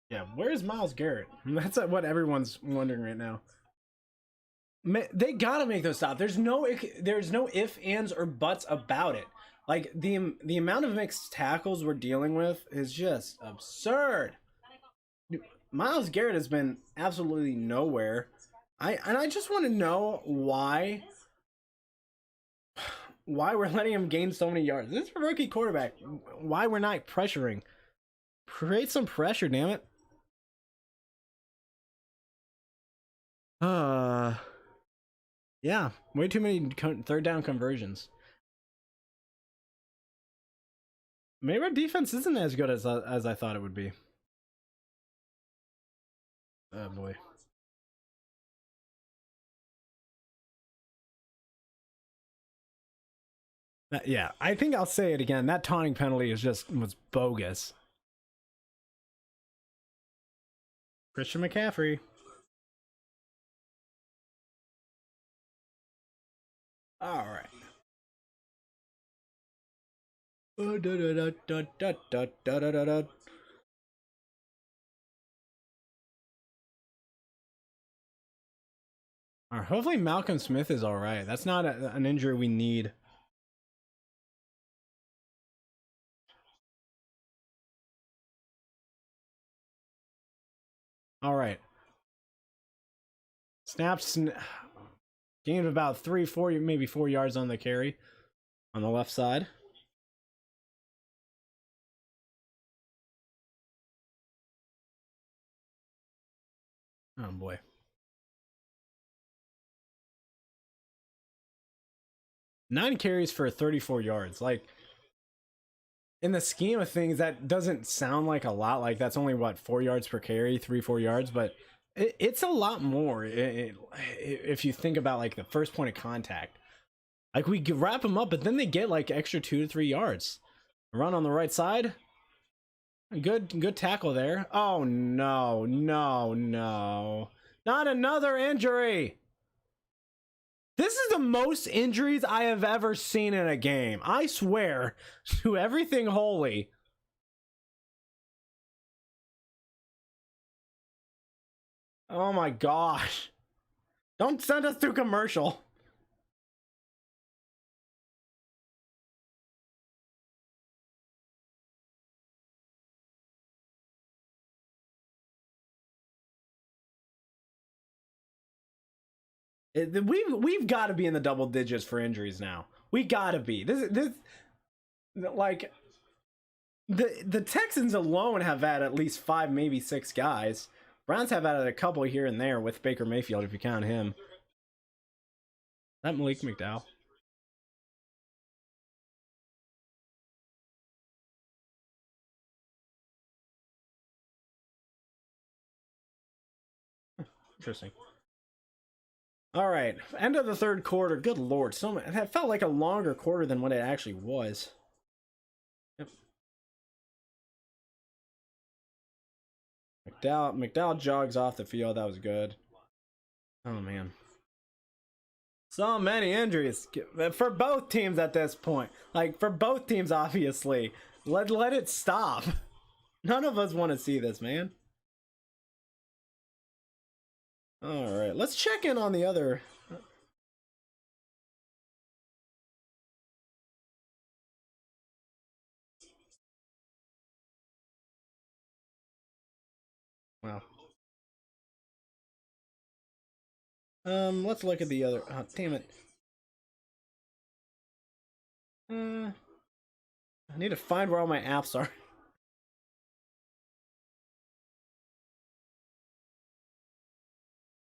Yeah, where's Myles Garrett? That's what everyone's wondering right now. They gotta make those stop. There's no if, ands, or buts about it. Like the amount of mixed tackles we're dealing with is just absurd. Myles Garrett has been absolutely nowhere. I just want to know why we're letting him gain so many yards. This is a rookie quarterback. Why we're not pressuring? Create some pressure, damn it. Yeah, way too many 3rd down conversions. Maybe our defense isn't as good as I thought it would be. Oh boy. Yeah, I think I'll say it again. That taunting penalty was bogus. Christian McCaffrey. All right. Hopefully Malcolm Smith is all right. That's not an injury we need. All right. Snaps. Gained about 3, 4, maybe 4 yards on the carry on the left side. Oh boy. Nine carries for 34 yards. Like, in the scheme of things, that doesn't sound like a lot. Like, that's only what, 4 yards per carry, 3-4 yards, but it's a lot more if you think about like the first point of contact. Like, we could wrap them up, but then they get like extra 2 to 3 yards. Run on the right side. Good tackle there. Oh no, no, no. Not another injury. This is the most injuries I have ever seen in a game. I swear to everything holy. Oh my gosh. Don't send us to commercial. We've got to be in the double digits for injuries now. We got to be. This like the Texans alone have had at least 5, maybe 6 guys. Browns have added a couple here and there with Baker Mayfield, if you count him. Is that Malik McDowell? Interesting. All right, end of the third quarter. Good lord, that felt like a longer quarter than what it actually was. Yep. McDowell jogs off the field. That was good. Oh man, so many injuries for both teams at this point. Like for both teams, obviously. Let it stop. None of us want to see this, man. All right, let's check in on the other. Wow. Let's look at the other. Oh, damn it. I need to find where all my apps are.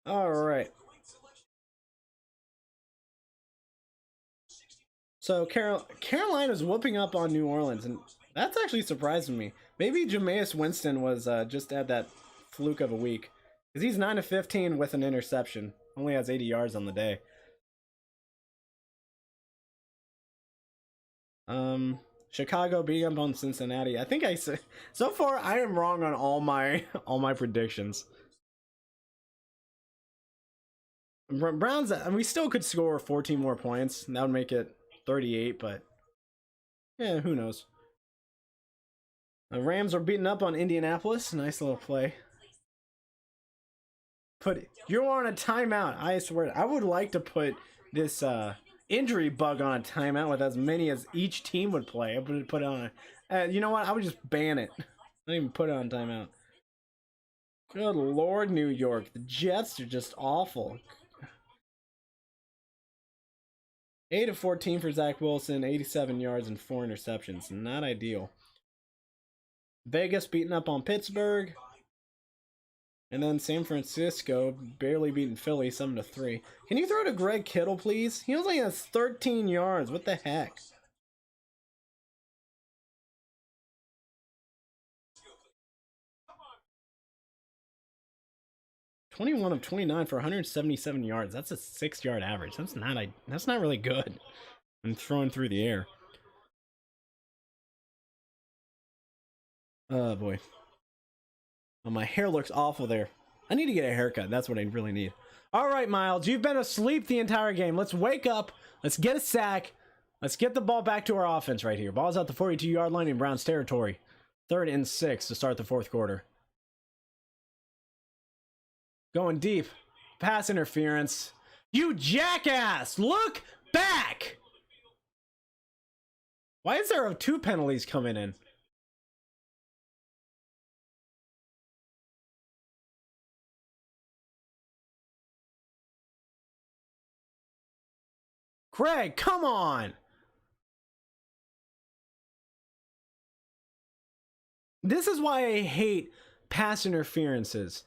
All right. So Carolina's whooping up on New Orleans, and that's actually surprising me. Maybe Jameis Winston was just at that fluke of a week, because he's 9 of 15 with an interception. Only has 80 yards on the day. Chicago beating up on Cincinnati. I think I said so far I am wrong on all my predictions. Browns, we still could score 14 more points, and that would make it 38, but yeah, who knows. The Rams are beating up on Indianapolis. Nice little play. You're on a timeout. I swear, I would like to put this injury bug on a timeout with as many as each team would play. I would put it on you know what? I would just ban it. Not even put it on timeout. Good lord, New York. The Jets are just awful. 8 of 14 for Zach Wilson, 87 yards and 4 interceptions. Not ideal. Vegas beating up on Pittsburgh. And then San Francisco barely beating Philly 7-3. Can you throw to Greg Kittle, please? He only has 13 yards. What the heck? $21 of 29 for 177 yards. That's a 6-yard average. That's not really good. I'm throwing through the air. Oh boy. Oh, my hair looks awful there. I need to get a haircut. That's what I really need. All right, Miles, you've been asleep the entire game. Let's wake up. Let's get a sack. Let's get the ball back to our offense right here. Ball's out the 42-yard line in Browns territory. 3rd and 6 to start the 4th quarter. Going deep. Pass interference. You jackass! Look back! Why is there 2 penalties coming in? Greg, come on! This is why I hate pass interferences.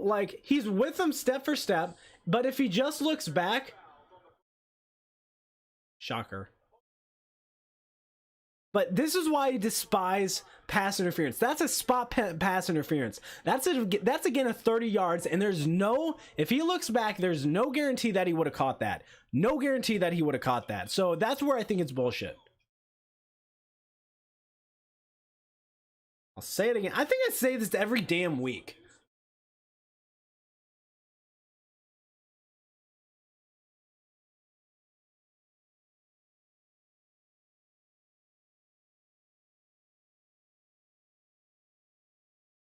Like, he's with them step for step, but if he just looks back... Shocker. But this is why I despise pass interference. That's a spot pass interference. That's again a 30 yards, and there's no... If he looks back, there's no guarantee that he would have caught that. No guarantee that he would have caught that. So that's where I think it's bullshit. I'll say it again. I think I say this every damn week.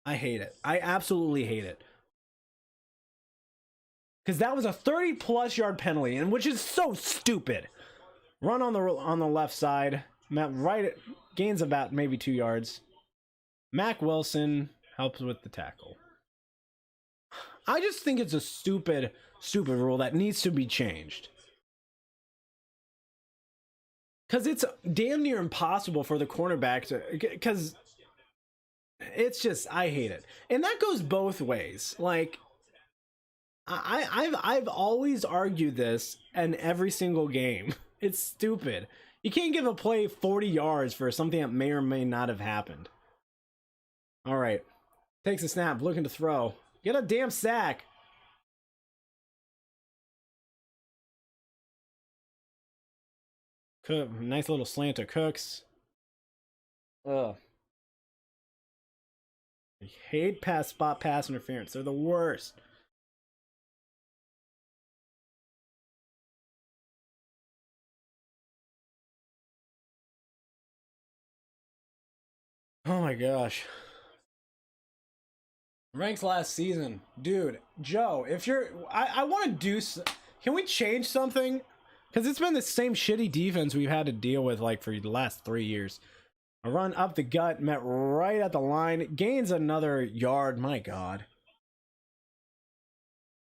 I hate it. I absolutely hate it. Because that was a 30-plus yard penalty, and which is so stupid. Run on the left side. Right gains about maybe 2 yards. Mac Wilson helps with the tackle. I just think it's a stupid rule that needs to be changed. Because it's damn near impossible for the cornerback to... Because it's just... I hate it. And that goes both ways. Like... I've always argued this in every single game. It's stupid. You can't give a play 40 yards for something that may or may not have happened. All right. Takes a snap, looking to throw. Get a damn sack. Cook, nice little slant to Cooks. Ugh. I hate spot pass interference. They're the worst. Oh my gosh. Ranks last season. Dude, Joe, if you're... I want to do... Can we change something? Because it's been the same shitty defense we've had to deal with like for the last 3 years. A run up the gut, met right at the line. Gains another yard. My God.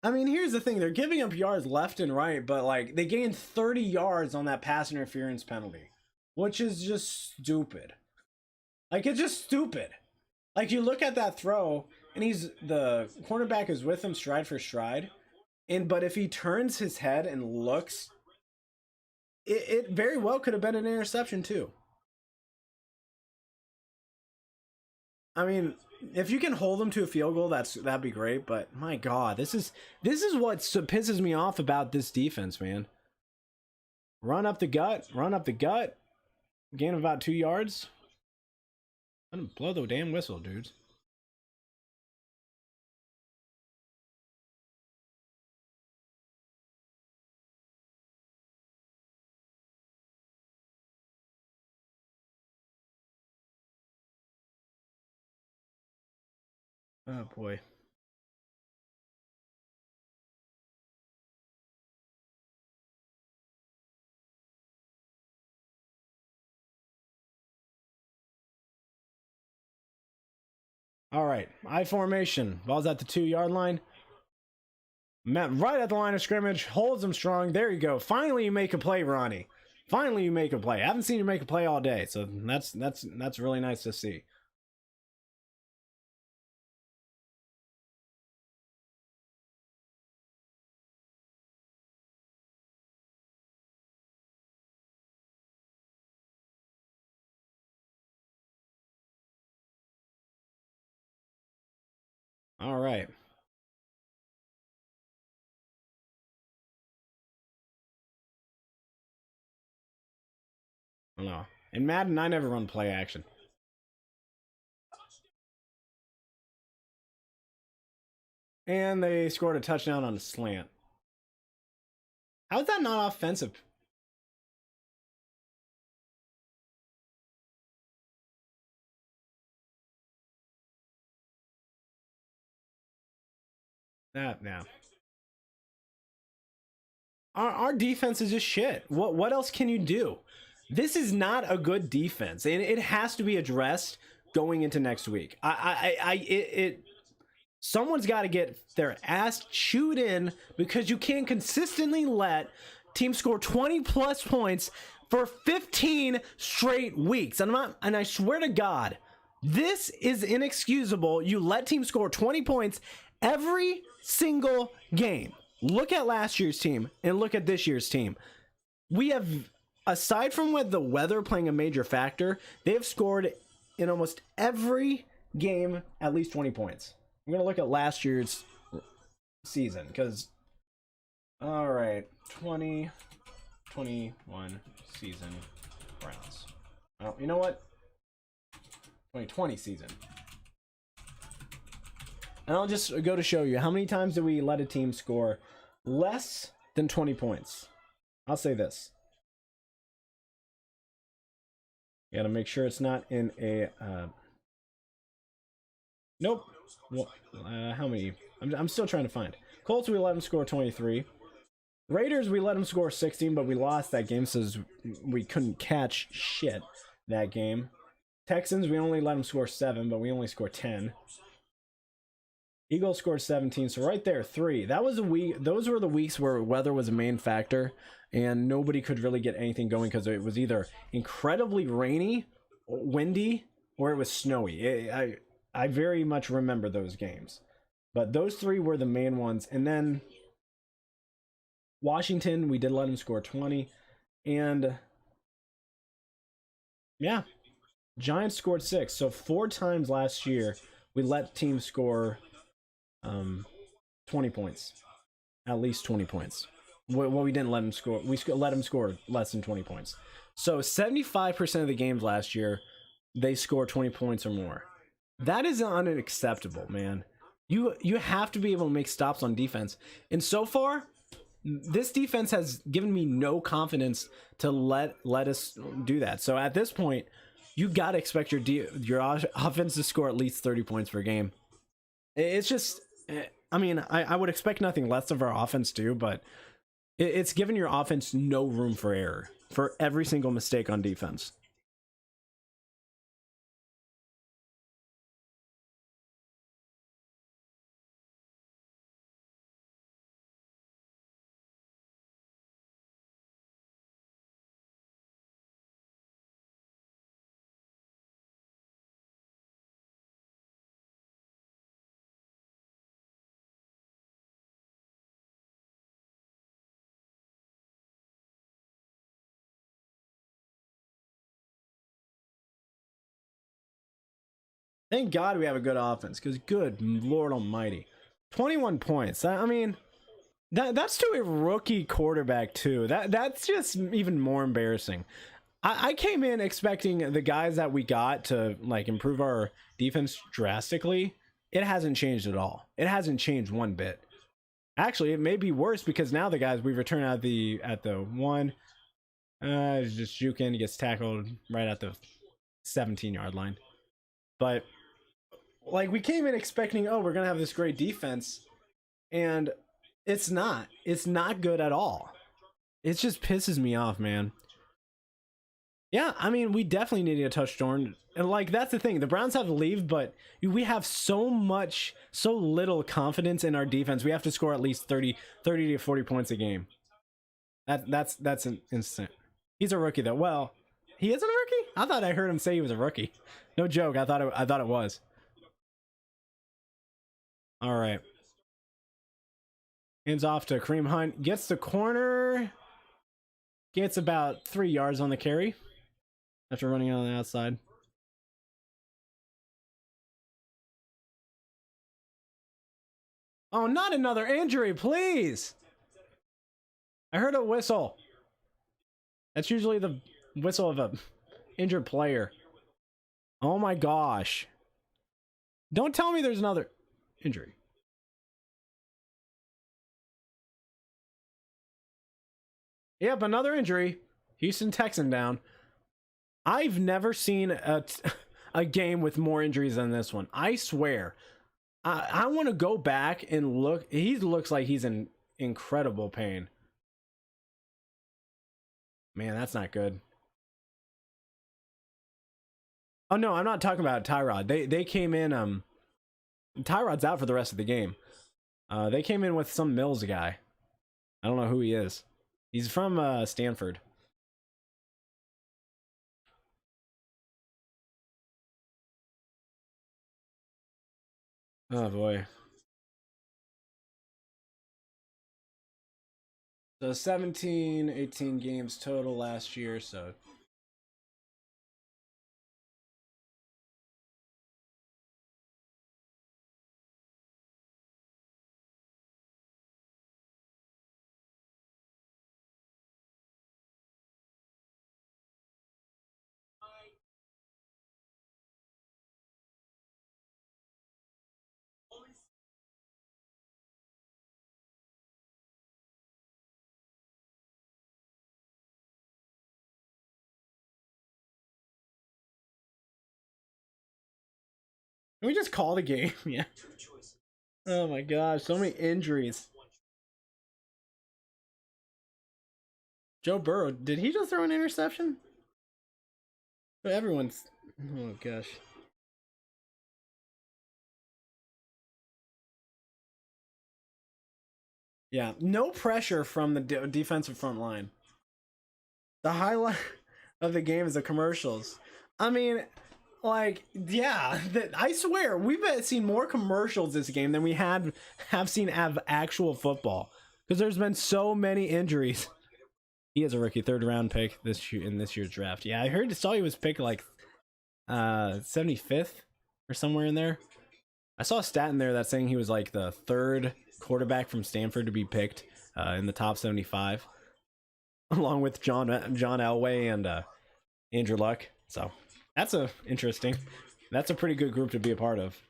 I mean, here's the thing. They're giving up yards left and right, but like they gained 30 yards on that pass interference penalty, which is just stupid. Like, it's just stupid. Like, you look at that throw, and the cornerback is with him stride for stride. But if he turns his head and looks, it very well could have been an interception too. I mean, if you can hold them to a field goal, that'd be great. But my God, this is what pisses me off about this defense, man. Run up the gut, gain about 2 yards. Let him blow the damn whistle, dudes. Oh boy. All right, I formation. Ball's at the 2-yard line. Met right at the line of scrimmage. Holds him strong. There you go. Finally, you make a play, Ronnie. Finally, you make a play. I haven't seen you make a play all day, so that's really nice to see. All right. I don't know. In Madden, I never run play action. And they scored a touchdown on a slant. How is that not offensive? That now. Our defense is just shit. What else can you do? This is not a good defense, and it has to be addressed going into next week. Someone's got to get their ass chewed in because you can't consistently let teams score 20 plus points for 15 straight weeks. And I swear to God, this is inexcusable. You let teams score 20 points every single game. Look at last year's team and look at this year's team. We have, aside from with the weather playing a major factor, they have scored in almost every game at least 20 points. I'm going to look at last year's season because, all right, 2021 season Browns. Oh, you know what? 2020 season. And I'll just go to show you how many times do we let a team score less than 20 points. I'll say this. You gotta make sure it's not in a nope. Well, how many? I'm still trying to find. Colts, we let them score 23. Raiders, we let them score 16, but we lost that game, so we couldn't catch shit that game. Texans, we only let them score 7, but we only scored 10. Eagles scored 17, so right there, 3. That was a week. Those were the weeks where weather was a main factor, and nobody could really get anything going because it was either incredibly rainy, windy, or it was snowy. I very much remember those games. But those 3 were the main ones. And then Washington, we did let them score 20. And yeah, Giants scored 6. So 4 times last year, we let teams score 20 points, at least 20 points. Well, we didn't let him score. We let him score less than 20 points. So 75% of the games last year, they scored 20 points or more. That is unacceptable, man. You have to be able to make stops on defense. And so far, this defense has given me no confidence to let us do that. So at this point, you got to expect your offense to score at least 30 points per game. It's just, I mean, I would expect nothing less of our offense too, but it's given your offense no room for error for every single mistake on defense. Thank God we have a good offense, because good Lord Almighty, 21 points. I mean, that's to a rookie quarterback too. That's just even more embarrassing. I came in expecting the guys that we got to like improve our defense drastically. It hasn't changed at all. It hasn't changed one bit. Actually, it may be worse because now the guys we return at the one, just juking, he gets tackled right at the 17-yard line. But like we came in expecting, oh, we're gonna have this great defense, and it's not. It's not good at all. It just pisses me off, man. Yeah, I mean, we definitely needed a touchdown. And like that's the thing. The Browns have to leave, but we have so little confidence in our defense. We have to score at least 30 to 40 points a game. That's an instant. He's a rookie though. Well, he isn't a rookie? I thought I heard him say he was a rookie. No joke. I thought it was. All right. Hands off to Kareem Hunt. Gets the corner. Gets about 3 yards on the carry after running on the outside. Oh, not another injury, please. I heard a whistle. That's usually the whistle of a injured player. Oh my gosh. Don't tell me there's another injury. Yep, another injury. Houston Texan down. I've never seen a game with more injuries than this one. I swear. I want to go back and look. He looks like he's in incredible pain. Man, that's not good. Oh no, I'm not talking about Tyrod. They came in. Tyrod's out for the rest of the game. They came in with some Mills guy. I don't know who he is. He's from Stanford. Oh boy. So 17, 18 games total last year, so can we just call the game? Yeah. Oh my gosh, so many injuries. Joe Burrow, did he just throw an interception? Everyone's. Oh gosh. Yeah, no pressure from the defensive front line. The highlight of the game is the commercials. I mean, like, yeah, I swear we've seen more commercials this game than we have seen of actual football, because there's been so many injuries. He is a rookie, 3rd round pick in this year's draft. Yeah, I saw he was picked like 75th or somewhere in there. I saw a stat in there that's saying he was like the third quarterback from Stanford to be picked in the top 75, along with John Elway and Andrew Luck. So that's interesting. That's a pretty good group to be a part of.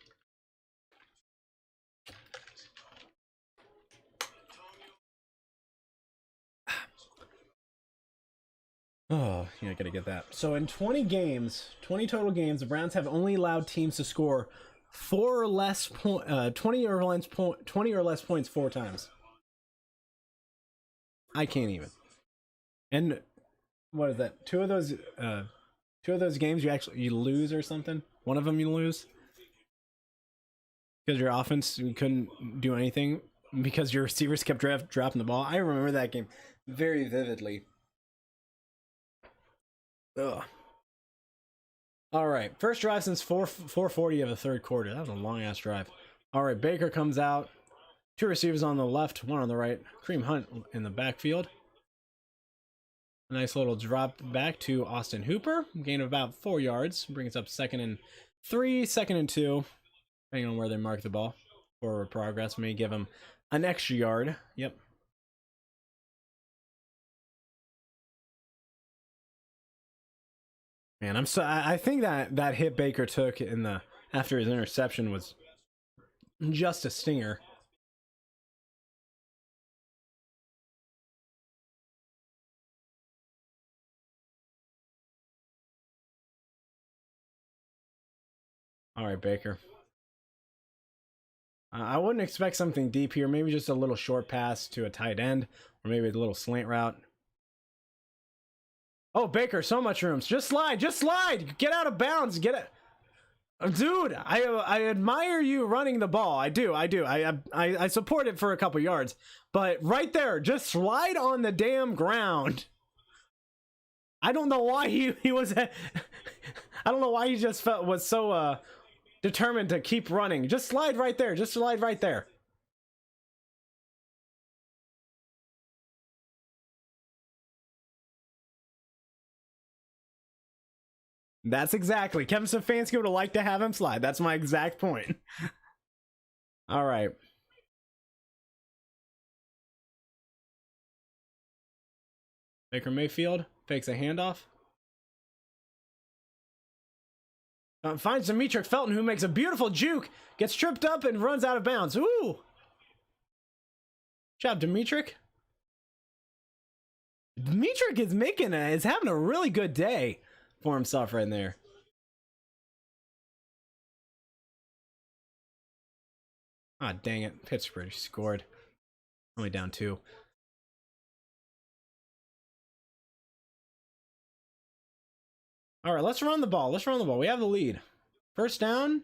Oh, yeah, I gotta get that. So in 20 total games, the Browns have only allowed teams to score 20 or less points 4 times. I can't even. And what is that? Two of those games you lose or something. One of them you lose because your offense couldn't do anything because your receivers kept dropping the ball. I remember that game very vividly. Ugh. All right, first drive since 4:40 of the third quarter. That was a long ass drive. All right, Baker comes out. 2 receivers on the left, 1 on the right. Kareem Hunt in the backfield. A nice little drop back to Austin Hooper. Gain of about 4 yards. Brings up 2nd and 3, 2nd and 2, depending on where they mark the ball. Forward progress may give him an extra yard. Yep. Man, I think that hit Baker took after his interception was just a stinger. All right, Baker. I wouldn't expect something deep here. Maybe just a little short pass to a tight end, or maybe a little slant route. Oh, Baker, so much room. Just slide. Get out of bounds. Get it. Dude, I admire you running the ball. I do. I support it for a couple yards. But right there, just slide on the damn ground. I don't know why he was I don't know why he just was so determined to keep running. Just slide right there. Just slide right there. That's exactly. Kevin Stefanski would have liked to have him slide. That's my exact point. All right. Baker Mayfield fakes a handoff. Finds Demetric Felton, who makes a beautiful juke, gets tripped up and runs out of bounds. Ooh! Good job, Demetric. Demetric is having a really good day for himself right there. Ah, dang it. Pittsburgh scored. Only down 2. All right, let's run the ball. We have the lead. First down.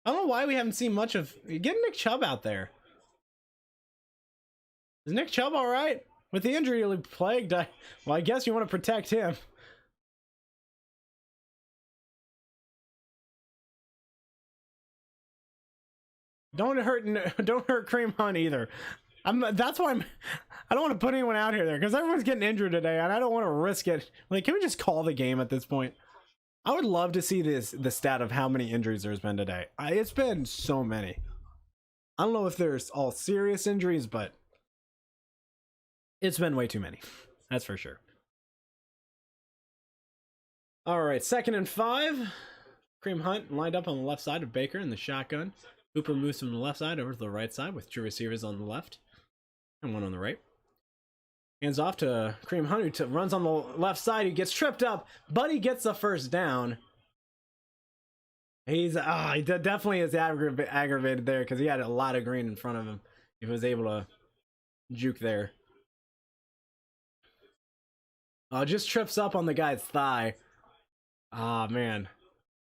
I don't know why we haven't seen much of... Get Nick Chubb out there. Is Nick Chubb all right? With the injury plagued, well, I guess you want to protect him. Don't hurt Kareem Hunt either. That's why I don't want to put anyone out here there because everyone's getting injured today, and I don't want to risk it. Like, can we just call the game at this point? I would love to see the stat of how many injuries there's been today. It's been so many. I don't know if there's all serious injuries, but it's been way too many. That's for sure. All right, 2nd and 5. Kareem Hunt lined up on the left side of Baker in the shotgun. Hooper moves from the left side over to the right side with 2 receivers on the left and 1 on the right. Hands off to Kareem Hunt, who runs on the left side. He gets tripped up, but he gets the first down. He definitely is aggravated there because he had a lot of green in front of him. He was able to juke there. Just trips up on the guy's thigh. Ah, man.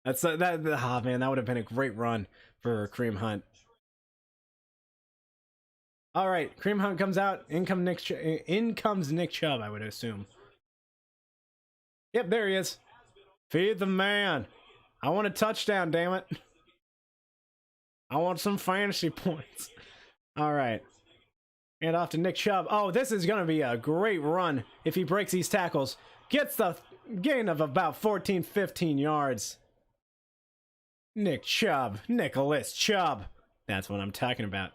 That would have been a great run for Kareem Hunt. All right, Kareem Hunt comes out. In comes Nick Chubb, I would assume. Yep, there he is. Feed the man. I want a touchdown, damn it. I want some fantasy points. All right. And off to Nick Chubb. Oh, this is going to be a great run if he breaks these tackles. Gets the gain of about 14, 15 yards. Nicholas Chubb. That's what I'm talking about.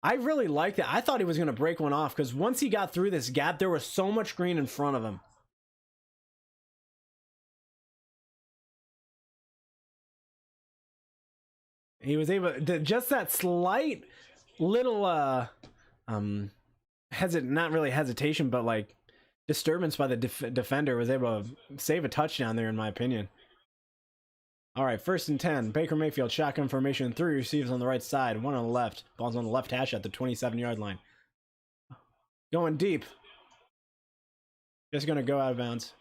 I really liked it. I thought he was going to break one off because once he got through this gap, there was so much green in front of him. He was able to just that slight little not really hesitation, but like disturbance by the defender was able to save a touchdown there, in my opinion. All right, 1st and 10. Baker Mayfield, shotgun formation, 3 receivers on the right side, 1 on the left. Ball's on the left hash at the 27-yard line. Going deep. Just going to go out of bounds.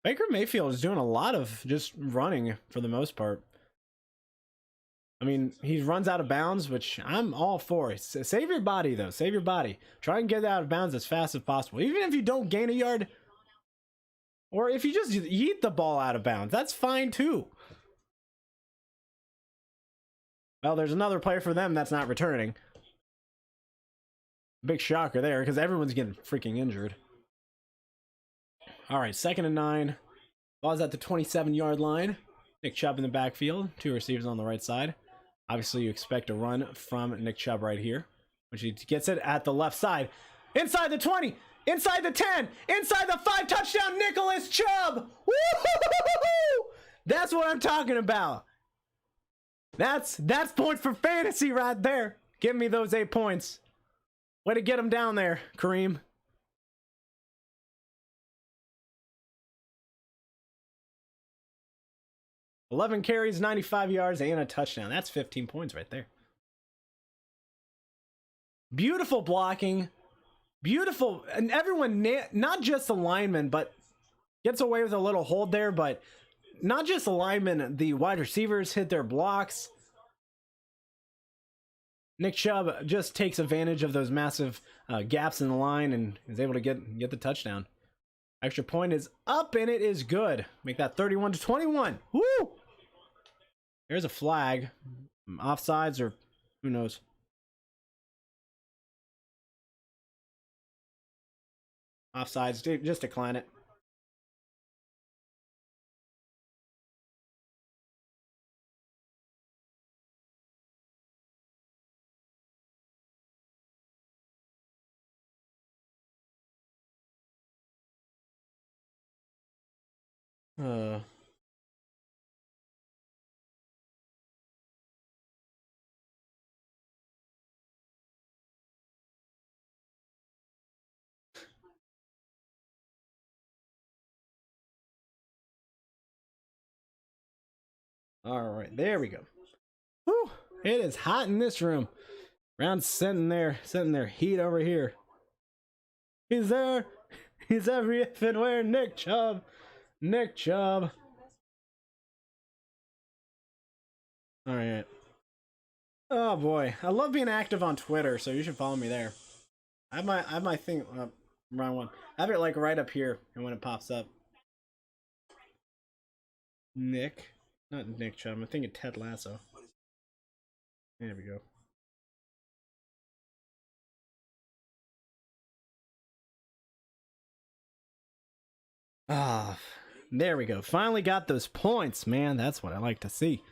Baker Mayfield is doing a lot of just running for the most part. I mean, he runs out of bounds, which I'm all for. Save your body, though. Save your body. Try and get out of bounds as fast as possible. Even if you don't gain a yard, or if you just yeet the ball out of bounds, that's fine, too. Well, there's another player for them that's not returning. Big shocker there, because everyone's getting freaking injured. All right, 2nd and 9. Ball's at the 27-yard line. Nick Chubb in the backfield. 2 receivers on the right side. Obviously, you expect a run from Nick Chubb right here, which he gets it at the left side. Inside the 20, inside the 10, inside the 5, touchdown, Nicholas Chubb! Woo-hoo-hoo-hoo-hoo! That's what I'm talking about. That's points for fantasy right there. Give me those 8 points. Way to get him down there, Kareem. $11 carries, 95 yards, and a touchdown. That's 15 points right there. Beautiful blocking. Beautiful. And everyone, not just the lineman, but gets away with a little hold there. But not just the linemen, the wide receivers hit their blocks. Nick Chubb just takes advantage of those massive gaps in the line and is able to get the touchdown. Extra point is up, and it is good. Make that 31-21. Woo! There's a flag. Offsides, or who knows. Offsides, just decline it. All right, there we go. Whew, it is hot in this room. Brown's sitting there heat over here. He's there. He's everywhere. Nick Chubb. Nick Chubb. All right. Oh boy, I love being active on Twitter, so you should follow me there. I have my thing. Wrong one. I have it like right up here, and when it pops up. Nick. Not Nick Chubb. I'm thinking Ted Lasso. There we go. Ah, there we go. Finally got those points, man. That's what I like to see.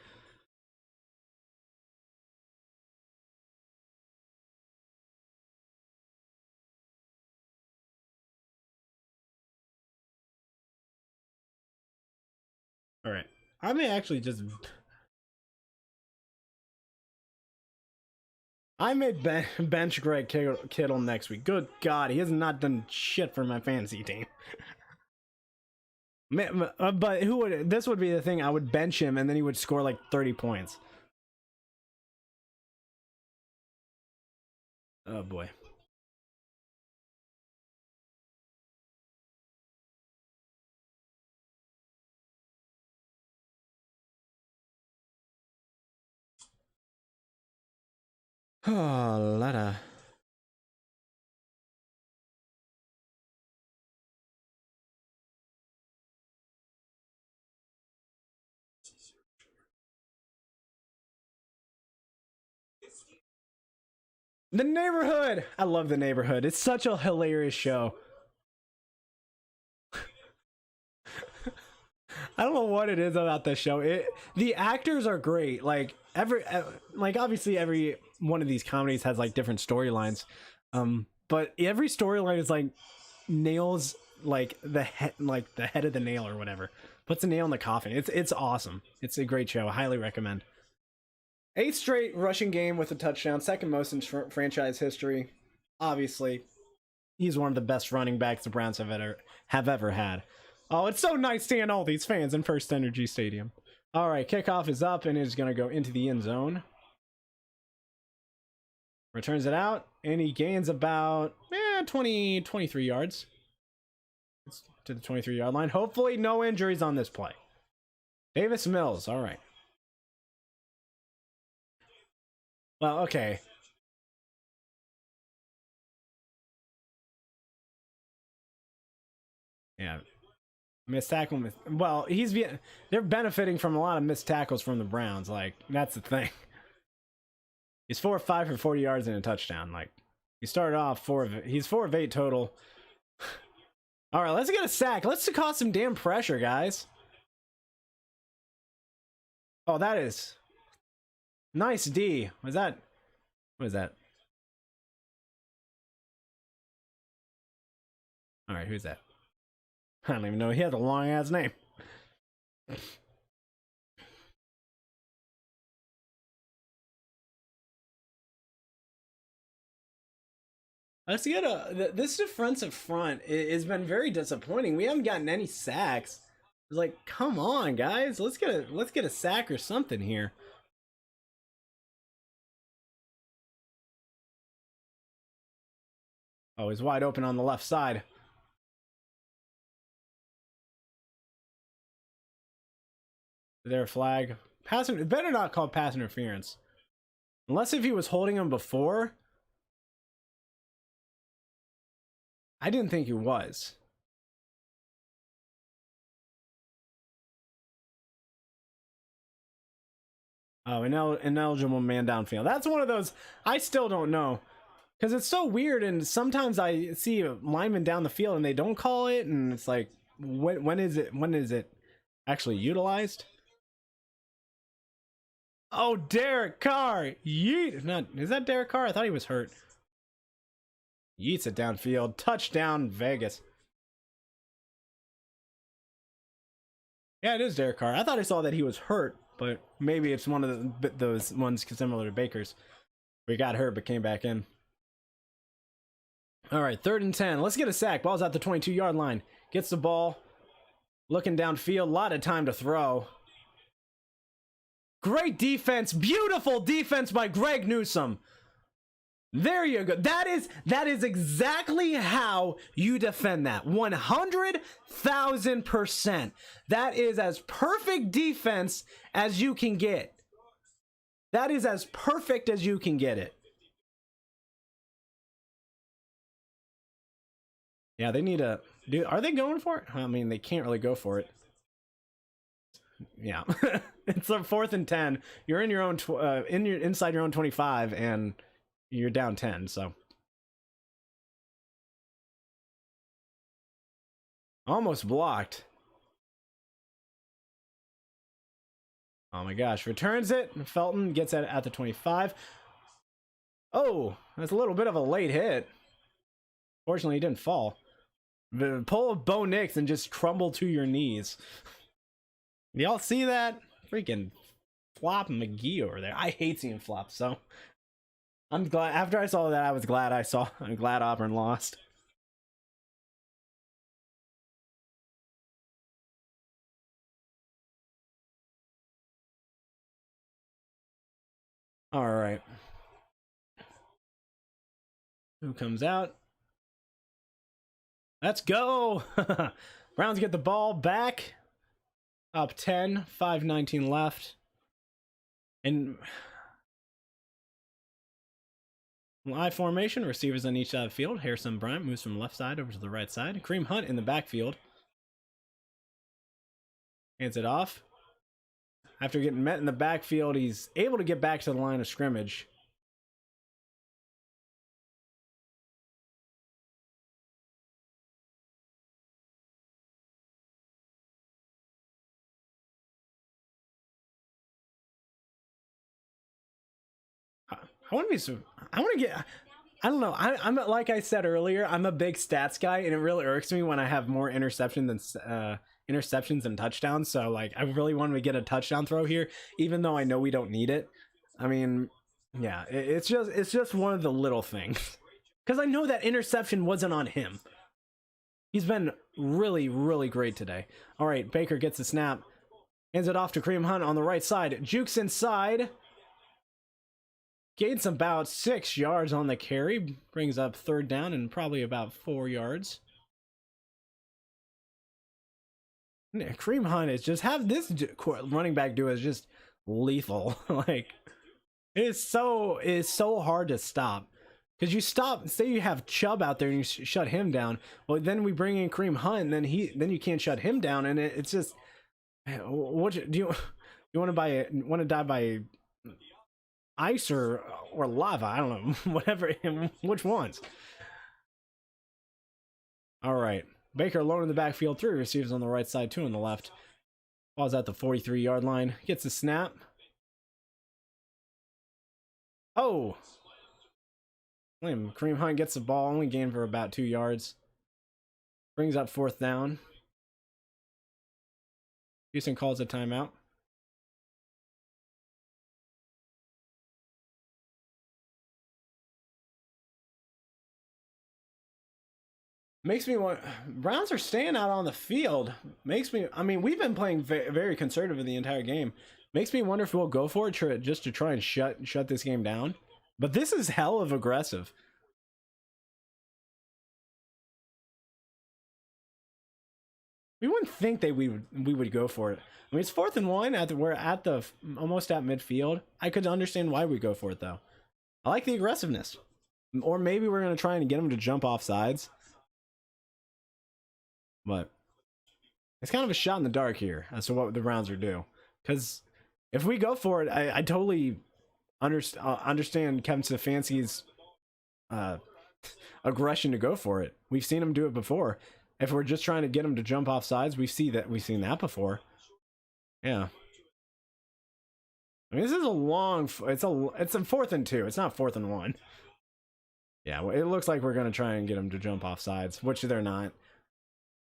All right. I may actually just... I may bench Greg Kittle next week. Good God, he has not done shit for my fantasy team. But who would... This would be the thing. I would bench him, and then he would score like 30 points. Oh, boy. Oh, Lada. The Neighborhood! I love The Neighborhood. It's such a hilarious show. I don't know what it is about this show. The actors are great. Like obviously every one of these comedies has like different storylines, but every storyline is like nails like the head of the nail or whatever. Puts a nail in the coffin. It's awesome. It's a great show. I highly recommend. 8th straight rushing game with a touchdown, second most in franchise history. Obviously, he's one of the best running backs the Browns have ever had. Oh, it's so nice seeing all these fans in First Energy Stadium. All right, kickoff is up and is going to go into the end zone. Returns it out, and he gains about 23 yards. It's to the 23-yard line. Hopefully no injuries on this play. Davis Mills, all right. Well, okay. Yeah. Missed tackle. Well, they're benefiting from a lot of missed tackles from the Browns. Like, that's the thing. He's 4 of 5 for 40 yards and a touchdown. Like, he started off he's 4 of 8 total. All right, let's get a sack. Let's cause some damn pressure, guys. Oh, that is nice D. What is that? All right, who's that? I don't even know. He has a long ass name. Let's get this defensive front has been very disappointing. We haven't gotten any sacks. It's like, come on, guys. Let's get a sack or something here. Oh, he's wide open on the left side. Their flag. It better not call pass interference. Unless if he was holding him before. I didn't think he was. Oh, ineligible man downfield. That's one of those I still don't know. Because it's so weird, and sometimes I see a lineman down the field and they don't call it, and it's like, when is it actually utilized? Oh, Derek Carr! Yeet! Is that Derek Carr? I thought he was hurt. Yeets it downfield. Touchdown, Vegas. Yeah, it is Derek Carr. I thought I saw that he was hurt, but maybe it's one of those ones similar to Baker's, where he got hurt but came back in. All right, 3rd and 10. Let's get a sack. Ball's at the 22-yard line. Gets the ball. Looking downfield. A lot of time to throw. Great defense. Beautiful defense by Greg Newsome. There you go. That is exactly how you defend that. 100,000%. That is as perfect defense as you can get. That is as perfect as you can get it. Yeah, they need a... Are they going for it? I mean, they can't really go for it. Yeah. It's a 4th and 10. You're in your own... inside your own 25, and you're down 10, so... Almost blocked. Oh my gosh. Returns it. Felton gets it at the 25. Oh, that's a little bit of a late hit. Fortunately, he didn't fall. Pull a Bo Nix and just crumble to your knees. Y'all see that? Freaking Flop McGee over there. I hate seeing Flop, so I'm glad. After I saw that, I'm glad Auburn lost. All right. Who comes out? Let's go! Browns get the ball back. Up 10, 5:19 left. And I formation, receivers on each side of the field. Harrison Bryant moves from left side over to the right side. Kareem Hunt in the backfield. Hands it off. After getting met in the backfield, he's able to get back to the line of scrimmage. I want to be. I want to get. I don't know. I'm like I said earlier. I'm a big stats guy, and it really irks me when I have more interceptions than touchdowns. So like, I really wanted to get a touchdown throw here, even though I know we don't need it. I mean, yeah, it's just one of the little things. Because I know that interception wasn't on him. He's been really, really great today. All right, Baker gets the snap. Hands it off to Kareem Hunt on the right side. Jukes inside. Gains about 6 yards on the carry. Brings up 3rd down and probably about 4 yards. Kareem Hunt is just have this running back duo is just lethal. Like it is so hard to stop. Because you stop, say you have Chubb out there and you shut him down. Well, then we bring in Kareem Hunt, and then you can't shut him down, and it's just, what do you want to die by ice or lava? I don't know, whatever. Which ones? All right, Baker alone in the backfield, 3 receivers on the right side, 2 on the left. Ball's at the 43-yard line. Gets the snap. Oh. Kareem Hunt gets the ball, only gained for about 2 yards. Brings up 4th down. Houston calls a timeout. Makes me want. Browns are staying out on the field. Makes me. I mean, we've been playing very conservative the entire game. Makes me wonder if we'll go for it just to try and shut this game down. But this is hell of aggressive. We wouldn't think that we would go for it. I mean, it's 4th and 1 we're at the almost at midfield. I could understand why we go for it though. I like the aggressiveness. Or maybe we're gonna try and get him to jump off sides. But it's kind of a shot in the dark here as to what the Browns are due. Because if we go for it, I totally understand Kevin Stefanski's aggression to go for it. We've seen him do it before. If we're just trying to get him to jump off sides, we've seen that before. Yeah. I mean, this is a long. It's a 4th and 2. It's not 4th and 1. Yeah, well, it looks like we're gonna try and get him to jump off sides, which they're not.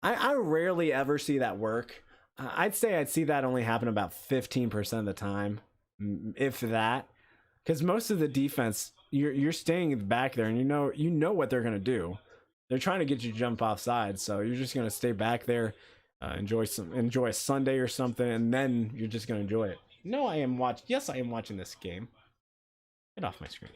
I rarely ever see that work. I'd say I'd see that only happen about 15% of the time, if that. Because most of the defense, you're staying back there, and you know what they're gonna do. They're trying to get you to jump off sides, so you're just gonna stay back there, enjoy a Sunday or something, and then you're just gonna enjoy it. No, I am watching. Yes, I am watching this game. Get off my screen.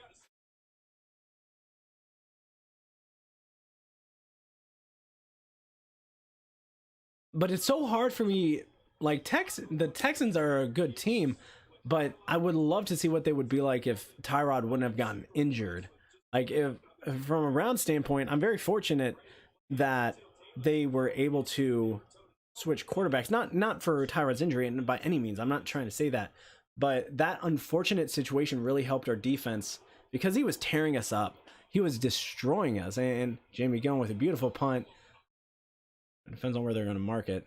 But it's so hard for me. Like the Texans are a good team, but I would love to see what they would be like if Tyrod wouldn't have gotten injured. Like if from a round standpoint, I'm very fortunate that they were able to switch quarterbacks. Not for Tyrod's injury, and by any means, I'm not trying to say that, but that unfortunate situation really helped our defense because he was tearing us up. He was destroying us, and Jamie Gillen with a beautiful punt. It depends on where they're going to mark it.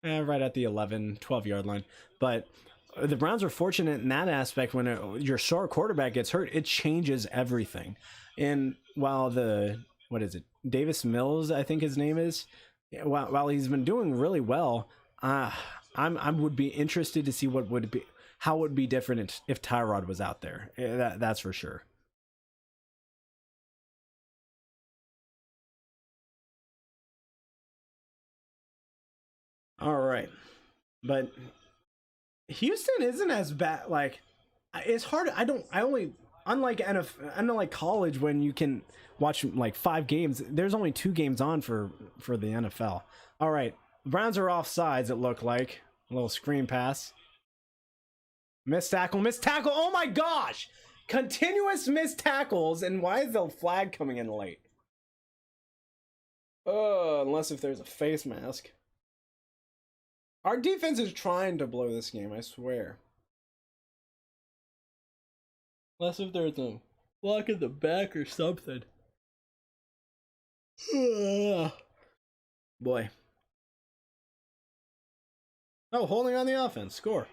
Right at the 12-yard line. But the Browns are fortunate in that aspect. When your star quarterback gets hurt, it changes everything. And while Davis Mills, I think his name is, while he's been doing really well, I would be interested to see how it would be different if Tyrod was out there. That's for sure. All right, but Houston isn't as bad. Like, it's hard. Unlike college when you can watch like 5 games. There's only 2 games on for the NFL. All right, Browns are off sides. It looked like a little screen pass. Missed tackle. Oh my gosh! Continuous missed tackles, and why is the flag coming in late? Unless if there's a face mask. Our defense is trying to blow this game, I swear. Unless if there's a block in the back or something. Boy. Oh, holding on the offense. Score.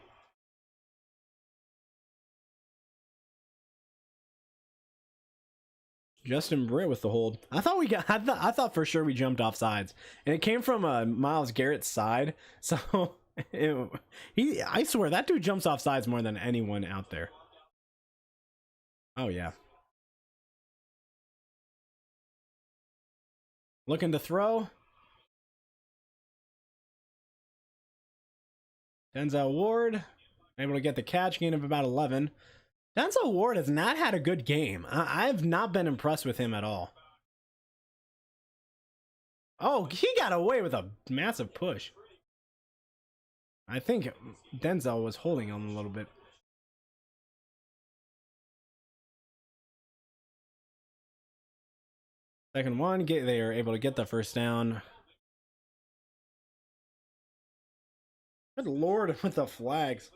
Justin Britt with the hold. I thought we got. I thought for sure we jumped off sides, and it came from Myles Garrett's side. So I swear that dude jumps off sides more than anyone out there. Oh yeah. Looking to throw. Denzel Ward able to get the catch, gain of about 11. Denzel Ward has not had a good game. I've not been impressed with him at all. Oh, he got away with a massive push. I think Denzel was holding him a little bit. Second one, they are able to get the first down. Good Lord with the flags.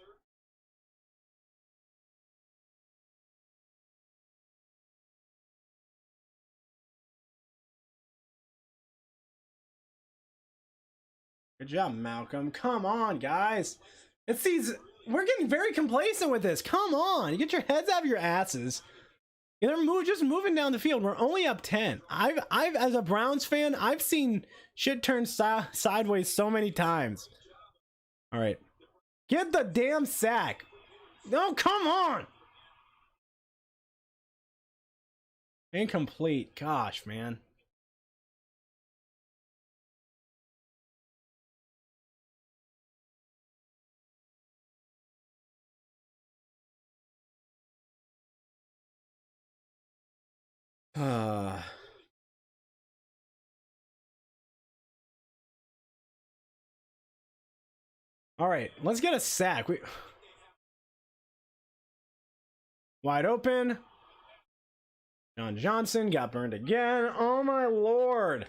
Good job, Malcolm. Come on, guys. It's these. We're getting very complacent with this. Come on, you get your heads out of your asses. They're just moving down the field. We're only up 10. I've as a Browns fan, I've seen shit turn sideways so many times. All right, get the damn sack. No, come on. Incomplete. Gosh, man. All right, let's get a sack. Wide open. John Johnson got burned again. Oh my Lord.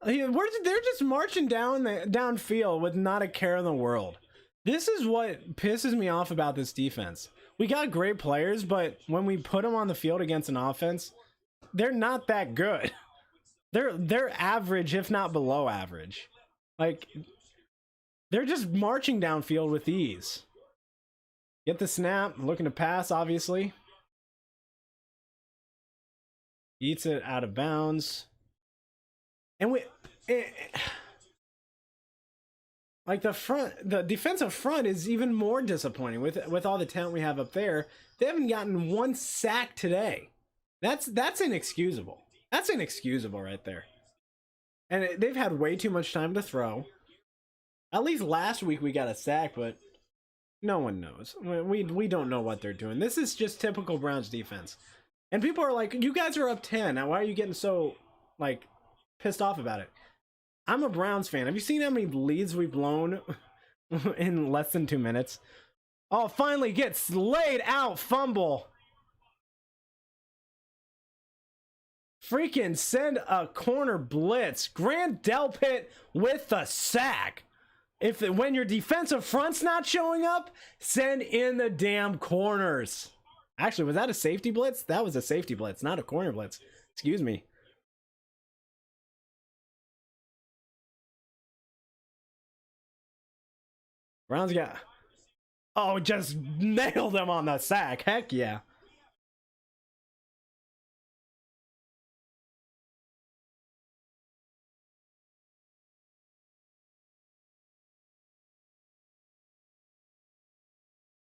They're just marching downfield with not a care in the world. This is what pisses me off about this defense. We got great players, but when we put them on the field against an offense, they're not that good. They're average, if not below average. Like, they're just marching downfield with ease. Get the snap, looking to pass, obviously. Eats it out of bounds. And like the defensive front is even more disappointing with all the talent we have up there. They haven't gotten one sack today. That's inexcusable. That's inexcusable right there. And they've had way too much time to throw. At least last week we got a sack, but no one knows. We don't know what they're doing. This is just typical Browns defense. And people are like, you guys are up 10. Now why are you getting so like pissed off about it? I'm a Browns fan. Have you seen how many leads we've blown in less than 2 minutes? Oh, finally gets laid out, fumble. Freaking send a corner blitz. Grant Delpit with the sack. When your defensive front's not showing up, send in the damn corners. Actually, was that a safety blitz? That was a safety blitz, not a corner blitz. Excuse me. Browns got... Oh, just nailed him on the sack. Heck yeah.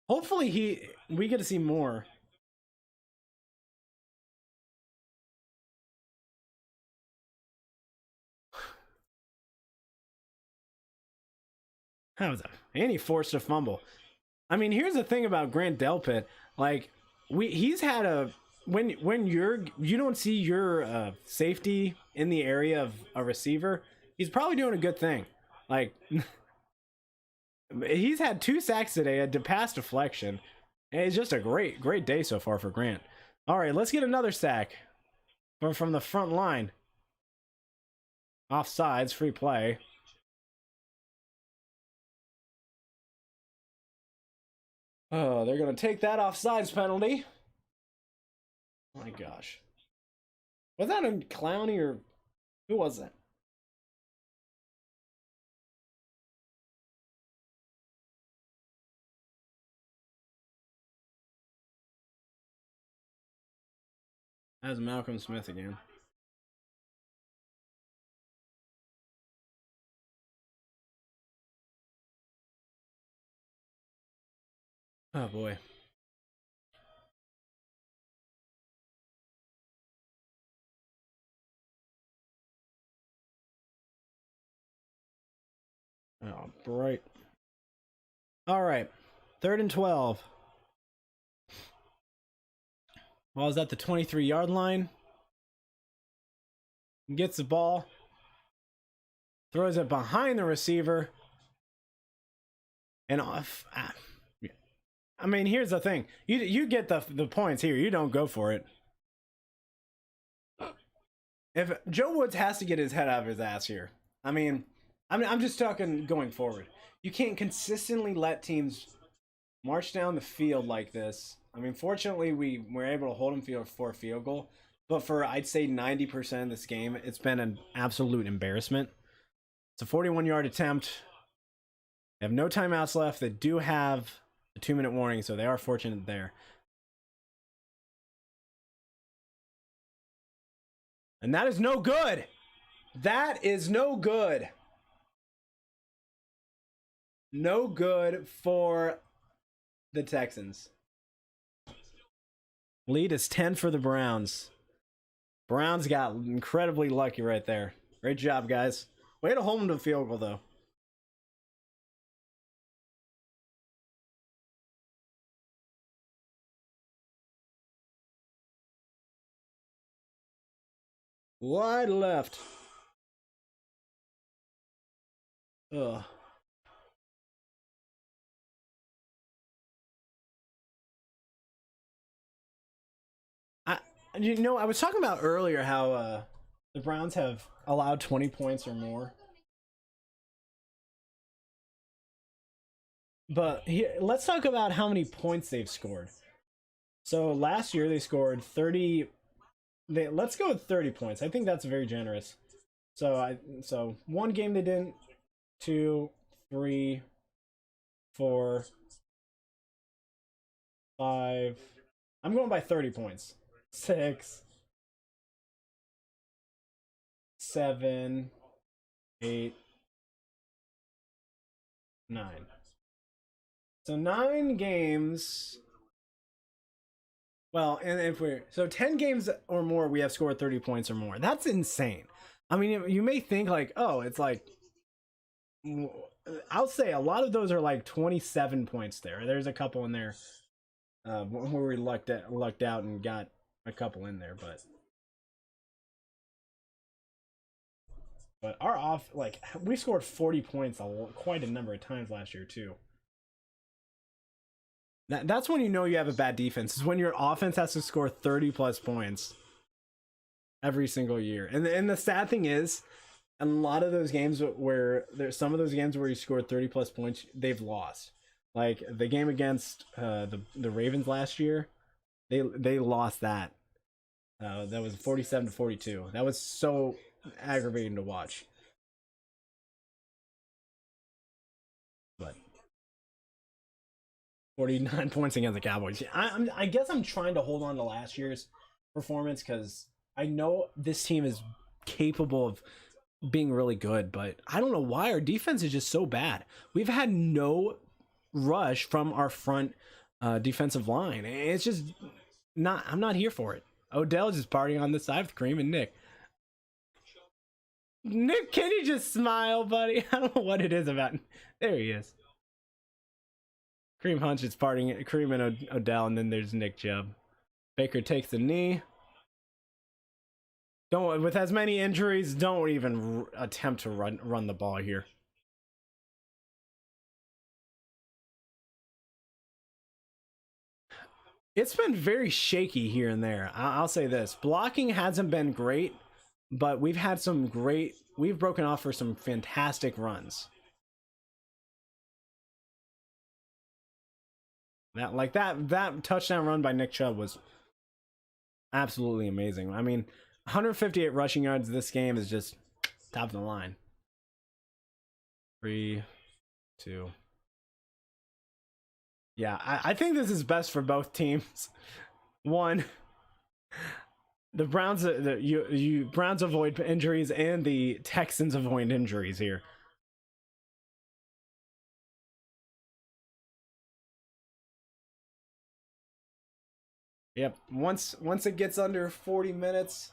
Hopefully we get to see more. How was that? And he forced a fumble. I mean, here's the thing about Grant Delpit. Like, he's had a... When you don't see your safety in the area of a receiver, he's probably doing a good thing. Like... He's had 2 sacks today, a pass deflection. And it's just a great day so far for Grant. All right, let's get another sack from the front line. Offsides, free play. Oh, they're going to take that offsides penalty. Oh my gosh. Was that a Clowney or who was that? As Malcolm Smith again. Oh boy. Oh, bright. All right. 3rd and 12. Ball's at the 23-yard line. Gets the ball. Throws it behind the receiver. And off. I mean, here's the thing. You get the points here. You don't go for it. If Joe Woods has to get his head out of his ass here. I'm just talking going forward. You can't consistently let teams march down the field like this. I mean, fortunately, we were able to hold them for a field goal. But for, I'd say, 90% of this game, it's been an absolute embarrassment. It's a 41-yard attempt. They have no timeouts left. They do have a 2-minute warning, so they are fortunate there. And that is no good. That is no good. No good for the Texans. Lead is 10 for the Browns. Browns got incredibly lucky right there. Great job, guys. Way to hold them to the field goal, though. Wide left. Ugh. I was talking about earlier how the Browns have allowed 20 points or more. But here, let's talk about how many points they've scored. So last year they scored 30. Let's go with 30 points. I think that's very generous. So one game they didn't. 2, 3, 4, 5. I'm going by 30 points. 6, 7, 8, 9. So 9 games. Well, and if we're 10 games or more, we have scored 30 points or more. That's insane. I mean, you may think like, oh, it's like, I'll say a lot of those are like 27 points there. There's a couple in there where we lucked out and got a couple in there, but our we scored 40 points quite a number of times last year too. That's when you know you have a bad defense. Is when your offense has to score 30 plus points every single year. And the sad thing is, a lot of those games where there's some of those games where you scored 30 plus points, they've lost. Like the game against the Ravens last year, they lost that. That was 47-42. That was so aggravating to watch. But 49 points against the Cowboys. I guess I'm trying to hold on to last year's performance because I know this team is capable of being really good, but I don't know why our defense is just so bad. We've had no rush from our front defensive line. It's just not. I'm not here for it. Odell's just partying on the side with Kareem and Nick. Nick, can you just smile, buddy? I don't know what it is about. There he is. Kareem Hunt is partying. Kareem and Odell, and then there's Nick Chubb. Baker takes the knee. Don't, with as many injuries, don't even attempt to run the ball here. It's been very shaky here and there. I'll say this. Blocking hasn't been great, but we've had some great... We've broken off for some fantastic runs. That touchdown run by Nick Chubb was absolutely amazing. I mean, 158 rushing yards this game is just top of the line. 3, 2. Yeah, I think this is best for both teams. 1. The Browns, Browns avoid injuries, and the Texans avoid injuries here. Yep. Once it gets under 40 minutes,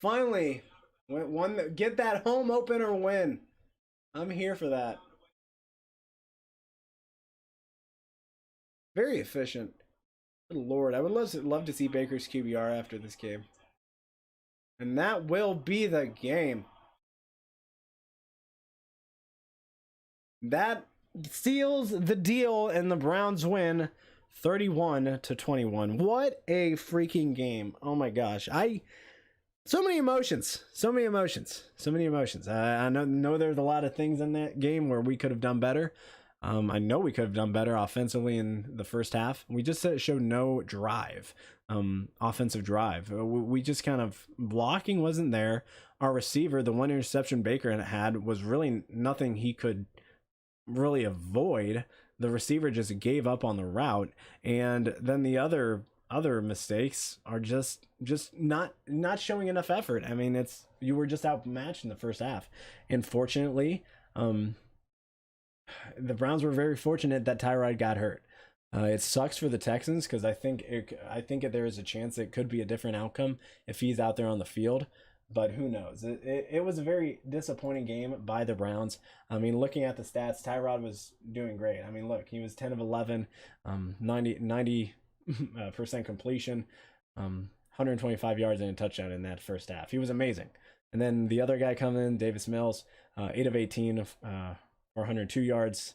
finally, get that home opener win. I'm here for that. Very efficient. Good Lord, I would love to see Baker's QBR after this game. And that will be the game. That seals the deal, and the Browns win 31-21. What a freaking game. Oh my gosh. So many emotions. I know there's a lot of things in that game where we could have done better. I know we could have done better offensively in the first half. We just showed no drive, offensive drive. We just kind of, blocking wasn't there. Our receiver, the one interception Baker had, was really nothing he could really avoid. The receiver just gave up on the route, and then the other mistakes are just not showing enough effort. I mean, you were just outmatched in the first half. And fortunately, the Browns were very fortunate that Tyrod got hurt. It sucks for the Texans because I think there is a chance it could be a different outcome if he's out there on the field. But who knows? It was a very disappointing game by the Browns. I mean, looking at the stats, Tyrod was doing great. I mean, look, he was 10 of 11, 90% completion, 125 yards and a touchdown in that first half. He was amazing. And then the other guy coming in, Davis Mills, 8 of 18, 402 yards.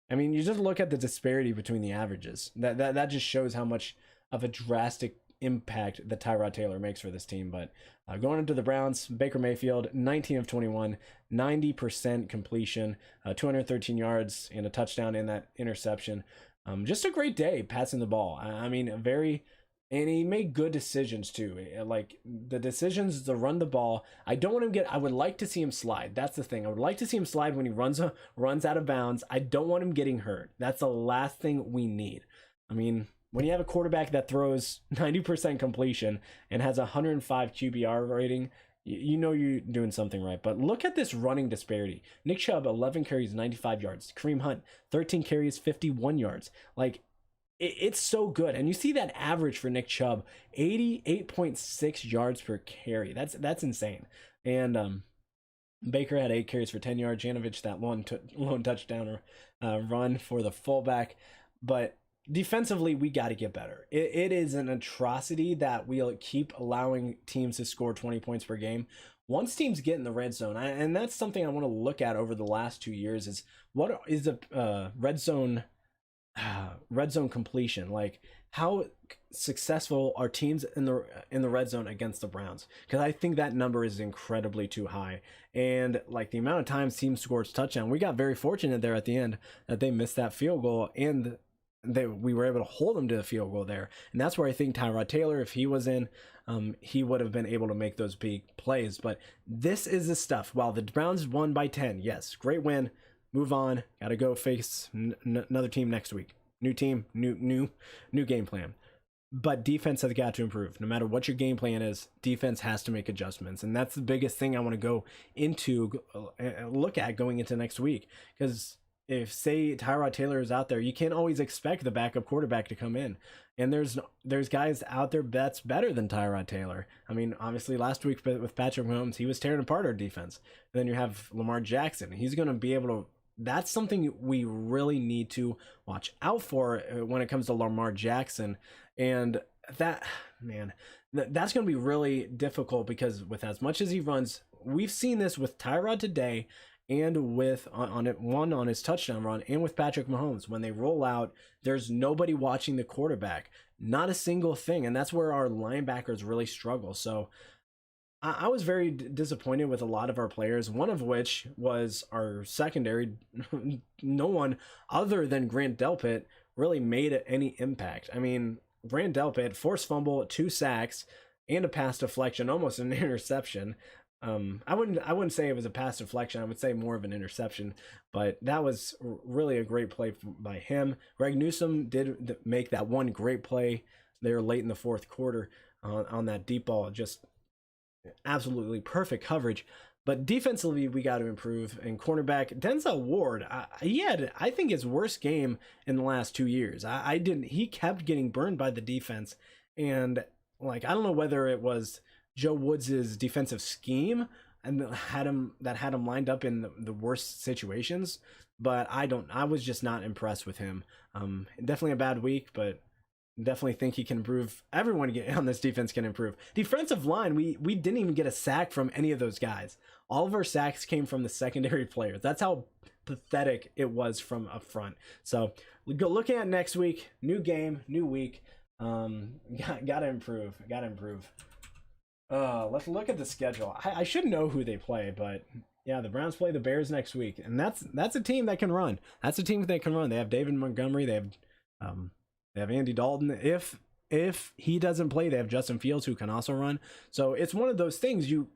I mean, you just look at the disparity between the averages. That just shows how much of a drastic impact that Tyrod Taylor makes for this team. But going into the Browns, Baker Mayfield, 19 of 21, 90% completion, 213 yards and a touchdown in that interception. Just a great day passing the ball. I mean, and he made good decisions too. Like the decisions to run the ball. I would like to see him slide. That's the thing. I would like to see him slide when he runs out of bounds. I don't want him getting hurt. That's the last thing we need. I mean, when you have a quarterback that throws 90% completion and has 105 QBR rating, you know you're doing something right. But look at this running disparity. Nick Chubb, 11 carries, 95 yards. Kareem Hunt, 13 carries, 51 yards. Like, it's so good. And you see that average for Nick Chubb, 88.6 yards per carry. That's insane. And Baker had 8 carries for 10 yards. Janovich, that lone touchdown run for the fullback. But defensively, we got to get better. It is an atrocity that we'll keep allowing teams to score 20 points per game. Once teams get in the red zone, and that's something I want to look at over the last 2 years, is what is a red zone completion, like how successful are teams in the red zone against the Browns? Because I think that number is incredibly too high. And like the amount of times teams scores touchdown, we got very fortunate there at the end that they missed that field goal, and we were able to hold them to the field goal there. And that's where I think Tyrod Taylor, if he was in, he would have been able to make those big plays. But this is the stuff. While the Browns won by 10, yes, great win. Move on. Got to go face another team next week. New team, new game plan. But defense has got to improve. No matter what your game plan is, defense has to make adjustments. And that's the biggest thing I want to go into, look at going into next week. Because if, say, Tyrod Taylor is out there, you can't always expect the backup quarterback to come in. And there's guys out there that's better than Tyrod Taylor. I mean, obviously last week with Patrick Mahomes, he was tearing apart our defense. And then you have Lamar Jackson. He's going to be able to. That's something we really need to watch out for when it comes to Lamar Jackson. And that's going to be really difficult, because with as much as he runs, we've seen this with Tyrod today, and with on his touchdown run, and with Patrick Mahomes. When they roll out, there's nobody watching the quarterback, not a single thing. And that's where our linebackers really struggle. So I was very disappointed with a lot of our players, one of which was our secondary. No one other than Grant Delpit really made any impact. I mean, Grant Delpit, forced fumble, 2 sacks, and a pass deflection, almost an interception. I wouldn't say it was a pass deflection. I would say more of an interception, but that was really a great play by him. Greg Newsome did make that one great play there late in the fourth quarter on that deep ball. Just absolutely perfect coverage. But defensively, we got to improve. And cornerback Denzel Ward, he had, I think, his worst game in the last 2 years. He kept getting burned by the defense, and like, I don't know whether it was Joe Woods' defensive scheme and that had him lined up in the worst situations, but I was just not impressed with him. Definitely a bad week, but definitely think he can improve. Everyone on this defense can improve. Defensive line, we didn't even get a sack from any of those guys. All of our sacks came from the secondary players. That's how pathetic it was from up front. So looking at next week, new game, new week. Gotta improve. Let's look at the schedule. I should know who they play, but yeah, the Browns play the Bears next week, and that's a team that can run. That's a team that can run. They have David Montgomery. They have Andy Dalton. If he doesn't play, they have Justin Fields, who can also run. So it's one of those things you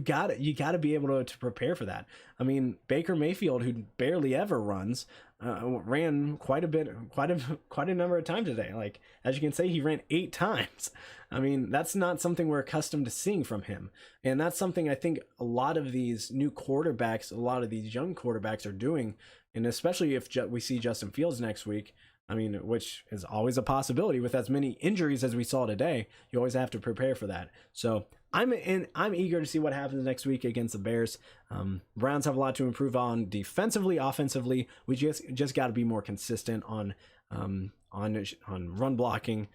gotta be able to prepare for that. I mean, Baker Mayfield, who barely ever runs, ran quite a number of times today. Like, as you can say, he ran 8 times. I mean, that's not something we're accustomed to seeing from him, and that's something I think a lot of these new quarterbacks, a lot of these young quarterbacks are doing, and especially if we see Justin Fields next week. I mean, which is always a possibility with as many injuries as we saw today. You always have to prepare for that. So I'm eager to see what happens next week against the Bears. Browns have a lot to improve on defensively, offensively. We just got to be more consistent on run blocking.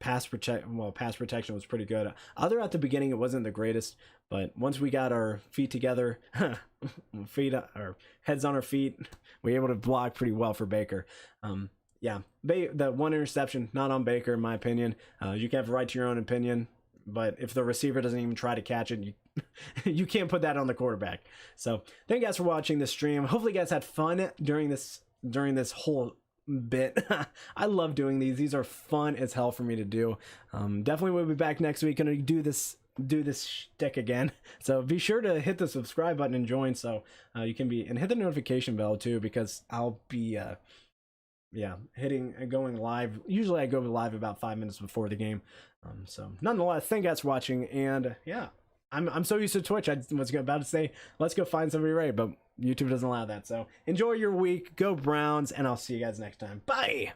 Pass protection was pretty good. Other at the beginning, it wasn't the greatest, but once we got our feet together, our heads on our feet, we were able to block pretty well for Baker. Yeah, the one interception, not on Baker, in my opinion. You can have a right to your own opinion, but if the receiver doesn't even try to catch it, you can't put that on the quarterback. So thank you guys for watching this stream. Hopefully you guys had fun during this whole bit. I love doing these. These are fun as hell for me to do. Definitely will be back next week. Gonna do this shtick again. So be sure to hit the subscribe button and join, so you can be, and hit the notification bell too, because I'll be going live. Usually I go live about 5 minutes before the game. So nonetheless, thank you guys for watching, and yeah, I'm so used to Twitch. I was about to say let's go find somebody right, but YouTube doesn't allow that. So enjoy your week, go Browns, and I'll see you guys next time. Bye.